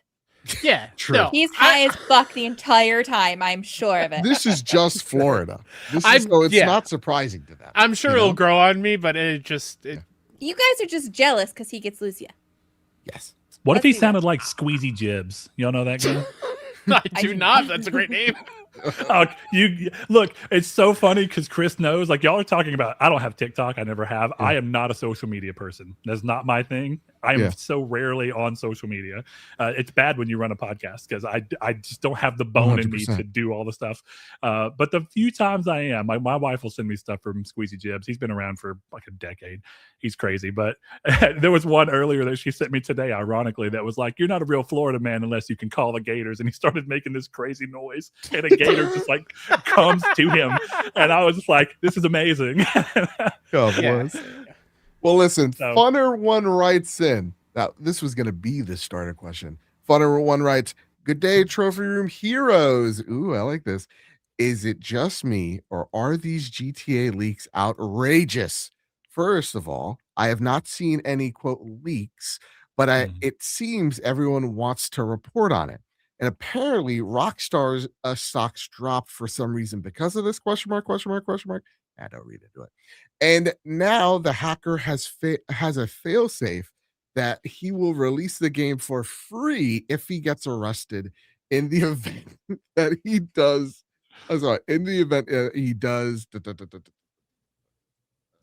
S3: Yeah,
S1: true.
S3: No,
S2: He's high as fuck the entire time. I'm sure of it.
S1: This is just Florida. It's not surprising to them.
S3: I'm sure it'll grow on me, but you
S2: guys are just jealous because he gets Lucia.
S1: Yes.
S5: What if he sounded like Squeezy Jibs? Y'all know that game?
S3: I do not. That's a great name.
S5: You look, it's so funny because Chris knows, like, y'all are talking about, I don't have TikTok, I never have. I am not a social media person. That's not my thing. I am so rarely on social media. It's bad when you run a podcast, because I just don't have the bone 100%. In me to do all the stuff. But the few times I am, my wife will send me stuff from Squeezy Jibs. He's been around for like a decade. He's crazy. But there was one earlier that she sent me today, ironically, that was like, you're not a real Florida man unless you can call the gators. And he started making this crazy noise, and a gator just like comes to him. And I was just like, this is amazing.
S1: Well, listen, Funner One writes in. Now, this was going to be the starter question. Funner One writes, good day, Trophy Room heroes. Ooh, I like this. Is it just me, or are these GTA leaks outrageous? First of all, I have not seen any, quote, leaks, but it seems everyone wants to report on it. And apparently, Rockstar's stocks dropped for some reason because of this, question mark. I don't read into it. And now the hacker has a failsafe that he will release the game for free if he gets arrested in the event that he does. I'm sorry, in the event he does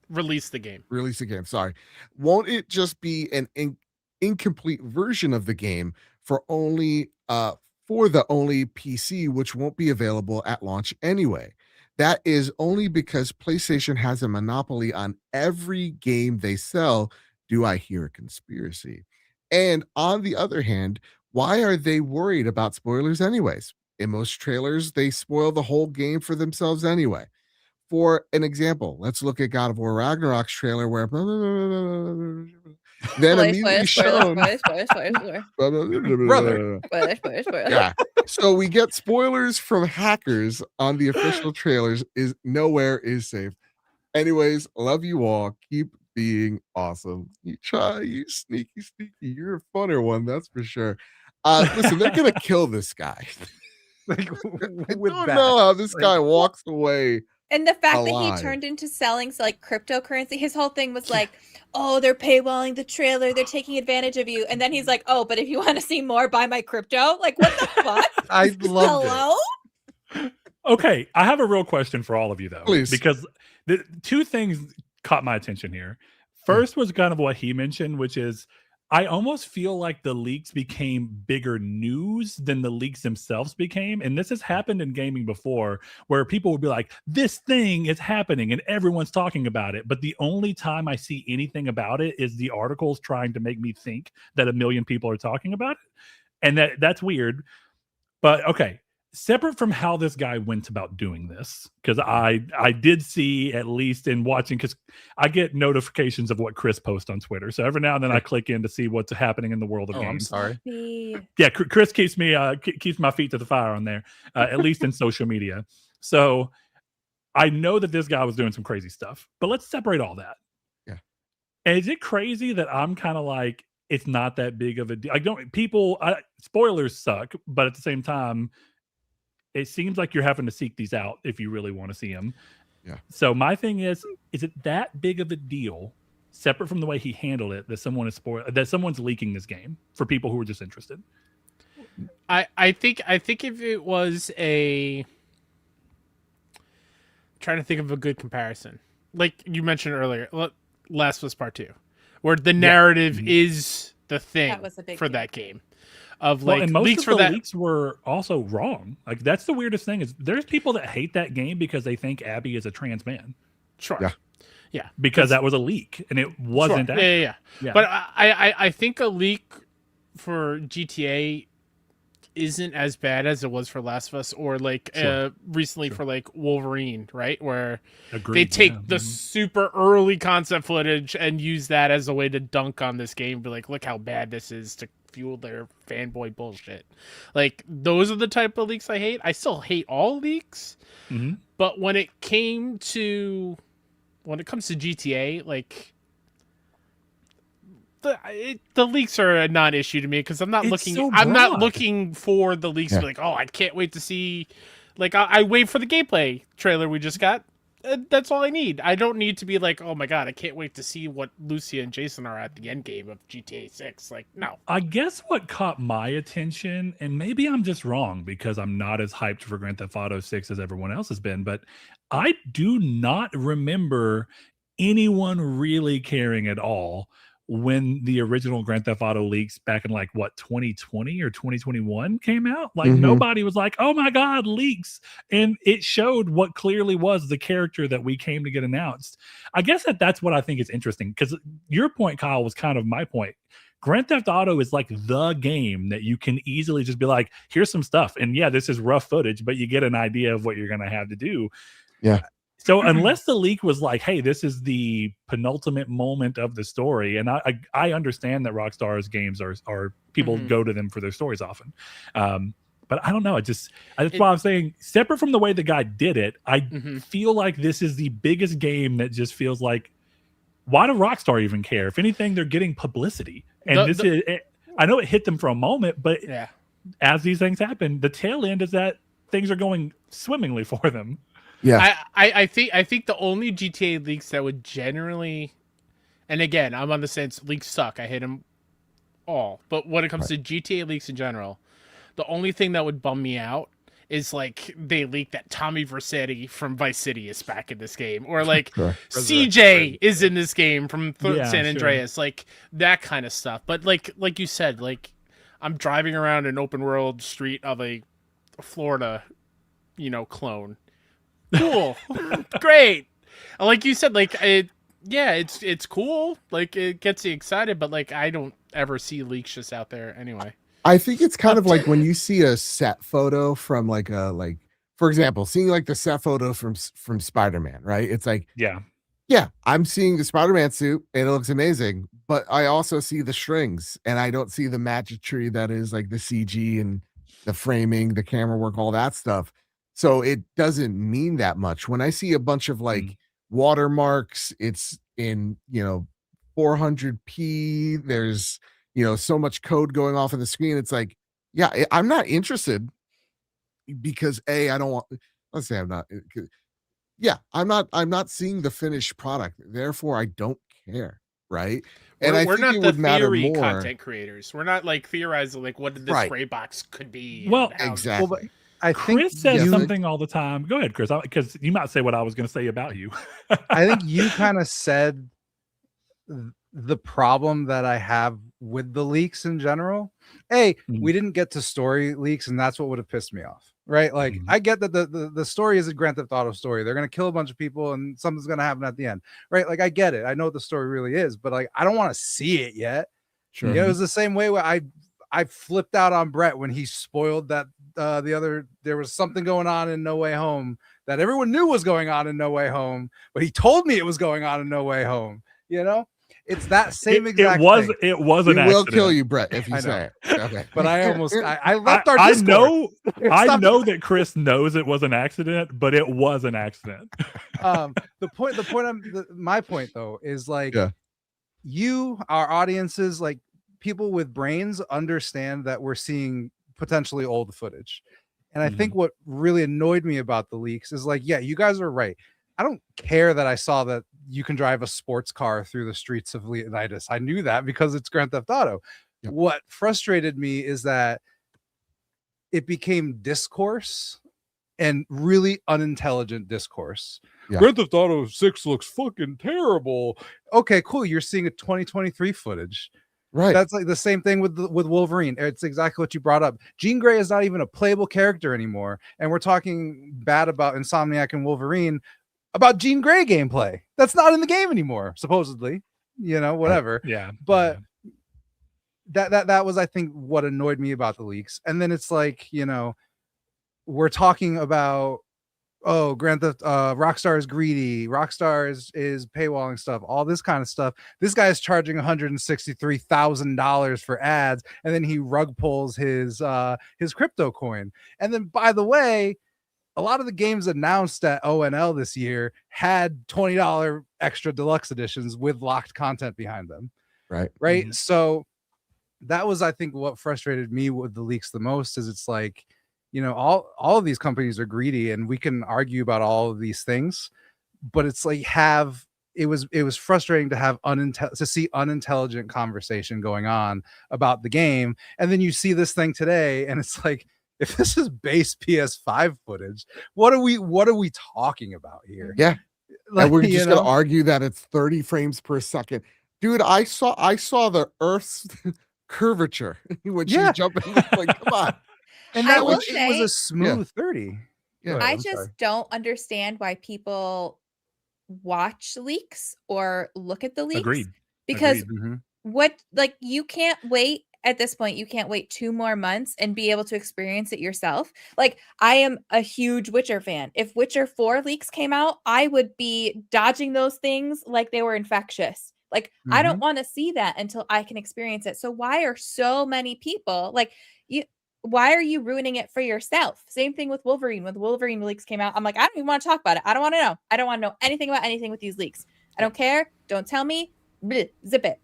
S3: release the game.
S1: Release the game. Sorry. Won't it just be an incomplete version of the game for the only PC, which won't be available at launch anyway? That is only because PlayStation has a monopoly on every game they sell. Do I hear a conspiracy? And on the other hand, why are they worried about spoilers anyways? In most trailers, they spoil the whole game for themselves anyway. For an example, let's look at God of War Ragnarok's trailer where then immediately shown.
S4: Brother.
S1: Yeah. So we get spoilers from hackers on the official trailers. Nowhere is safe. Anyways, love you all. Keep being awesome. You try, you sneaky. You're a funner one, that's for sure. Listen, they're gonna kill this guy.
S4: Like
S1: I
S4: with
S1: don't
S4: that,
S1: know how this
S4: like,
S1: guy walks away.
S2: And the fact that
S1: alive.
S2: he turned into selling like cryptocurrency, his whole thing was like, oh, they're paywalling the trailer, they're taking advantage of you. And then he's like, oh, but if you want to see more, buy my crypto. Like, what the fuck?
S4: I loved it.
S2: Hello?
S5: Okay, I have a real question for all of you though,
S1: Please.
S5: because the two things caught my attention here. First was kind of what he mentioned, which is I almost feel like the leaks became bigger news than the leaks themselves became. And this has happened in gaming before where people would be like, this thing is happening and everyone's talking about it. But the only time I see anything about it is the articles trying to make me think that 1 million people are talking about it. And that's weird. But okay, separate from how this guy went about doing this, because I did see, at least in watching, because I get notifications of what Chris posts on Twitter, so every now and then I click in to see what's happening in the world of
S4: I'm
S5: games.
S4: sorry.
S5: Yeah, Chris keeps me keeps my feet to the fire on there, at least in social media. So I know that this guy was doing some crazy stuff, but let's separate all that.
S1: Yeah.
S5: And is it crazy that I'm kind of like, it's not that big of a deal? Spoilers suck, but at the same time, it seems like you're having to seek these out if you really want to see them.
S1: Yeah.
S5: So my thing is it that big of a deal, separate from the way he handled it, that someone's leaking this game for people who are just interested?
S3: I think if it was trying to think of a good comparison, like you mentioned earlier, Last of Us Part 2, where the narrative is the thing
S2: That was a big
S3: for
S2: deal.
S3: that game. Of like,
S5: and most
S3: leaks
S5: of
S3: for
S5: the
S3: that
S5: leaks were also wrong. Like, that's the weirdest thing, is there's people that hate that game because they think Abby is a trans man.
S3: Sure. Yeah.
S5: Because that was a leak and it wasn't.
S3: Sure.
S5: Accurate.
S3: Yeah. But I think a leak for GTA isn't as bad as it was for Last of Us, or like recently for like Wolverine, right? Where they take the super early concept footage and use that as a way to dunk on this game, be like, look how bad this is, to fuel their fanboy bullshit. Like, those are the type of leaks I hate. I still hate all leaks, but when it comes to GTA, like, the leaks are a non-issue to me, because I'm not looking for the leaks to be like, oh, I can't wait to see. Like, I wait for the gameplay trailer we just got. That's all I need. I don't need to be like, oh my god, I can't wait to see what Lucia and Jason are at the end game of GTA 6. Like, no.
S5: I guess what caught my attention, and maybe I'm just wrong because I'm not as hyped for Grand Theft Auto 6 as everyone else has been, but I do not remember anyone really caring at all when the original Grand Theft Auto leaks back in 2020 or 2021 came out. Like, nobody was like, oh my god, leaks. And it showed what clearly was the character that we came to get announced. I guess that's what I think is interesting, because your point, Kyle, was kind of my point. Grand Theft Auto is like the game that you can easily just be like, here's some stuff, and yeah, this is rough footage, but you get an idea of what you're going to have to do.
S1: Yeah.
S5: So unless the leak was like, hey, this is the penultimate moment of the story, and I understand that Rockstar's games are people go to them for their stories often. But I don't know. That's why I'm saying, separate from the way the guy did it, I feel like this is the biggest game that just feels like, why do Rockstar even care? If anything, they're getting publicity. And I know it hit them for a moment, but as these things happen, the tail end is that things are going swimmingly for them.
S1: Yeah,
S3: I think the only GTA leaks that would generally, and again, I'm on the sense leaks suck. I hate them all, but when it comes to GTA leaks in general, the only thing that would bum me out is like they leaked that Tommy Vercetti from Vice City is back in this game, or like CJ is in this game from San Andreas, like that kind of stuff. But like you said, like, I'm driving around an open world street of a Florida, clone. Cool. Great. Like you said, like, it's cool. Like, it gets you excited, but like, I don't ever see leaks just out there anyway.
S1: I think it's kind of like when you see a set photo from for example, seeing like the set photo from Spider-Man, right? It's like, yeah, I'm seeing the Spider-Man suit and it looks amazing, but I also see the strings and I don't see the magicry that is like the CG and the framing, the camera work, all that stuff. So it doesn't mean that much. When I see a bunch of like watermarks. It's in 400p. There's so much code going off on the screen. It's like, yeah, I'm not interested because I don't want. Let's say I'm not. Yeah, I'm not seeing the finished product. Therefore, I don't care. Right. And I
S3: We're
S1: think
S3: not
S1: it
S3: the
S1: would matter
S3: theory
S1: more.
S3: content creators. We're not like theorizing like what this
S1: Right.
S3: gray box could be.
S5: Well,
S3: and how-
S1: Exactly.
S4: Well, but I think
S5: Chris says
S4: you,
S5: something all the time. Go ahead, Chris, because you might say what I was going to say about you.
S4: I think you kind of said the problem that I have with the leaks in general.
S5: Mhm.
S4: We didn't get to story leaks, and that's what would have pissed me off. Right? Like,
S5: Mhm.
S4: I get that the story is a Grand Theft Auto story. They're gonna kill a bunch of people, and something's gonna happen at the end. Right? Like, I get it. I know what the story really is, but like, I don't want to see it yet.
S1: Sure.
S4: You know, it was the same way where I flipped out on Brett when he spoiled that there was something going on in No Way Home that everyone knew was going on in No Way Home, but he told me it was going on in No Way Home. You know, it's that same exact thing.
S5: It was
S1: We
S5: an
S1: will
S5: accident.
S1: kill you, Brett, if you
S4: I know.
S1: say it. Okay.
S4: But I left our
S5: I
S4: Discord.
S5: know I
S4: Stop
S5: know that Chris knows it was an accident, but it was an accident.
S4: My point though is like,
S1: Yeah.
S4: our audiences, like people with brains, understand that we're seeing potentially old footage. And I think what really annoyed me about the leaks is like, yeah, you guys are right. I don't care that I saw that you can drive a sports car through the streets of Leonidas. I knew that because it's Grand Theft Auto.
S1: Yep.
S4: What frustrated me is that it became discourse, and really unintelligent discourse.
S1: Yeah.
S4: Grand Theft Auto 6 looks fucking terrible. Okay, cool. You're seeing a 2023 footage.
S1: Right.
S4: That's like the same thing with Wolverine. It's exactly what you brought up. Jean Grey is not even a playable character anymore, and we're talking bad about Insomniac and Wolverine about Jean Grey gameplay. That's not in the game anymore, supposedly. Whatever.
S5: Yeah.
S4: But that was, I think, what annoyed me about the leaks. And then it's like, we're talking about, Grand Theft, Rockstar is greedy. Rockstar is paywalling stuff, all this kind of stuff. This guy is charging $163,000 for ads, and then he rug pulls his crypto coin. And then, by the way, a lot of the games announced at ONL this year had $20 extra deluxe editions with locked content behind them.
S1: Right.
S4: Mm-hmm. So that was, I think, what frustrated me with the leaks the most. Is it's like, all of these companies are greedy, and we can argue about all of these things, but it's like it was frustrating to have to see unintelligent conversation going on about the game, and then you see this thing today, and it's like, if this is base PS5 footage, what are we talking about here?
S1: Yeah.
S4: Like,
S1: and we're just gonna argue that it's 30 frames per second. Dude, I saw the Earth's curvature when she's jumping. Like, come on.
S4: And
S2: I
S4: that
S2: will
S4: was, it was
S2: say-
S4: a smooth 30.
S1: Yeah.
S4: Go ahead,
S2: I
S4: I'm
S2: just
S4: sorry.
S2: don't understand why people watch leaks or look at the leaks.
S5: Agreed.
S2: Because
S5: Agreed.
S4: Mhm.
S2: you can't wait at this point. You can't wait 2 more months and be able to experience it yourself. Like, I am a huge Witcher fan. If Witcher 4 leaks came out, I would be dodging those things like they were infectious. Like, I don't want to see that until I can experience it. So why are so many people like why are you ruining it for yourself? Same thing with Wolverine. When the Wolverine leaks came out, I'm like, I don't even want to talk about it. I don't want to know. I don't want to know anything about anything with these leaks. I don't care. Don't tell me. Bleh, zip it.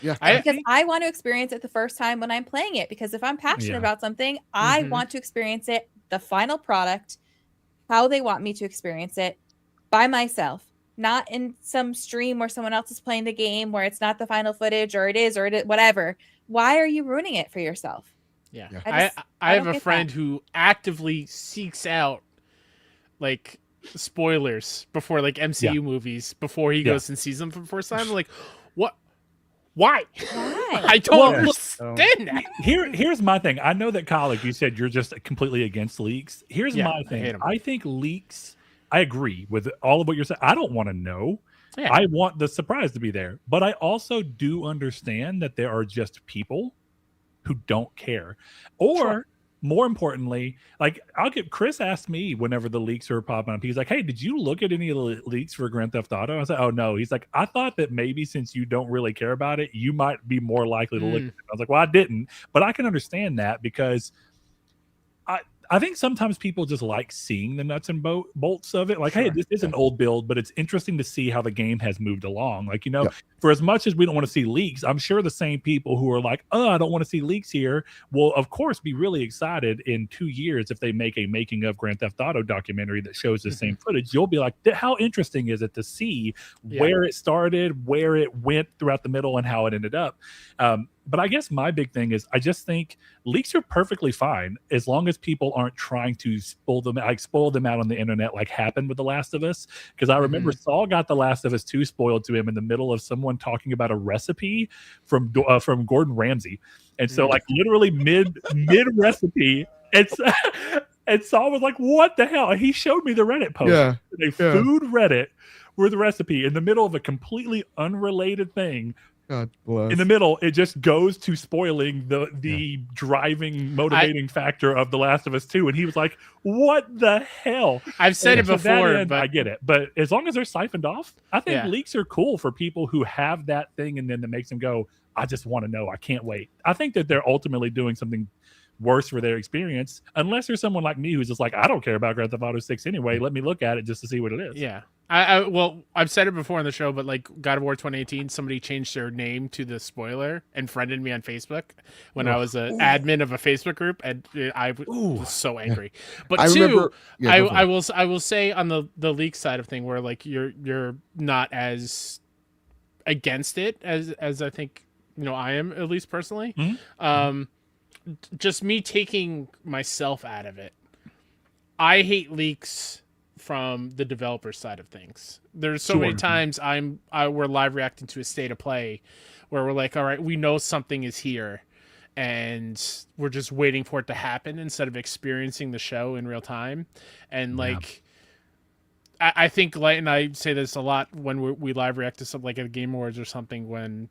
S1: Yeah.
S2: Because I want to experience it the first time when I'm playing it. Because if I'm passionate about something, I want to experience it, the final product, how they want me to experience it by myself, not in some stream where someone else is playing the game where it's not the final footage, or it is, whatever. Why are you ruining it for yourself?
S3: Yeah.
S2: I
S3: I have
S2: don't
S3: a
S2: get
S3: friend
S2: that.
S3: who actively seeks out like spoilers before like MCU movies before he goes and sees them for the first time. Like, what? Why?
S2: Why?
S3: I don't
S5: Well,
S3: understand that.
S5: Here's my thing. I know that, Kyle, like you said, you're just completely against leaks. Here's
S3: Yeah,
S5: my
S3: I hate
S5: thing.
S3: 'em.
S5: I think leaks, I agree with all of what you're saying. I don't want to know.
S3: Yeah.
S5: I want the surprise to be there. But I also do understand that there are just people who don't care. Or more importantly, like Chris asked me whenever the leaks were popping up, he's like, hey, did you look at any of the leaks for Grand Theft Auto? I said, oh no. He's like, I thought that maybe since you don't really care about it, you might be more likely to look at it. I was like, well, I didn't, but I can understand that because I think sometimes people just like seeing the nuts and bolts of it. Like, hey, this is an old build, but it's interesting to see how the game has moved along. Like, for as much as we don't want to see leaks, I'm sure the same people who are like, oh, I don't want to see leaks here, will of course be really excited in 2 years if they make a making of Grand Theft Auto documentary that shows the same footage. You'll be like, how interesting is it to see where it started, where it went throughout the middle, and how it ended up. But I guess my big thing is I just think leaks are perfectly fine as long as people aren't trying to spoil them out on the internet like happened with The Last of Us. Because I remember Saul got The Last of Us 2 spoiled to him in the middle of someone talking about a recipe from Gordon Ramsay. And so like literally mid recipe, and Saul was like, what the hell? And he showed me the Reddit post. Food Reddit with a recipe in the middle of a completely unrelated thing.
S1: God bless.
S5: In the middle, it just goes to spoiling the driving, motivating factor of The Last of Us 2. And he was like, what the hell?
S3: I've said it before,
S5: but I get it. But as long as they're siphoned off, I think leaks are cool for people who have that thing and then that makes them go, I just want to know. I can't wait. I think that they're ultimately doing something worse for their experience, unless there's someone like me who's just like, I don't care about Grand Theft Auto 6 anyway. Let me look at it just to see what it is.
S3: Yeah. Well, I've said it before on the show, but like God of War 2018, somebody changed their name to the spoiler and friended me on Facebook when I was an admin of a Facebook group, and I was so angry. But I will say on the leak side of thing, where like you're not as against it as I think I am, at least personally. Just me taking myself out of it. I hate leaks from the developer side of things. There's so many times we're live reacting to a state of play where we're like, all right, we know something is here and we're just waiting for it to happen instead of experiencing the show in real time. And like, I think, like, and I say this a lot when we live react to something like a Game Awards or something, when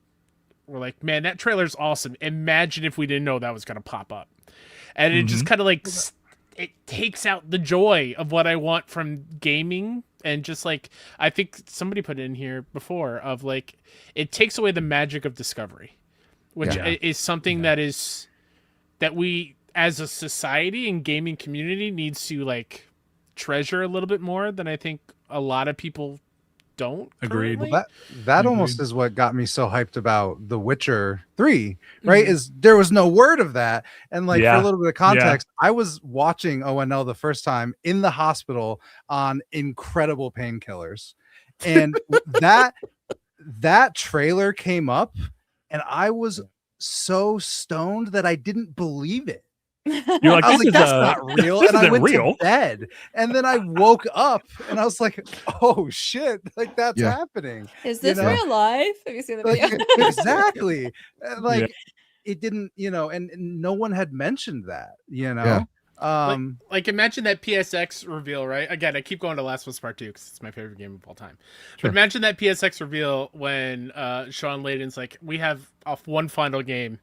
S3: we're like, man, that trailer's awesome. Imagine if we didn't know that was going to pop up. And it just kind of like, it takes out the joy of what I want from gaming. And just like, I think somebody put it in here before of like, it takes away the magic of discovery, which is something that we as a society and gaming community needs to like treasure a little bit more than I think a lot of people don't.
S5: Agreed.
S4: Well, that almost is what got me so hyped about The Witcher 3, right? Is there was no word of that. And like, for a little bit of context, I was watching ONL the first time in the hospital on incredible painkillers. And that trailer came up and I was so stoned that I didn't believe it.
S5: You're like,
S4: I was like, that's not real. And I went to bed. And then I woke up and I was like, oh shit, like that's happening.
S2: Is this real life? Have you seen the video?
S4: Like, exactly. Like it didn't, and no one had mentioned that,
S3: like imagine that PSX reveal, right? Again, I keep going to Last of Us Part 2 because it's my favorite game of all time. But imagine that PSX reveal when Sean Layden's like, we have one final game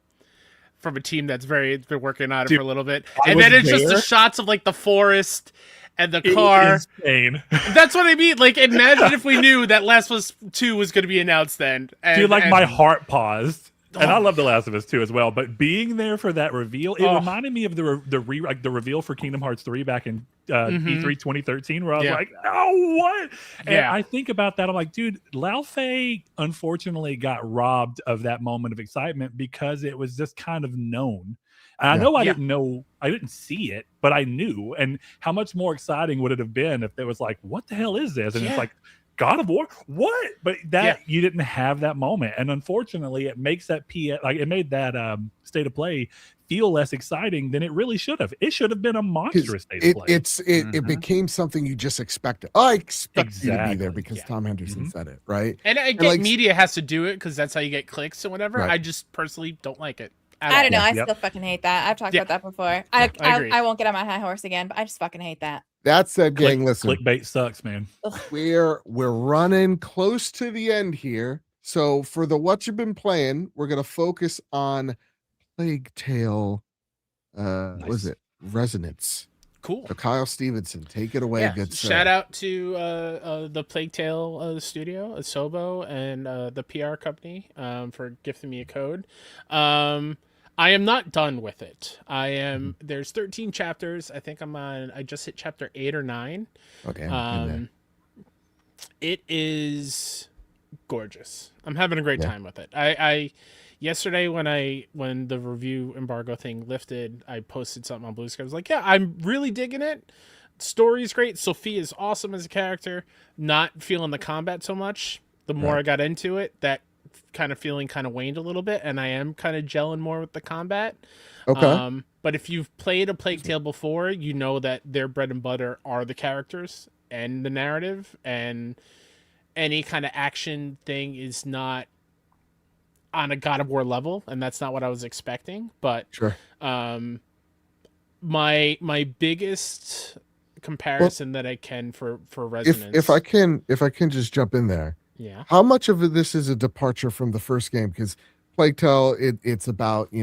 S3: from a team that's been working on it for a little bit, and then it's just the shots of like the forest and the car.
S5: Insane.
S3: That's what I mean. Like, imagine if we knew that Last of Us 2 was going to be announced then. And,
S5: my heart paused. And I love The Last of Us 2 as well, but being there for that reveal, it reminded me of the reveal for Kingdom Hearts 3 back in E3 2013, where I was like, oh, what? And I think about that, I'm like, dude, Lao Fei unfortunately got robbed of that moment of excitement because it was just kind of known. And I know I didn't see it, but I knew. And how much more exciting would it have been if it was like, what the hell is this? And it's like, God of War, what? But you didn't have that moment, and unfortunately, it makes that it made that state of play feel less exciting than it really should have. It should have been a monstrous state of play.
S1: It became something you just expected. I expect you to be there because Tom Henderson said it, right?
S3: And I get media has to do it because that's how you get clicks and whatever. Right. I just personally don't like it.
S2: I don't know. I still fucking hate that. I've talked about that before. I won't get on my high horse again, but I just fucking hate that.
S1: That said, gang, listen.
S5: Clickbait sucks, man.
S1: We're running close to the end here. So for the what you've been playing, we're gonna focus on Plague Tale. What is it? Resonance.
S3: Cool.
S1: So Kyle Stevenson, take it away. Good sir.
S3: Shout out to the Plague Tale studio, Asobo, and the PR company for gifting me a code. I am not done with it. There's 13 chapters. I think I just hit chapter 8 or 9.
S1: Okay. I'm in there.
S3: It is gorgeous. I'm having a great
S1: Yeah.
S3: time with it. I yesterday when the review embargo thing lifted, I posted something on Blue Sky. I was like, yeah, I'm really digging it. Story's great. Sophie is awesome as a character. Not feeling the combat so much. The more I got into it, that kind of feeling kind of waned a little bit, and I am kind of gelling more with the combat.
S1: Okay.
S3: But if you've played a Plague Tale before, you know that their bread and butter are the characters and the narrative, and any kind of action thing is not on a God of War level, and that's not what I was expecting. But
S1: Sure.
S3: my biggest comparison that I can for resonance,
S1: If I can just jump in there.
S3: yeah,
S1: How much of this is a departure from the first game? Because Plague Tale, it's about,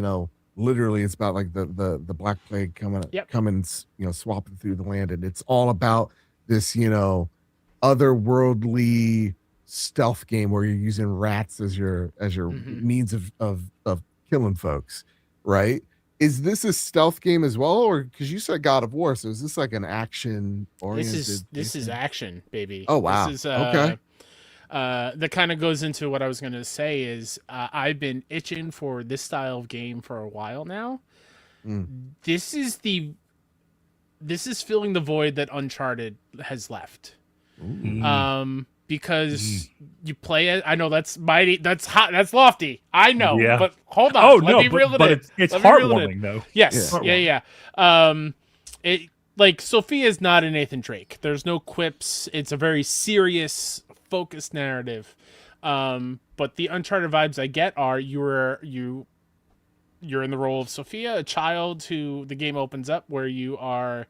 S1: literally it's about like the Black Plague coming, swapping through the land, and it's all about this, otherworldly stealth game where you're using rats as your means of killing folks, right? Is this a stealth game as well, or because you said God of War, so is this like an action oriented?
S3: this is action, baby.
S1: Oh wow.
S3: This is
S1: Okay.
S3: that kind of goes into what I was going to say is I've been itching for this style of game for a while now. This is filling the void that Uncharted has left. Because you play it. I know that's mighty. That's hot. That's lofty. I know.
S5: Yeah.
S3: But hold on.
S5: Oh
S3: Let
S5: no,
S3: me reel it
S5: but
S3: in.
S5: it's
S3: Let me reel it in.
S5: heartwarming though.
S3: Yes.
S5: Yeah.
S3: Yeah. It like Sophia is not a Nathan Drake. There's no quips. It's a very serious, focused narrative. But the Uncharted vibes I get are you're in the role of Sophia, a child who the game opens up where you are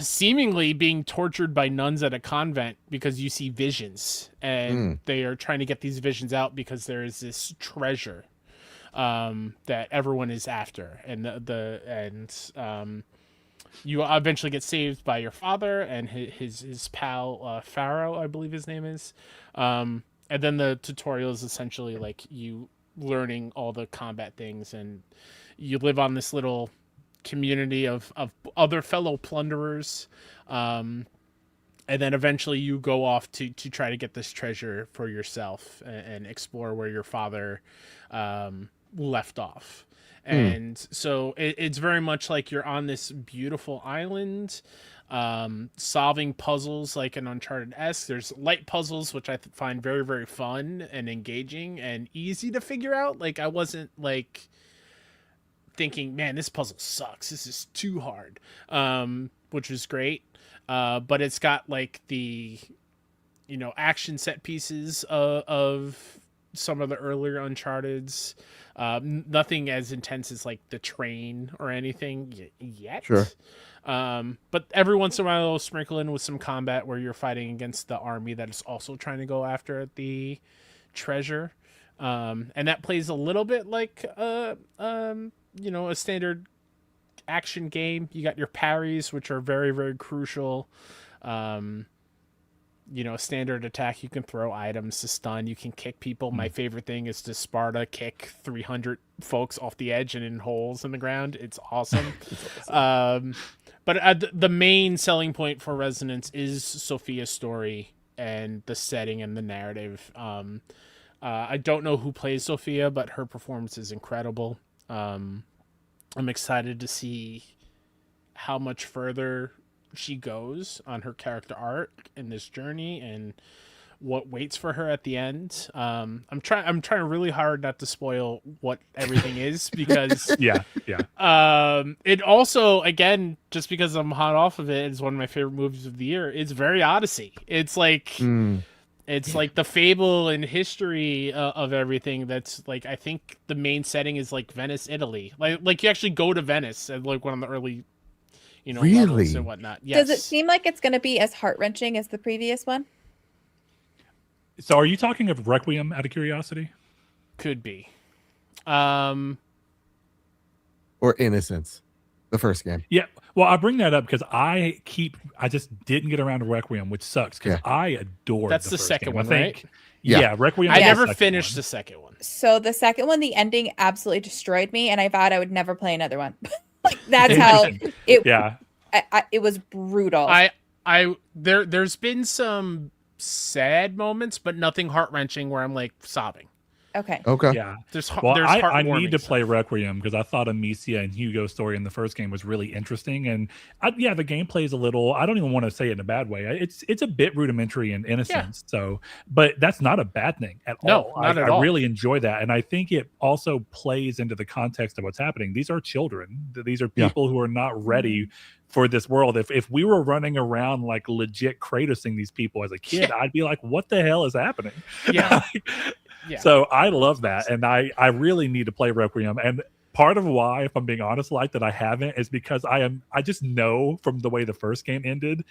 S3: seemingly being tortured by nuns at a convent because you see visions, and they are trying to get these visions out because there is this treasure that everyone is after, and you eventually get saved by your father and his pal Pharaoh, I believe his name is, and then the tutorial is essentially like you learning all the combat things, and you live on this little community of other fellow plunderers, and then eventually you go off to try to get this treasure for yourself and explore where your father left off. And so it's very much like you're on this beautiful island, solving puzzles like an Uncharted-esque. There's light puzzles, which I find very, very fun and engaging and easy to figure out. Like, I wasn't like thinking, man, this puzzle sucks, this is too hard, which was great. But it's got like the action set pieces of some of the earlier Uncharted's. Nothing as intense as like the train or anything yet.
S1: Sure.
S3: But every once in a while it'll sprinkle in with some combat where you're fighting against the army that is also trying to go after the treasure. And that plays a little bit like a standard action game. You got your parries, which are very, very crucial. Standard attack, you can throw items to stun, you can kick people. My favorite thing is to Sparta kick 300 folks off the edge and in holes in the ground. It's awesome. But the main selling point for Resonance is Sophia's story and the setting and the narrative. I don't know who plays Sophia, but her performance is incredible. I'm excited to see how much further she goes on her character arc in this journey and what waits for her at the end. I'm trying really hard not to spoil what everything is because
S5: Yeah.
S3: it also, again, just because I'm hot off of it, is one of my favorite movies of the year. It's very Odyssey. It's like it's like the fable and history of everything. That's like, I think the main setting is like Venice, Italy. Like you actually go to Venice at like one of the early
S1: Really?
S3: levels and whatnot. Yes.
S2: Does it seem like it's going to be as heart-wrenching as the previous one?
S5: So are you talking of Requiem out of curiosity?
S3: Could be.
S1: Or Innocence, the first game.
S5: Yeah. Well, I bring that up because I just didn't get around to Requiem, which sucks because
S1: Yeah.
S5: I adored
S3: That's
S5: the
S3: the
S5: first
S3: second
S5: game.
S3: one,
S5: I think,
S3: right?
S5: Yeah, Requiem.
S3: I
S5: was the
S3: never
S5: second
S3: finished
S5: one.
S3: the second one.
S2: So the second one, the ending absolutely destroyed me, and I vowed I would never play another one. Like that's how it.
S5: Yeah,
S2: It was brutal.
S3: There's been some sad moments, but nothing heart wrenching where I'm like sobbing.
S2: Okay.
S1: Okay.
S5: yeah.
S3: There's
S5: Well,
S3: there's
S5: I need
S3: heartwarming
S5: to play
S3: stuff.
S5: Requiem because I thought Amicia and Hugo's story in the first game was really interesting, and yeah, the gameplay is a little. I don't even want to say it in a bad way. It's a bit rudimentary and innocent. So, but that's not a bad thing at
S3: No,
S5: all.
S3: not at
S5: I
S3: all.
S5: really enjoy that, and I think it also plays into the context of what's happening. These are children. These are
S1: Yeah.
S5: people who are not ready for this world. If we were running around like legit Kratosing these people as a kid, I'd be like, what the hell is happening?
S3: Yeah. Yeah.
S5: So I love that, and I really need to play Requiem. And part of why, if I'm being honest, like that I haven't is because I just know from the way the first game ended,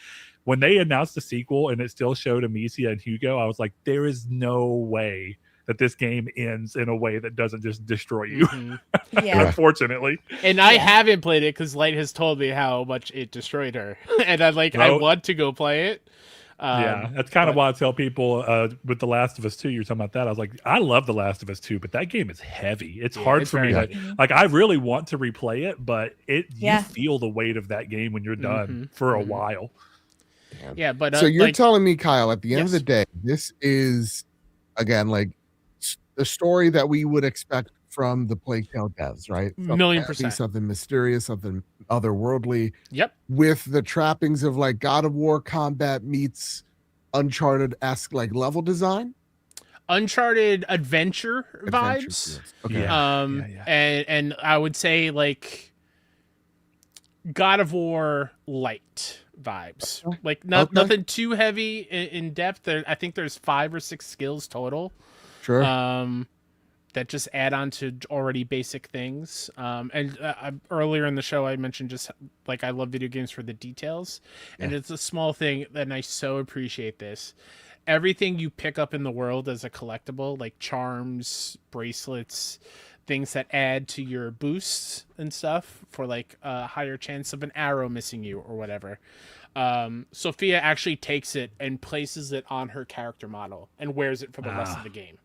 S5: when they announced the sequel and it still showed Amicia and Hugo, I was like, there is no way that this game ends in a way that doesn't just destroy you.
S3: Mhm.
S2: Yeah.
S5: Unfortunately,
S3: And I
S2: Yeah.
S3: haven't played it because Light has told me how much it destroyed her, and I
S5: No.
S3: want to go play it.
S5: yeah, that's kind of why I tell people with The Last of Us 2, you're talking about that. I was like, I love The Last of Us 2, but that game is heavy. It's
S3: Yeah,
S5: hard
S3: it's
S5: for me.
S3: very
S5: To,
S3: heavy.
S5: like, I really want to replay it, but you
S2: Yeah.
S5: feel the weight of that game when you're done
S3: Mhm,
S5: for a
S3: mhm.
S5: while.
S3: Yeah, but
S1: So you're
S3: like,
S1: telling me, Kyle, at the end of the
S3: Yes.
S1: day, this is again like the story that we would expect from the Plague Tale devs, right? Something
S3: Million
S1: heavy,
S3: percent.
S1: something mysterious, something otherworldly,
S3: Yep.
S1: with the trappings of like God of War combat meets Uncharted-esque like level design.
S3: Uncharted adventure
S1: Adventure
S3: vibes.
S1: feels. Okay.
S5: Yeah.
S3: And I would say like God of War light vibes.
S1: Okay.
S3: Like
S1: Okay.
S3: nothing too heavy in depth. I think there's 5 or 6 skills total.
S1: Sure.
S3: That just add on to already basic things. And earlier in the show, I mentioned just like I love video games for the details, and it's a small thing, and I so appreciate this. Everything you pick up in the world as a collectible, like charms, bracelets, things that add to your boosts and stuff for like a higher chance of an arrow missing you or whatever. Sophia actually takes it and places it on her character model and wears it for the rest of the game.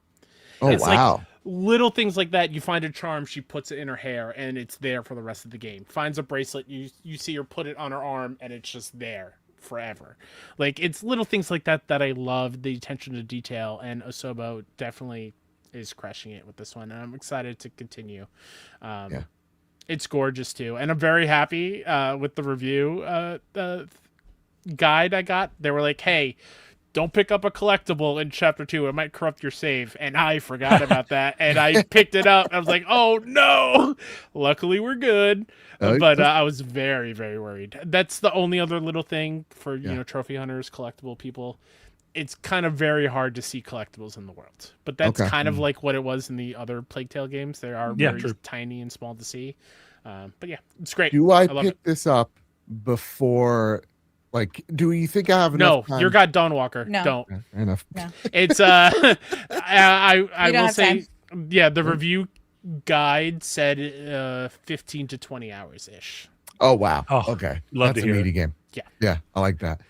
S1: Oh
S3: It's like
S1: wow.
S3: little things like that. You find a charm, she puts it in her hair, and it's there for the rest of the game. Finds a bracelet, you see her put it on her arm, and it's just there forever. Like, it's little things like that that I love, the attention to detail, and Osobo definitely is crushing it with this one, and I'm excited to continue. It's gorgeous too, and I'm very happy with the review guide I got. They were like, hey, don't pick up a collectible in chapter 2. It might corrupt your save. And I forgot about that. And I picked it up. I was like, oh no. Luckily we're good. But I was very, very worried. That's the only other little thing for, you know, trophy hunters, collectible people. It's kind of very hard to see collectibles in the world. But that's kind of like what it was in the other Plague Tale games. They are very tiny and small to see. But yeah, it's great.
S1: Do I
S3: love
S1: pick
S3: it.
S1: this up before? Like, do you think I have
S3: No,
S1: enough time?
S3: you're God Dawnwalker.
S2: No.
S3: Don't.
S1: Yeah, fair enough.
S2: No.
S3: It's I
S2: You don't
S3: will
S2: have
S3: say
S2: time.
S3: yeah, the review guide said 15 to 20 hours ish.
S1: Oh wow.
S5: Oh,
S1: Okay.
S5: love
S1: That's
S5: to
S1: a
S5: hear
S1: meaty
S5: it.
S1: game.
S3: Yeah.
S1: Yeah, I like that.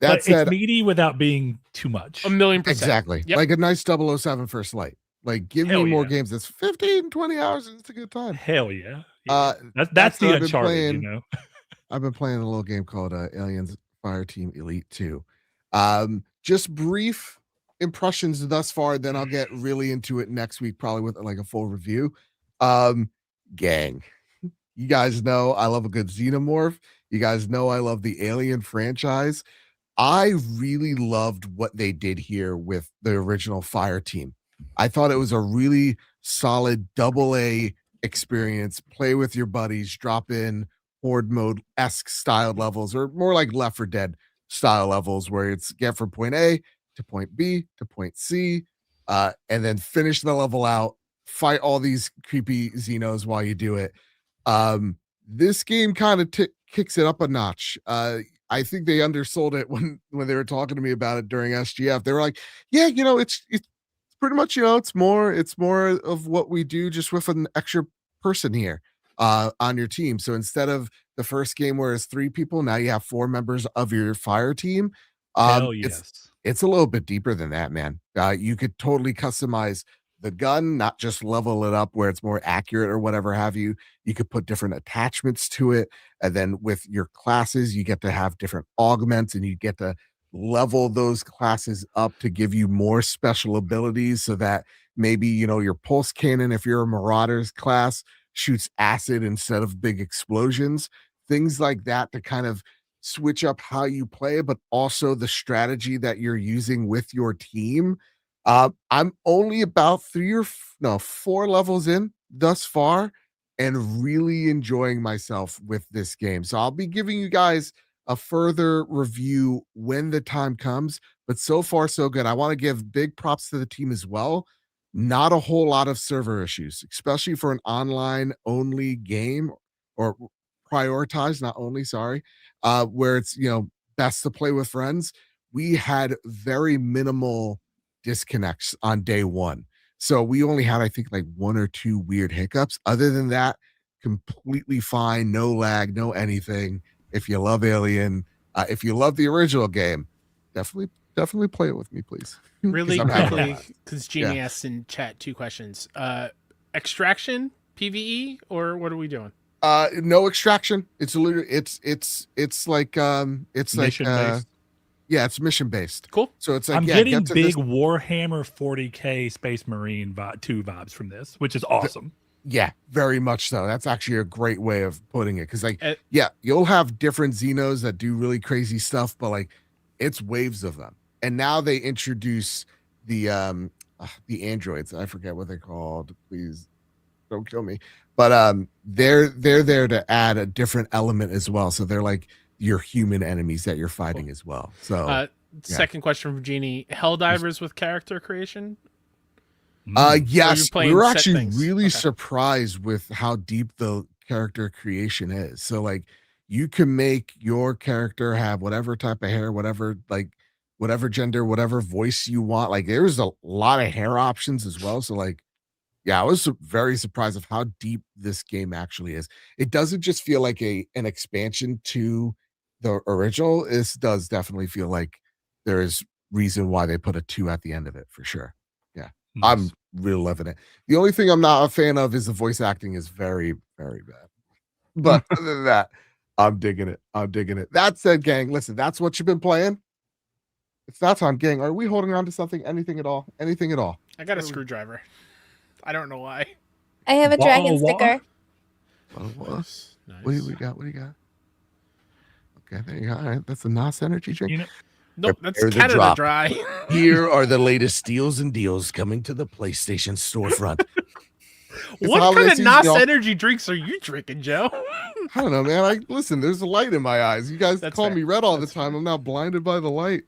S5: But
S1: That said,
S5: it's meaty without being too much.
S3: 1,000,000%.
S1: exactly.
S3: Yep.
S1: Like a nice 007 First Light. Like, give
S5: Hell
S1: me more
S5: yeah.
S1: games. That's 15, 20 hours. It's a good time.
S5: Hell yeah.
S1: That's
S5: That's
S1: what
S5: the
S1: I've been
S5: Uncharted,
S1: playing.
S5: you know.
S1: I've been playing a little game called Aliens Fireteam Elite 2. Just brief impressions thus far, then I'll get really into it next week, probably with like a full review. Gang. You guys know I love a good xenomorph. You guys know I love the Alien franchise. I really loved what they did here with the original Fire Team. I thought it was a really solid AA experience. Play with your buddies, drop in horde mode-esque style levels, or more like Left 4 Dead style levels, where it's get from point A to point B to point C, and then finish the level out, fight all these creepy Xenos while you do it. This game kind of kicks it up a notch. I think they undersold it when they were talking to me about it during SGF. They were like, "Yeah, you know, it's pretty much, you know, it's more of what we do, just with an extra person here on your team. So instead of the first game where it's 3 people, now you have 4 members of your fire team.
S5: Hell yes.
S1: it's a little bit deeper than that, man. You could totally customize the gun, not just level it up where it's more accurate or whatever have you. You could put different attachments to it. And then with your classes, you get to have different augments and you get to level those classes up to give you more special abilities so that maybe, your pulse cannon, if you're a Marauders class, shoots acid instead of big explosions, things like that to kind of switch up how you play, but also the strategy that you're using with your team. I'm only about 4 levels in thus far and really enjoying myself with this game. So I'll be giving you guys a further review when the time comes, but so far so good. I want to give big props to the team as well. Not a whole lot of server issues, especially for an online only game, or prioritized, not only, sorry, where it's, best to play with friends. We had very minimal disconnects on day one. So we only had, I think, like 1 or 2 weird hiccups. Other than that, completely fine, no lag, no anything. If you love Alien, if you love the original game, definitely play it with me, please.
S3: Really
S1: 'Cause I'm having a
S3: quickly,
S1: blast.
S3: because Jeannie asked in chat 2 questions. Extraction, PvE, or what are we doing?
S1: No extraction. It's literally it's like it's
S5: Mission
S1: like
S5: based.
S1: yeah, it's mission based.
S3: Cool.
S1: So it's like,
S5: I'm
S1: yeah,
S5: getting
S1: get to
S5: big
S1: this.
S5: Warhammer 40K Space Marine 2 vibes from this, which is awesome.
S1: Yeah, very much so. That's actually a great way of putting it. Because
S3: Uh,
S1: yeah, you'll have different Xenos that do really crazy stuff, but like it's waves of them. And now they introduce the androids. I forget what they're called. Please don't kill me. But they're there to add a different element as well. So they're like your human enemies that you're fighting as well. So
S3: Second question from Jeannie. Helldivers with character creation?
S1: yes, we
S3: playing
S1: were
S3: set
S1: actually
S3: things?
S1: really
S3: Okay.
S1: surprised with how deep the character creation is. So like you can make your character have whatever type of hair, whatever gender, whatever voice you want. Like there's a lot of hair options as well. So like, yeah, I was very surprised of how deep this game actually is. It doesn't just feel like an expansion to the original. This does definitely feel like there is reason why they put a 2 at the end of it for sure. Yeah. I'm
S5: Nice.
S1: really loving it. The only thing I'm not a fan of is the voice acting is very, very bad. But other than that, I'm digging it. That said, gang, listen, that's what you've been playing. It's that time, gang. Are we holding on to something? Anything at all?
S3: I got a screwdriver. I don't know why.
S2: I have a dragon
S5: Wah, wah.
S2: sticker.
S1: What?
S3: Nice.
S1: What do we got? Okay, there you go. All right, that's a NOS energy drink.
S5: You know,
S3: Nope, that's
S1: Prepare the
S3: Canada
S1: drop.
S3: Dry.
S1: Here are the latest steals and deals coming to the PlayStation storefront. It's
S3: What
S1: holiday
S3: kind of
S1: season,
S3: NOS
S1: y'all.
S3: energy drinks are you drinking, Joe?
S1: I don't know, man. Listen, there's a light in my eyes. You guys
S3: That's
S1: call
S3: fair.
S1: me red all
S3: That's
S1: the time. I'm now blinded by the light.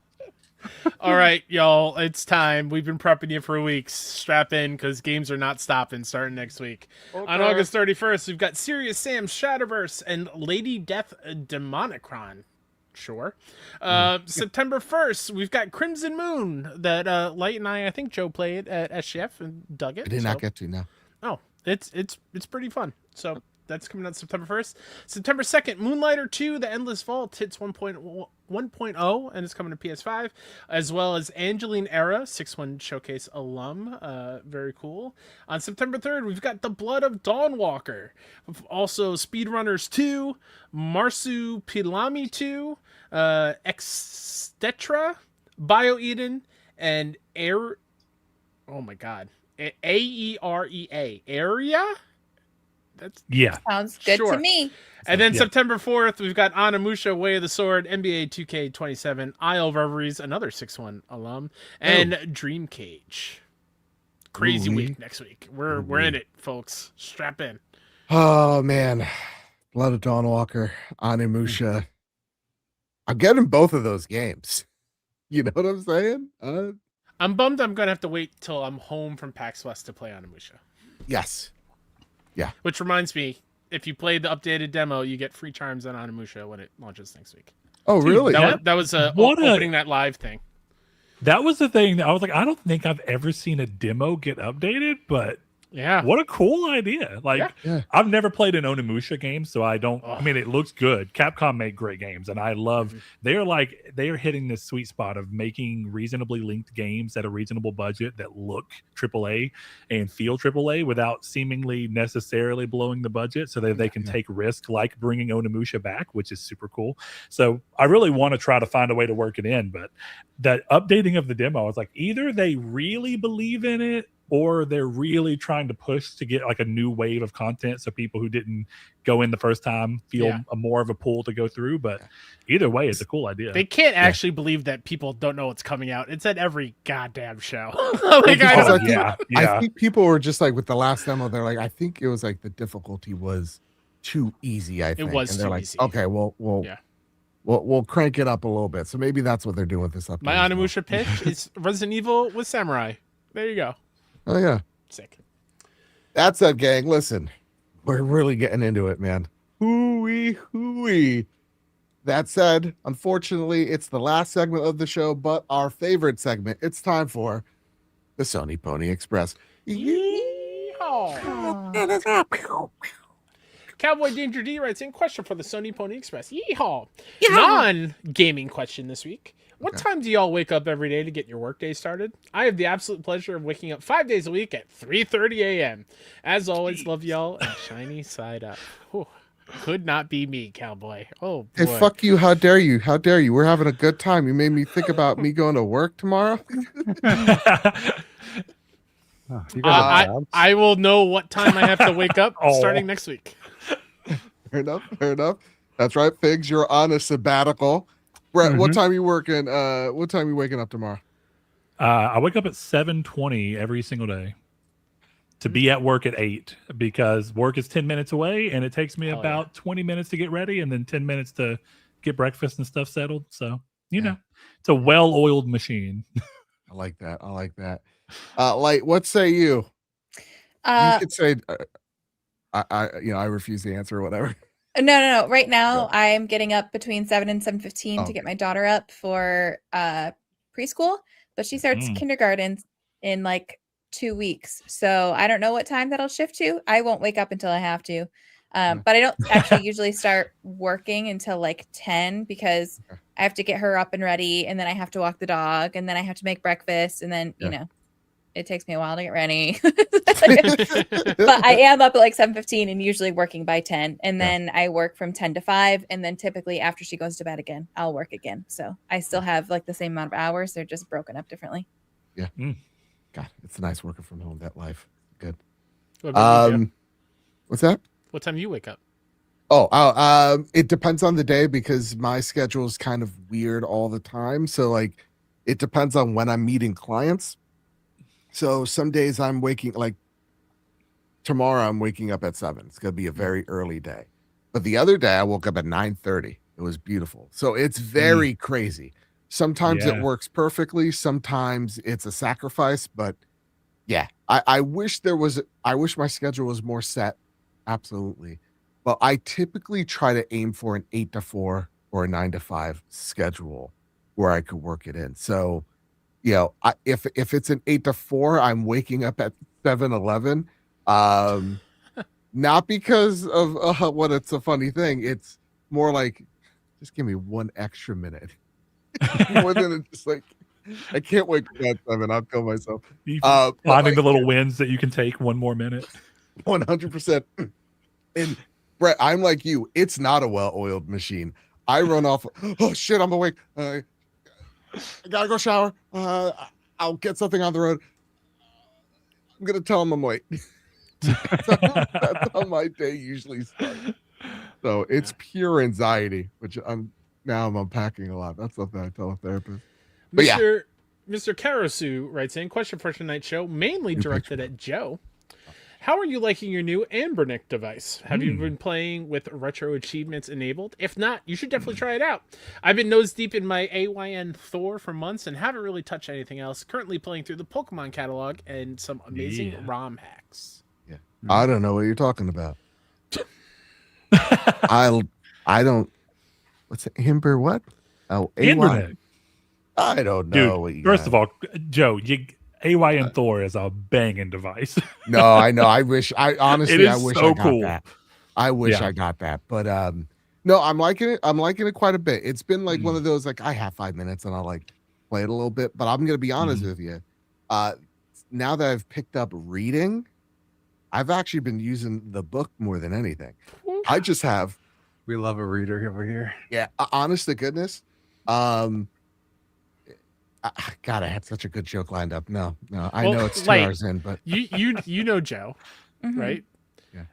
S3: All right, y'all, it's time. We've been prepping you for weeks. Strap in, because games are not stopping starting next week. On August 31st, we've got Serious Sam Shadowverse and Lady Death Demonicron. Sure. September 1st, we've got Crimson Moon that Light and I think Joe played at SGF and dug it.
S1: I did not get to now.
S3: Oh, it's pretty fun. So that's coming out September 1st. September 2nd, Moonlighter 2, The Endless Vault hits 1.0 and it's coming to PS5, as well as Angeline Era, 6-1 Showcase alum. Very cool. On September 3rd, we've got The Blood of Dawnwalker. Also, Speedrunners 2, Marsupilami 2, Extetra, BioEden, and Air. Oh my god. AEREA. Area?
S5: yeah.
S2: Sounds good
S3: Sure.
S2: to me.
S3: And then
S5: Yeah.
S3: September 4th, we've got Onimusha, Way of the Sword, NBA 2K27, Isle of Reveries, another 6-1 alum, and Dream Cage. Crazy
S1: Ooh-wee.
S3: week next week. We're in it, folks. Strap in.
S1: Oh man, Blood of Dawnwalker, Onimusha. I'm getting both of those games. You know what I'm saying?
S3: I'm bummed I'm going to have to wait till I'm home from PAX West to play Onimusha.
S1: Yes.
S3: Which reminds me, if you play the updated demo, you get free charms on Onimusha when it launches next week.
S1: Oh,
S5: Dude,
S1: really?
S3: That was
S5: What a-
S3: opening that live thing.
S5: That was the thing that I was like, I don't think I've ever seen a demo get updated, but
S3: Yeah.
S5: What a cool idea. Like,
S1: Yeah.
S5: I've never played an Onimusha game, so I don't, I
S3: Ugh.
S5: mean, it looks good. Capcom make great games, and I love, they are hitting this sweet spot of making reasonably linked games at a reasonable budget that look AAA and feel AAA without seemingly necessarily blowing the budget, so that they can take risk like bringing Onimusha back, which is super cool. So I really want to try to find a way to work it in, but that updating of the demo, I was like, either they really believe in it, or they're really trying to push to get like a new wave of content so people who didn't go in the first time feel more of a pull to go through. But either way, it's a cool idea.
S3: They can't actually believe that people don't know what's coming out. It's at every goddamn show.
S1: I think people were just like with the last demo, they're like, I think it was like the difficulty was too easy. I think
S3: It was
S1: and they're
S3: too
S1: like,
S3: easy.
S1: okay, we'll crank it up a little bit. So maybe that's what they're doing with this update.
S3: My Onimusha pitch is Resident Evil with Samurai. There you go.
S1: Oh yeah.
S3: Sick.
S1: That's a gang. Listen, we're really getting into it, man. Hooey. That said, unfortunately, it's the last segment of the show, but our favorite segment. It's time for the Sony Pony Express.
S3: Cowboy Danger D writes in, question for the Sony Pony Express. Yeehaw. Non-gaming question this week. What time do y'all wake up every day to get your workday started? I have the absolute pleasure of waking up 5 days a week at 3:30 a.m. As always, love y'all and shiny side up. Whew. Could not be me, Cowboy. Oh, boy.
S1: Hey, fuck you. How dare you? How dare you? We're having a good time. You made me think about me going to work tomorrow.
S3: I will know what time I have to wake up starting next week.
S1: Fair enough. That's right, Figs. You're on a sabbatical. Brett, what time are you working? What time are you waking up tomorrow?
S5: I wake up at 7:20 every single day to be at work at 8 because work is 10 minutes away and it takes me about 20 minutes to get ready and then 10 minutes to get breakfast and stuff settled. So, you know, it's a well-oiled machine.
S1: I like that. Like, what say you? You could say, I refuse the answer or whatever.
S2: No. Right now, I'm getting up between 7 and 7:15 to get my daughter up for preschool, but she starts kindergarten in like 2 weeks. So I don't know what time that'll shift to. I won't wake up until I have to. But I don't actually usually start working until like 10 because I have to get her up and ready, and then I have to walk the dog, and then I have to make breakfast, and then, you know, it takes me a while to get ready. But I am up at like 7:15 and usually working by 10. And then I work from 10 to 5. And then typically after she goes to bed again, I'll work again. So I still have like the same amount of hours. They're just broken up differently.
S1: Yeah. God, it's nice working from home, that life. Good.
S3: What about you, Joe?
S1: What's that?
S3: What time do you wake up?
S1: It depends on the day because my schedule is kind of weird all the time. So like, it depends on when I'm meeting clients. So some days I'm waking, like tomorrow I'm waking up at 7. It's going to be a very early day. But the other day I woke up at 9:30. It was beautiful. So it's very crazy. Sometimes it works perfectly. Sometimes it's a sacrifice. But yeah, I wish my schedule was more set. Absolutely. But I typically try to aim for an 8 to 4 or a 9 to 5 schedule where I could work it in. So, you know, if it's an 8 to 4, I'm waking up at 7:11. Not because of what it's a funny thing. It's more like, just give me one extra minute. More than just like, I can't wake up at 7. I'll kill myself.
S5: Finding the little wins that you can take one more minute.
S1: 100%. And Brett, I'm like you. It's not a well-oiled machine. I run off. Oh shit! I'm awake. I gotta go shower. I'll get something on the road. I'm gonna tell him I'm late. That's how my day usually starts. So it's pure anxiety, which I'm unpacking a lot. That's something I tell a therapist. But
S3: Mr. Karasu writes in, question for tonight's show, mainly directed at Joe. How are you liking your new Ambernick device? Have you been playing with retro achievements enabled? If not, you should definitely try it out. I've been nose deep in my AYN Thor for months and haven't really touched anything else. Currently playing through the Pokemon catalog and some amazing ROM hacks.
S1: Yeah, I don't know what you're talking about. I don't. What's it? Amber? What? Oh,
S5: Ambernick.
S1: I don't know.
S5: Dude, first of all, Joe, AYN Thor is a banging device.
S1: No, I know. I wish. I honestly, I
S5: is
S1: wish
S5: so
S1: I got
S5: cool.
S1: that. I wish
S5: Yeah.
S1: I got that. But no, I'm liking it. I'm liking it quite a bit. It's been like one
S5: Mm.
S1: of those like I have 5 minutes and I'll like play it a little bit. But I'm gonna be honest
S5: Mhm.
S1: with you. Now that I've picked up reading, I've actually been using the book more than anything. I just have.
S4: We love a reader over here.
S1: Yeah, honest to goodness. God, I had such a good joke lined up. No, I
S3: Well,
S1: know it's 2
S3: like,
S1: hours in, but
S3: you know Joe,
S2: Mhm.
S3: right?
S1: Yeah.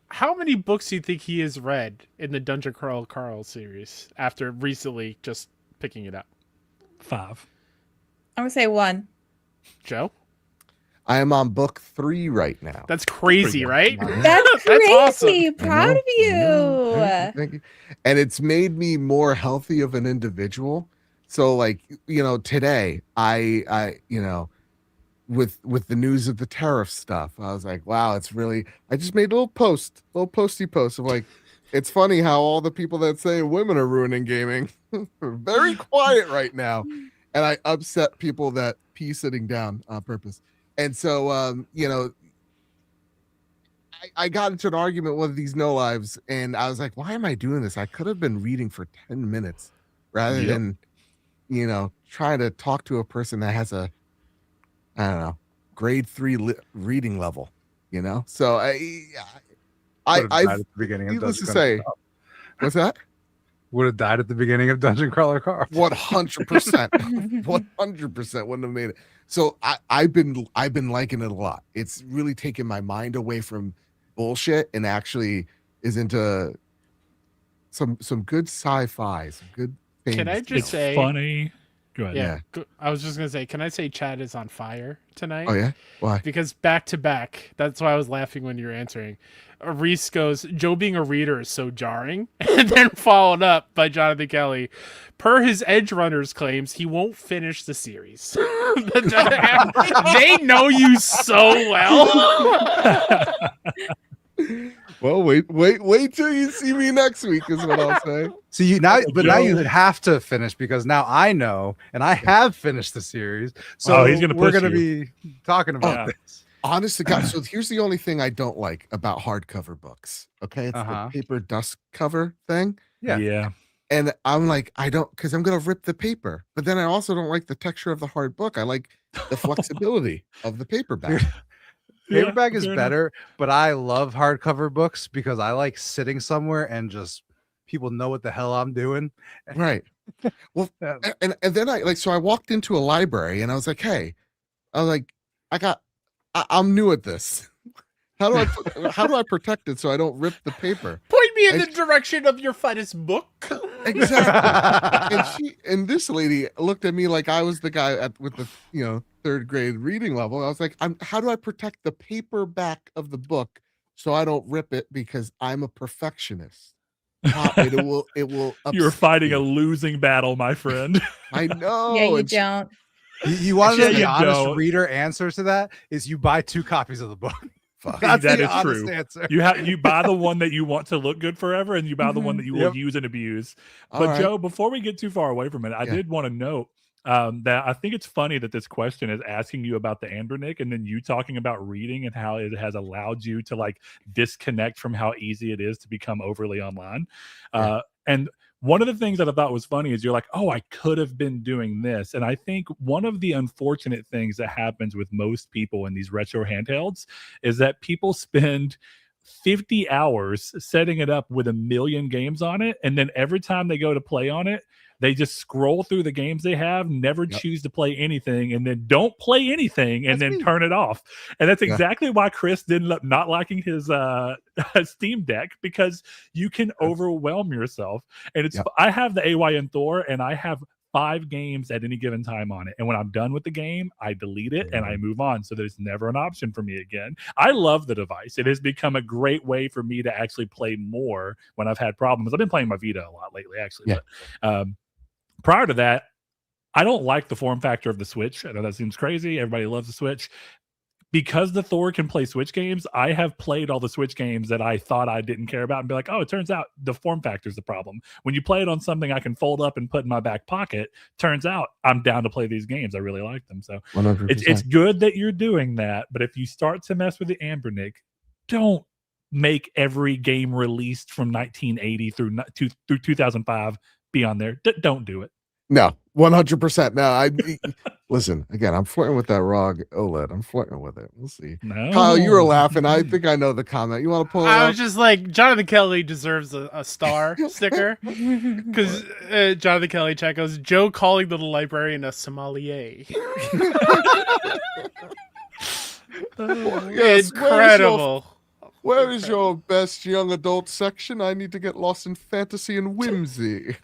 S3: How many books do you think he has read in the Dungeon Crawl Carl series after recently just picking it up?
S5: 5.
S2: I'm gonna say 1.
S3: Joe?
S1: I am on book 3 right now.
S3: That's crazy,
S5: good.
S3: right?
S2: That's crazy.
S3: awesome.
S2: Proud of
S1: I know.
S2: you.
S1: Thank you. And it's made me more healthy of an individual. So like, today I with the news of the tariff stuff, I was like, wow, it's really, I just made a little posty post of like, it's funny how all the people that say women are ruining gaming are very quiet right now. And I upset people that pee sitting down on purpose. And so, I got into an argument with one of these no lives, and I was like, why am I doing this? I could have been reading for 10 minutes rather
S5: Yep.
S1: than, trying to talk to a person that has a, I don't know, grade 3 reading level, So
S4: Would've died
S1: I've
S4: at the beginning of
S1: needless to
S4: Dungeon
S1: say,
S4: Crawler.
S1: what's that?
S4: Would have died at the beginning of Dungeon Crawler Carl.
S1: 100%, 100% wouldn't have made it. So I've been liking it a lot. It's really taken my mind away from bullshit and actually is into some good sci-fi, some good things.
S3: Can I just
S5: It's
S3: say
S5: funny. Go ahead.
S3: Yeah. I was just gonna say, can I say Chad is on fire tonight?
S1: Oh yeah, why?
S3: Because back to back, that's why I was laughing when you were answering. Reese goes, Joe being a reader is so jarring. And then followed up by Jonathan Kelly. Per his Edge Runners claims, he won't finish the series. They know you so well.
S1: Well, wait till you see me next week is what I'll say.
S4: So now
S5: Joe-
S4: you have to finish because now I know and I have finished the series. So
S5: he's gonna
S4: we're
S5: push
S4: gonna
S5: you.
S4: be talking about
S5: Yeah.
S4: this.
S1: Honest to God, so here's the only thing I don't like about hardcover books. Okay, it's
S4: Uh-huh.
S1: the paper dust cover thing.
S4: Yeah.
S5: Yeah.
S1: And I'm like, I don't, because I'm gonna rip the paper. But then I also don't like the texture of the hard book. I like the flexibility of the paperback.
S4: Paperback is
S5: fair enough.
S4: better, but I love hardcover books because I like sitting somewhere and just people know what the hell I'm doing.
S1: Right. Well,
S4: Yeah.
S1: and then so I walked into a library and I was like, hey, I'm new at this. How do I protect it so I don't rip the paper?
S3: Point me in
S1: I-
S3: the direction of your finest book.
S1: Exactly. And this lady looked at me like I was the guy with the 3rd grade reading level. I was like, how do I protect the paperback of the book so I don't rip it because I'm a perfectionist? It will
S5: You're
S1: upset
S5: fighting
S1: me.
S5: a losing battle, my friend.
S1: I know.
S2: Yeah, you
S1: and she-
S2: don't.
S4: You want to know
S5: Yeah,
S4: the
S5: you
S4: honest
S5: don't.
S4: reader answer to that is you buy 2 copies of the book.
S1: Fuck.
S4: That's
S5: That
S4: the
S5: is
S4: honest
S5: true.
S4: answer.
S5: You buy the one that you want to look good forever, and you buy the one that you will
S4: Yep.
S5: use and abuse.
S1: All
S5: But
S1: right.
S5: Joe, before we get too far away from it, I
S1: Yeah.
S5: did want to note that I think it's funny that this question is asking you about the Andronic, and then you talking about reading and how it has allowed you to like disconnect from how easy it is to become overly online.
S1: Yeah.
S5: And one of the things that I thought was funny is you're like, oh, I could have been doing this. And I think one of the unfortunate things that happens with most people in these retro handhelds is that people spend 50 hours setting it up with 1 million games on it. And then every time they go to play on it, they just scroll through the games they have, never
S1: Yep.
S5: choose to play anything, and then don't play anything and
S4: That's
S5: then
S4: me.
S5: turn it off. And that's
S1: Yeah.
S5: exactly why Chris ended up not liking his Steam Deck, because you can overwhelm yourself. And it's
S1: Yep.
S5: I have the AYN Thor, and I have 5 games at any given time on it. And when I'm done with the game, I delete it and I move on. So there's never an option for me again. I love the device. It has become a great way for me to actually play more when I've had problems. I've been playing my Vita a lot lately, actually.
S1: Yeah.
S5: But prior to that, I don't like the form factor of the Switch. I know that seems crazy. Everybody loves the Switch. because the Thor can play Switch games, I have played all the Switch games that I thought I didn't care about and be like, oh, it turns out the form factor is the problem. When you play it on something I can fold up and put in my back pocket, turns out I'm down to play these games. I really like them. So
S1: 100%.
S5: it's good that you're doing that. But if you start to mess with the Ambernick, don't make every game released from 1980 through 2005 be on there. Don't do it.
S1: No, 100%. No, listen, again, I'm flirting with that ROG OLED. I'm flirting with it. We'll see.
S5: No.
S1: Kyle, you were laughing. I think I know the comment. You want to pull it
S3: I
S1: up?
S3: was just like, Jonathan Kelly deserves a star sticker because Jonathan Kelly chat goes, Joe calling the librarian a sommelier.
S1: Yes,
S3: Incredible.
S1: Where is your best young adult section? I need to get lost in fantasy and whimsy.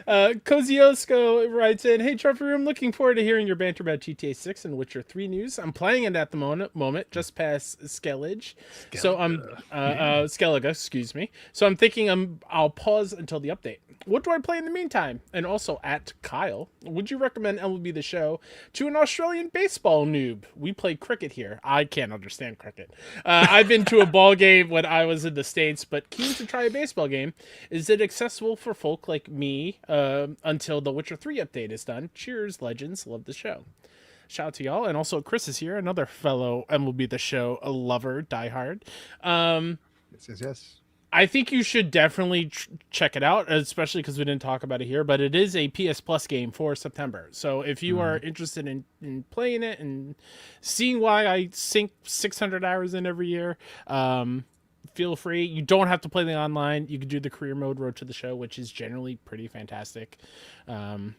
S3: Koziosko writes in, hey, Trophy Room, looking forward to hearing your banter about GTA 6 and Witcher 3 news. I'm playing it at the moment, just past Skellige. So I'm Skellige, excuse me. So I'm thinking I'll pause until the update. What do I play in the meantime? And also at Kyle, would you recommend MLB The Show to an Australian baseball noob? We play cricket here. I can't understand cricket. I've been to a ball game when I was in the States, but keen to try a baseball game. Is it accessible for folk like me until the Witcher 3 update is done? Cheers, legends. Love the show. Shout out to y'all. And also Chris is here, another fellow MLB The Show lover, diehard.
S4: Yes.
S3: I think you should definitely check it out, especially because we didn't talk about it here, but it is a PS Plus game for September. So if you are interested in playing it and seeing why I sink 600 hours in every year, feel free. You don't have to play the online. You can do the career mode Road to the Show, which is generally pretty fantastic.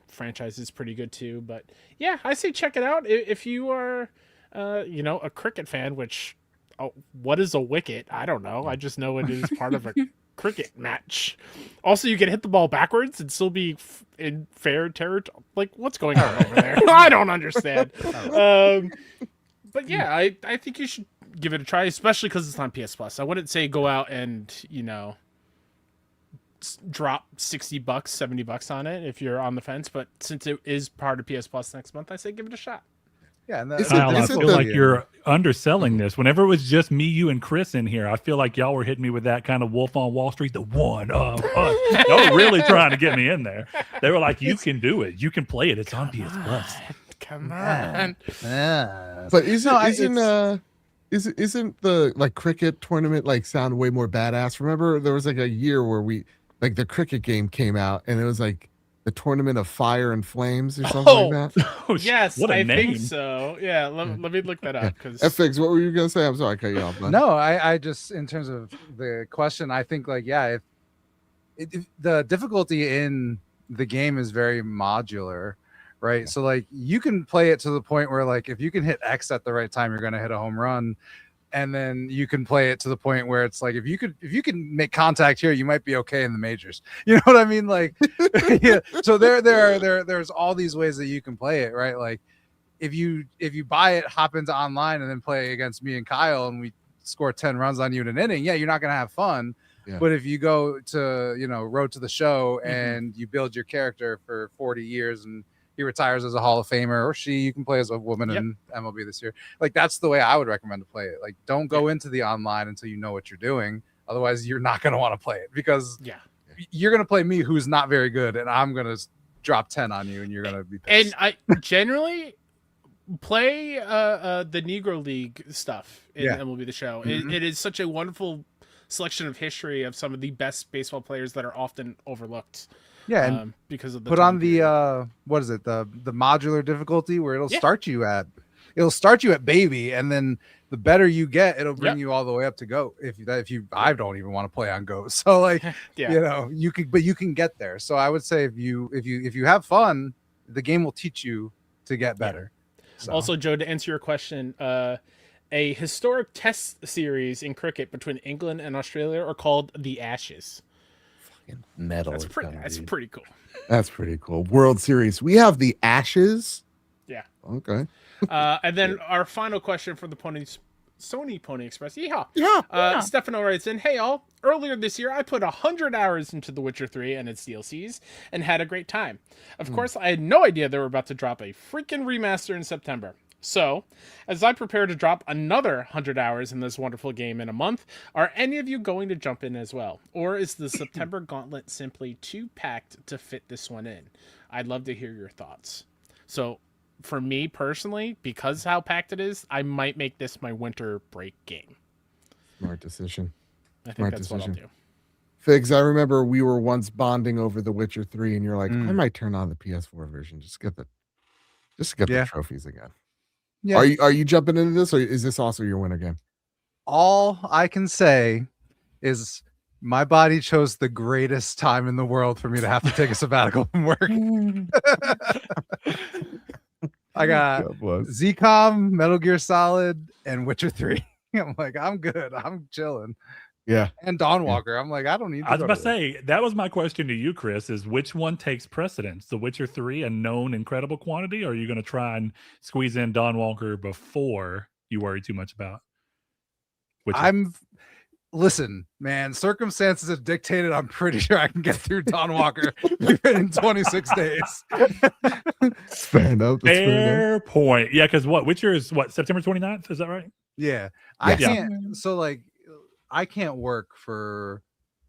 S3: Franchise is pretty good too. But yeah, I say check it out. If you are, a cricket fan, which... Oh, what is a wicket? I don't know. I just know it is part of a cricket match. Also, you can hit the ball backwards and still be in fair territory. Like, what's going on over there? I don't understand. But yeah, I think you should give it a try, especially because it's on PS Plus. I wouldn't say go out and, drop $60, $70 on it if you're on the fence. But since it is part of PS Plus next month, I say give it a shot.
S4: Yeah, and
S5: Kyle, I feel like you're underselling this. Whenever it was just me, you, and Chris in here, I feel like y'all were hitting me with that kind of Wolf on Wall Street, the one of us. Y'all were really trying to get me in there. They were like, you can do it. You can play it. It's on PS Plus.
S3: Come on.
S1: But isn't the cricket tournament sound way more badass? Remember there was a year where the cricket game came out and it was the Tournament of Fire and Flames or something like that.
S5: Oh,
S3: yes,
S5: what a
S3: I
S5: name.
S3: think so. Yeah, let me look that up. Because
S1: FX, what were you gonna say? I'm sorry, I cut you off. Man.
S4: No, I just, in terms of the question, I think if the difficulty in the game is very modular, right? So you can play it to the point where if you can hit X at the right time, you're gonna hit a home run. And then you can play it to the point where it's if you can make contact here, you might be okay in the majors. You know what I mean? Yeah. So there's all these ways that you can play it, right? If you buy it, hop into online and then play against me and Kyle and we score 10 runs on you in an inning, yeah, you're not gonna have fun. Yeah. But if you go to Road to the Show and you build your character for 40 years and he retires as a Hall of Famer, or you can play as a woman in MLB this year. That's the way I would recommend to play it. Don't go into the online until you know what you're doing. Otherwise, you're not going to want to play it because you're going to play me, who's not very good, and I'm going to drop 10 on you, and you're going to be pissed.
S3: And I generally play the Negro League stuff in MLB The Show. It is such a wonderful selection of history of some of the best baseball players that are often overlooked.
S4: Yeah, and
S3: because of the
S4: put on the what is it, the modular difficulty where it'll start you at baby, and then the better you get, it'll bring you all the way up to GOAT. I don't even want to play on GOAT, so you can get there. So I would say if you have fun, the game will teach you to get better. So.
S3: Also, Joe, to answer your question, a historic test series in cricket between England and Australia are called the Ashes.
S1: Metal.
S3: That's pretty cool.
S1: That's pretty cool. World Series. We have the Ashes.
S3: Yeah.
S1: Okay.
S3: And then our final question for the Sony Pony Express. Yeehaw.
S1: Yeah.
S3: Stefano writes in, hey all, earlier this year I put 100 hours into The Witcher 3 and its DLCs and had a great time. Of course, I had no idea they were about to drop a freaking remaster in September. So, as I prepare to drop another 100 hours in this wonderful game in a month, are any of you going to jump in as well? Or is the September gauntlet simply too packed to fit this one in? I'd love to hear your thoughts. So, for me personally, because how packed it is, I might make this my winter break game.
S1: Smart decision.
S3: I think
S1: Smart
S3: that's what I'll
S1: decision.
S3: do.
S1: Figs, I remember we were once bonding over The Witcher 3, and you're like, I
S4: Mm.
S1: might turn on the PS4 version just to get
S4: Yeah.
S1: the trophies again.
S4: Yeah.
S1: Are you jumping into this, or is this also your winter game?
S4: All I can say is my body chose the greatest time in the world for me to have to take a sabbatical from work. I got
S1: God bless.
S4: ZCOM, Metal Gear Solid, and Witcher 3. I'm like, I'm good. I'm chilling.
S1: Yeah.
S4: And Dawnwalker. I'm like, I don't need to
S5: I was
S4: go
S5: about
S4: to
S5: to
S4: work.
S5: say, that was my question to you, Chris, is which one takes precedence? The Witcher 3, a known incredible quantity, or are you going to try and squeeze in Dawnwalker before you worry too much about Witcher?
S4: Listen, man, circumstances have dictated. I'm pretty sure I can get through Dawnwalker in 26 days.
S1: Fair enough. That's fair enough.
S5: Fair point. Yeah, because Witcher is September 29th? Is that right?
S4: Yeah. I
S1: Yes.
S4: can't. So, like, I can't work for,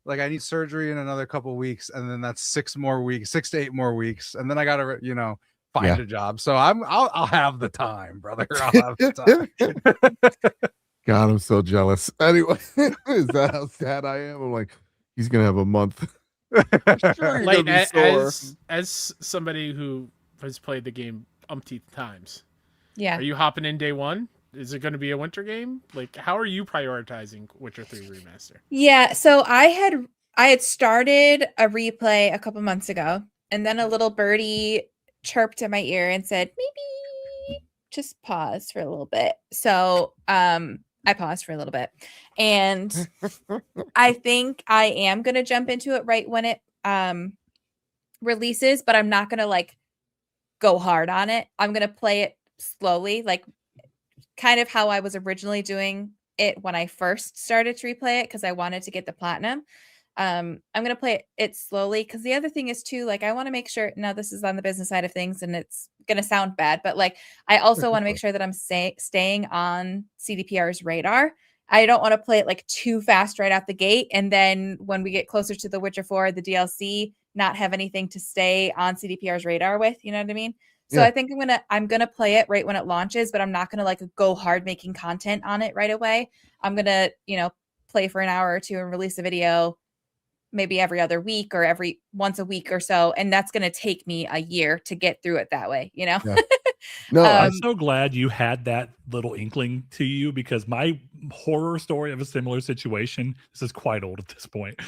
S4: like, I need surgery in another couple weeks, and then that's 6 to 8 more weeks, and then I gotta, find a job. So I'll have the time, brother. I'll have the time.
S1: God, I'm so jealous. Anyway, is that how sad I am? I'm like, he's gonna have a month. Sure, you're
S3: Like,
S1: gonna be sore.
S3: as somebody who has played the game umpteenth times,
S2: Yeah.
S3: are you hopping in day one? Is it going to be a winter game? Like, how are you prioritizing Witcher 3 Remaster?
S2: Yeah, so I had started a replay a couple months ago, and then a little birdie chirped in my ear and said, maybe just pause for a little bit. So I paused for a little bit. And I think I am gonna jump into it right when it releases, but I'm not gonna like go hard on it. I'm gonna play it slowly, like kind of how I was originally doing it when I first started to replay it because I wanted to get the platinum. I'm gonna play it slowly because the other thing is too, like I want to make sure now this is on the business side of things and it's gonna sound bad, but like I also want to make sure that I'm staying on CDPR's radar. I don't want to play it like too fast right out the gate, and then when we get closer to The Witcher 4, the DLC, not have anything to stay on CDPR's radar with. You know what I mean? So
S1: Yeah.
S2: I think I'm gonna play it right when it launches, but I'm not gonna like go hard making content on it right away. I'm gonna, play for an hour or two and release a video maybe every other week or every once a week or so. And that's gonna take me a year to get through it that way,
S1: Yeah. No,
S5: I'm
S2: Um,
S5: so glad you had that little inkling to you because my horror story of a similar situation, this is quite old at this point.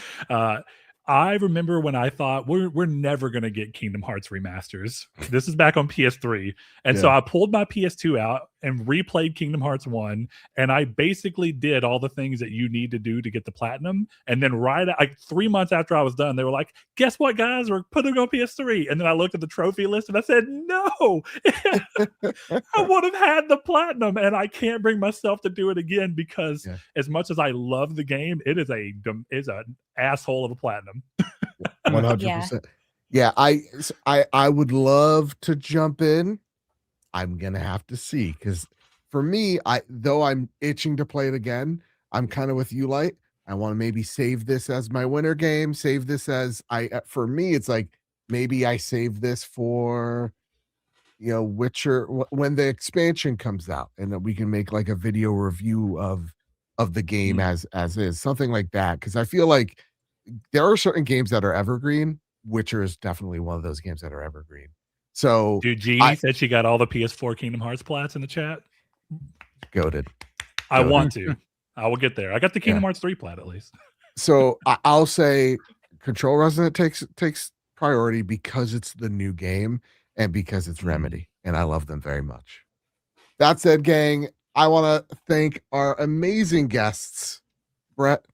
S5: I remember when I thought we're never going to get Kingdom Hearts remasters. This is back on PS3. And so
S1: Yeah.
S5: I pulled my PS2 out and replayed Kingdom Hearts 1. And I basically did all the things that you need to do to get the platinum. And then like 3 months after I was done, they were like, guess what, guys? We're putting it on PS3. And then I looked at the trophy list and I said, no, I would have had the platinum. And I can't bring myself to do it again because as much as I love the game, it is an asshole of a platinum.
S1: 100%. Yeah, I would love to jump in. I'm gonna have to see because for me, though I'm itching to play it again, I'm kind of with you, Light. I want to maybe save this as my winter game. Save this as for me, it's like maybe I save this for Witcher when the expansion comes out, and that we can make like a video review of the game as is, something like that. Because I feel like there are certain games that are evergreen. Witcher is definitely one of those games that are evergreen. So,
S5: Dude, Jeannie said she got all the PS4 Kingdom Hearts plats in the chat.
S1: goated.
S5: I want to. I will get there. I got the Kingdom Hearts 3 plat at least.
S1: So I'll say Control Resident takes priority because it's the new game and because it's Remedy, and I love them very much. That said, gang, I want to thank our amazing guests, Brett,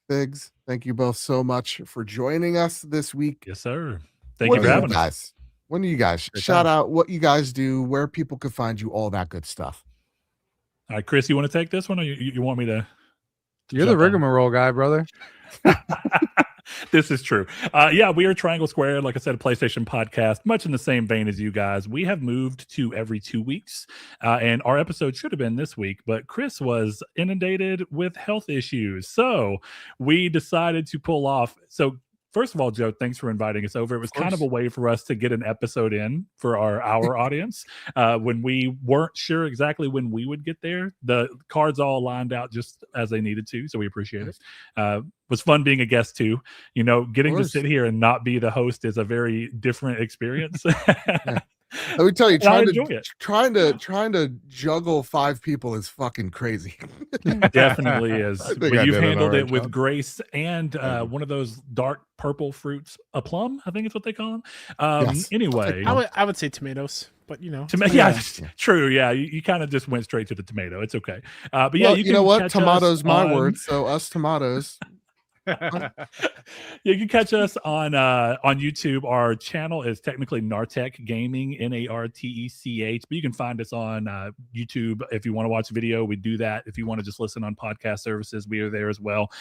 S1: Biggs. Thank you both so much for joining us this week.
S5: Yes, sir. Thank you for having us.
S1: When do you guys
S5: Great
S1: shout
S5: time.
S1: out what you guys do, where people can find you, all that good stuff?
S5: All right, Chris, you want to take this one, or you want me to
S4: You're the
S5: jump on?
S4: rigmarole guy, brother.
S5: This is true. Yeah, we are Triangle Square. Like I said, a PlayStation podcast, much in the same vein as you guys. We have moved to every 2 weeks, and our episode should have been this week, but Chris was inundated with health issues. So we decided to pull off. So first of all, Joe, thanks for inviting us over. It was kind of a way for us to get an episode in for our audience. When we weren't sure exactly when we would get there, the cards all lined out just as they needed to. So we appreciate it. Was fun being a guest too. You know, getting to sit here and not be the host is a very different experience.
S1: Let me tell you, trying to juggle 5 people is fucking crazy.
S5: Definitely is. But you've handled it with
S1: job.
S5: grace and one of those dark purple fruits, a plum, I think is what they call them.
S1: Yes.
S5: Anyway,
S3: I would say tomatoes, but you know,
S5: true. Yeah, you kind of just went straight to the tomato. It's okay. But
S1: Well,
S5: yeah,
S1: you know what? Tomatoes, my
S5: on...
S1: word. So us tomatoes.
S5: You can catch us on YouTube. Our channel is technically Nartech Gaming, Nartech, but you can find us on YouTube if you want to watch video. We do that. If you want to just listen on podcast services, we are there as well.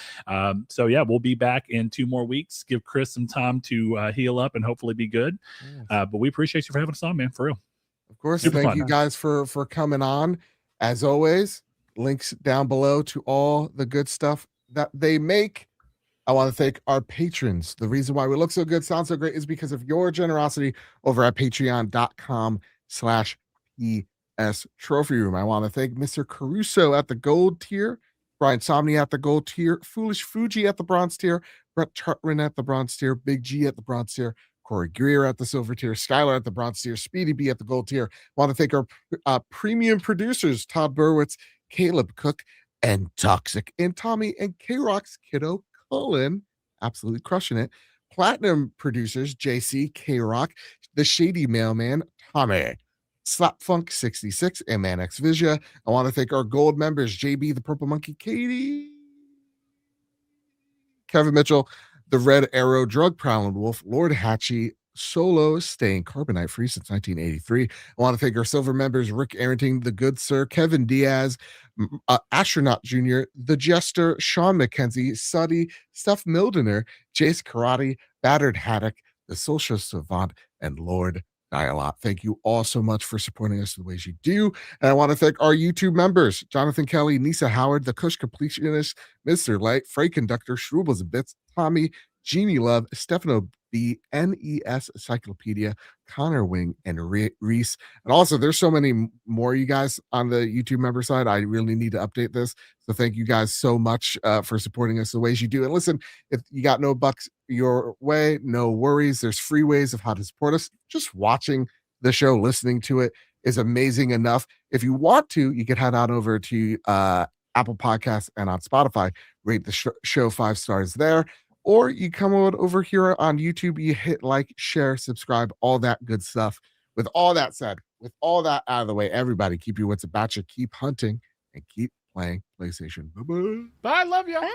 S5: So yeah, we'll be back in 2 more weeks. Give Chris some time to heal up and hopefully be good. But we appreciate you for having us on, man, for real.
S1: Of course.
S5: Super
S1: Thank
S5: fun.
S1: you guys for coming on. As always, links down below to all the good stuff that they make. I want to thank our patrons. The reason why we look so good, sound so great is because of your generosity over at patreon.com/PS Trophy Room. I want to thank Mr. Caruso at the gold tier, Brian Somni at the gold tier, Foolish Fuji at the bronze tier, Brett Chartman at the bronze tier, Big G at the bronze tier, Corey Greer at the silver tier, Skylar at the bronze tier, Speedy B at the gold tier. I want to thank our premium producers, Todd Burwitz, Caleb Cook, and Toxic, and Tommy and K-Rock's kiddo Cullen, absolutely crushing it. Platinum producers, JC, K-Rock, The Shady Mailman, Tommy, Slapfunk66, and ManX Visia. I want to thank our gold members, JB, the Purple Monkey, Katie, Kevin Mitchell, the Red Arrow, Drug Prowling Wolf, Lord Hatchie, Solo, staying carbonite free since 1983. I want to thank our silver members, Rick Arrington, the Good Sir, Kevin Diaz, Astronaut Jr., The Jester, Sean McKenzie, Suddy, Steph Mildener, Jace Karate, Battered Haddock, The Social Savant, and Lord Dialot. Thank you all so much for supporting us the ways you do. And I want to thank our YouTube members, Jonathan Kelly, Nisa Howard, The Kush Completionist, Mr. Light, Freight Conductor, Shrubbles and Bits, Tommy, Jeannie Love, Stefano B, NES Encyclopedia, Connor Wing, and Reese. And also, there's so many more you guys on the YouTube member side. I really need to update this. So thank you guys so much for supporting us the ways you do. And listen, if you got no bucks your way, no worries. There's free ways of how to support us. Just watching the show, listening to it is amazing enough. If you want to, you can head on over to Apple Podcasts and on Spotify, rate the show 5 stars there. Or you come over here on YouTube, you hit like, share, subscribe, all that good stuff. With all that said, with all that out of the way, everybody keep your wits about you, keep hunting, and keep playing PlayStation. Bye-bye.
S3: Bye, love you.
S2: Bye.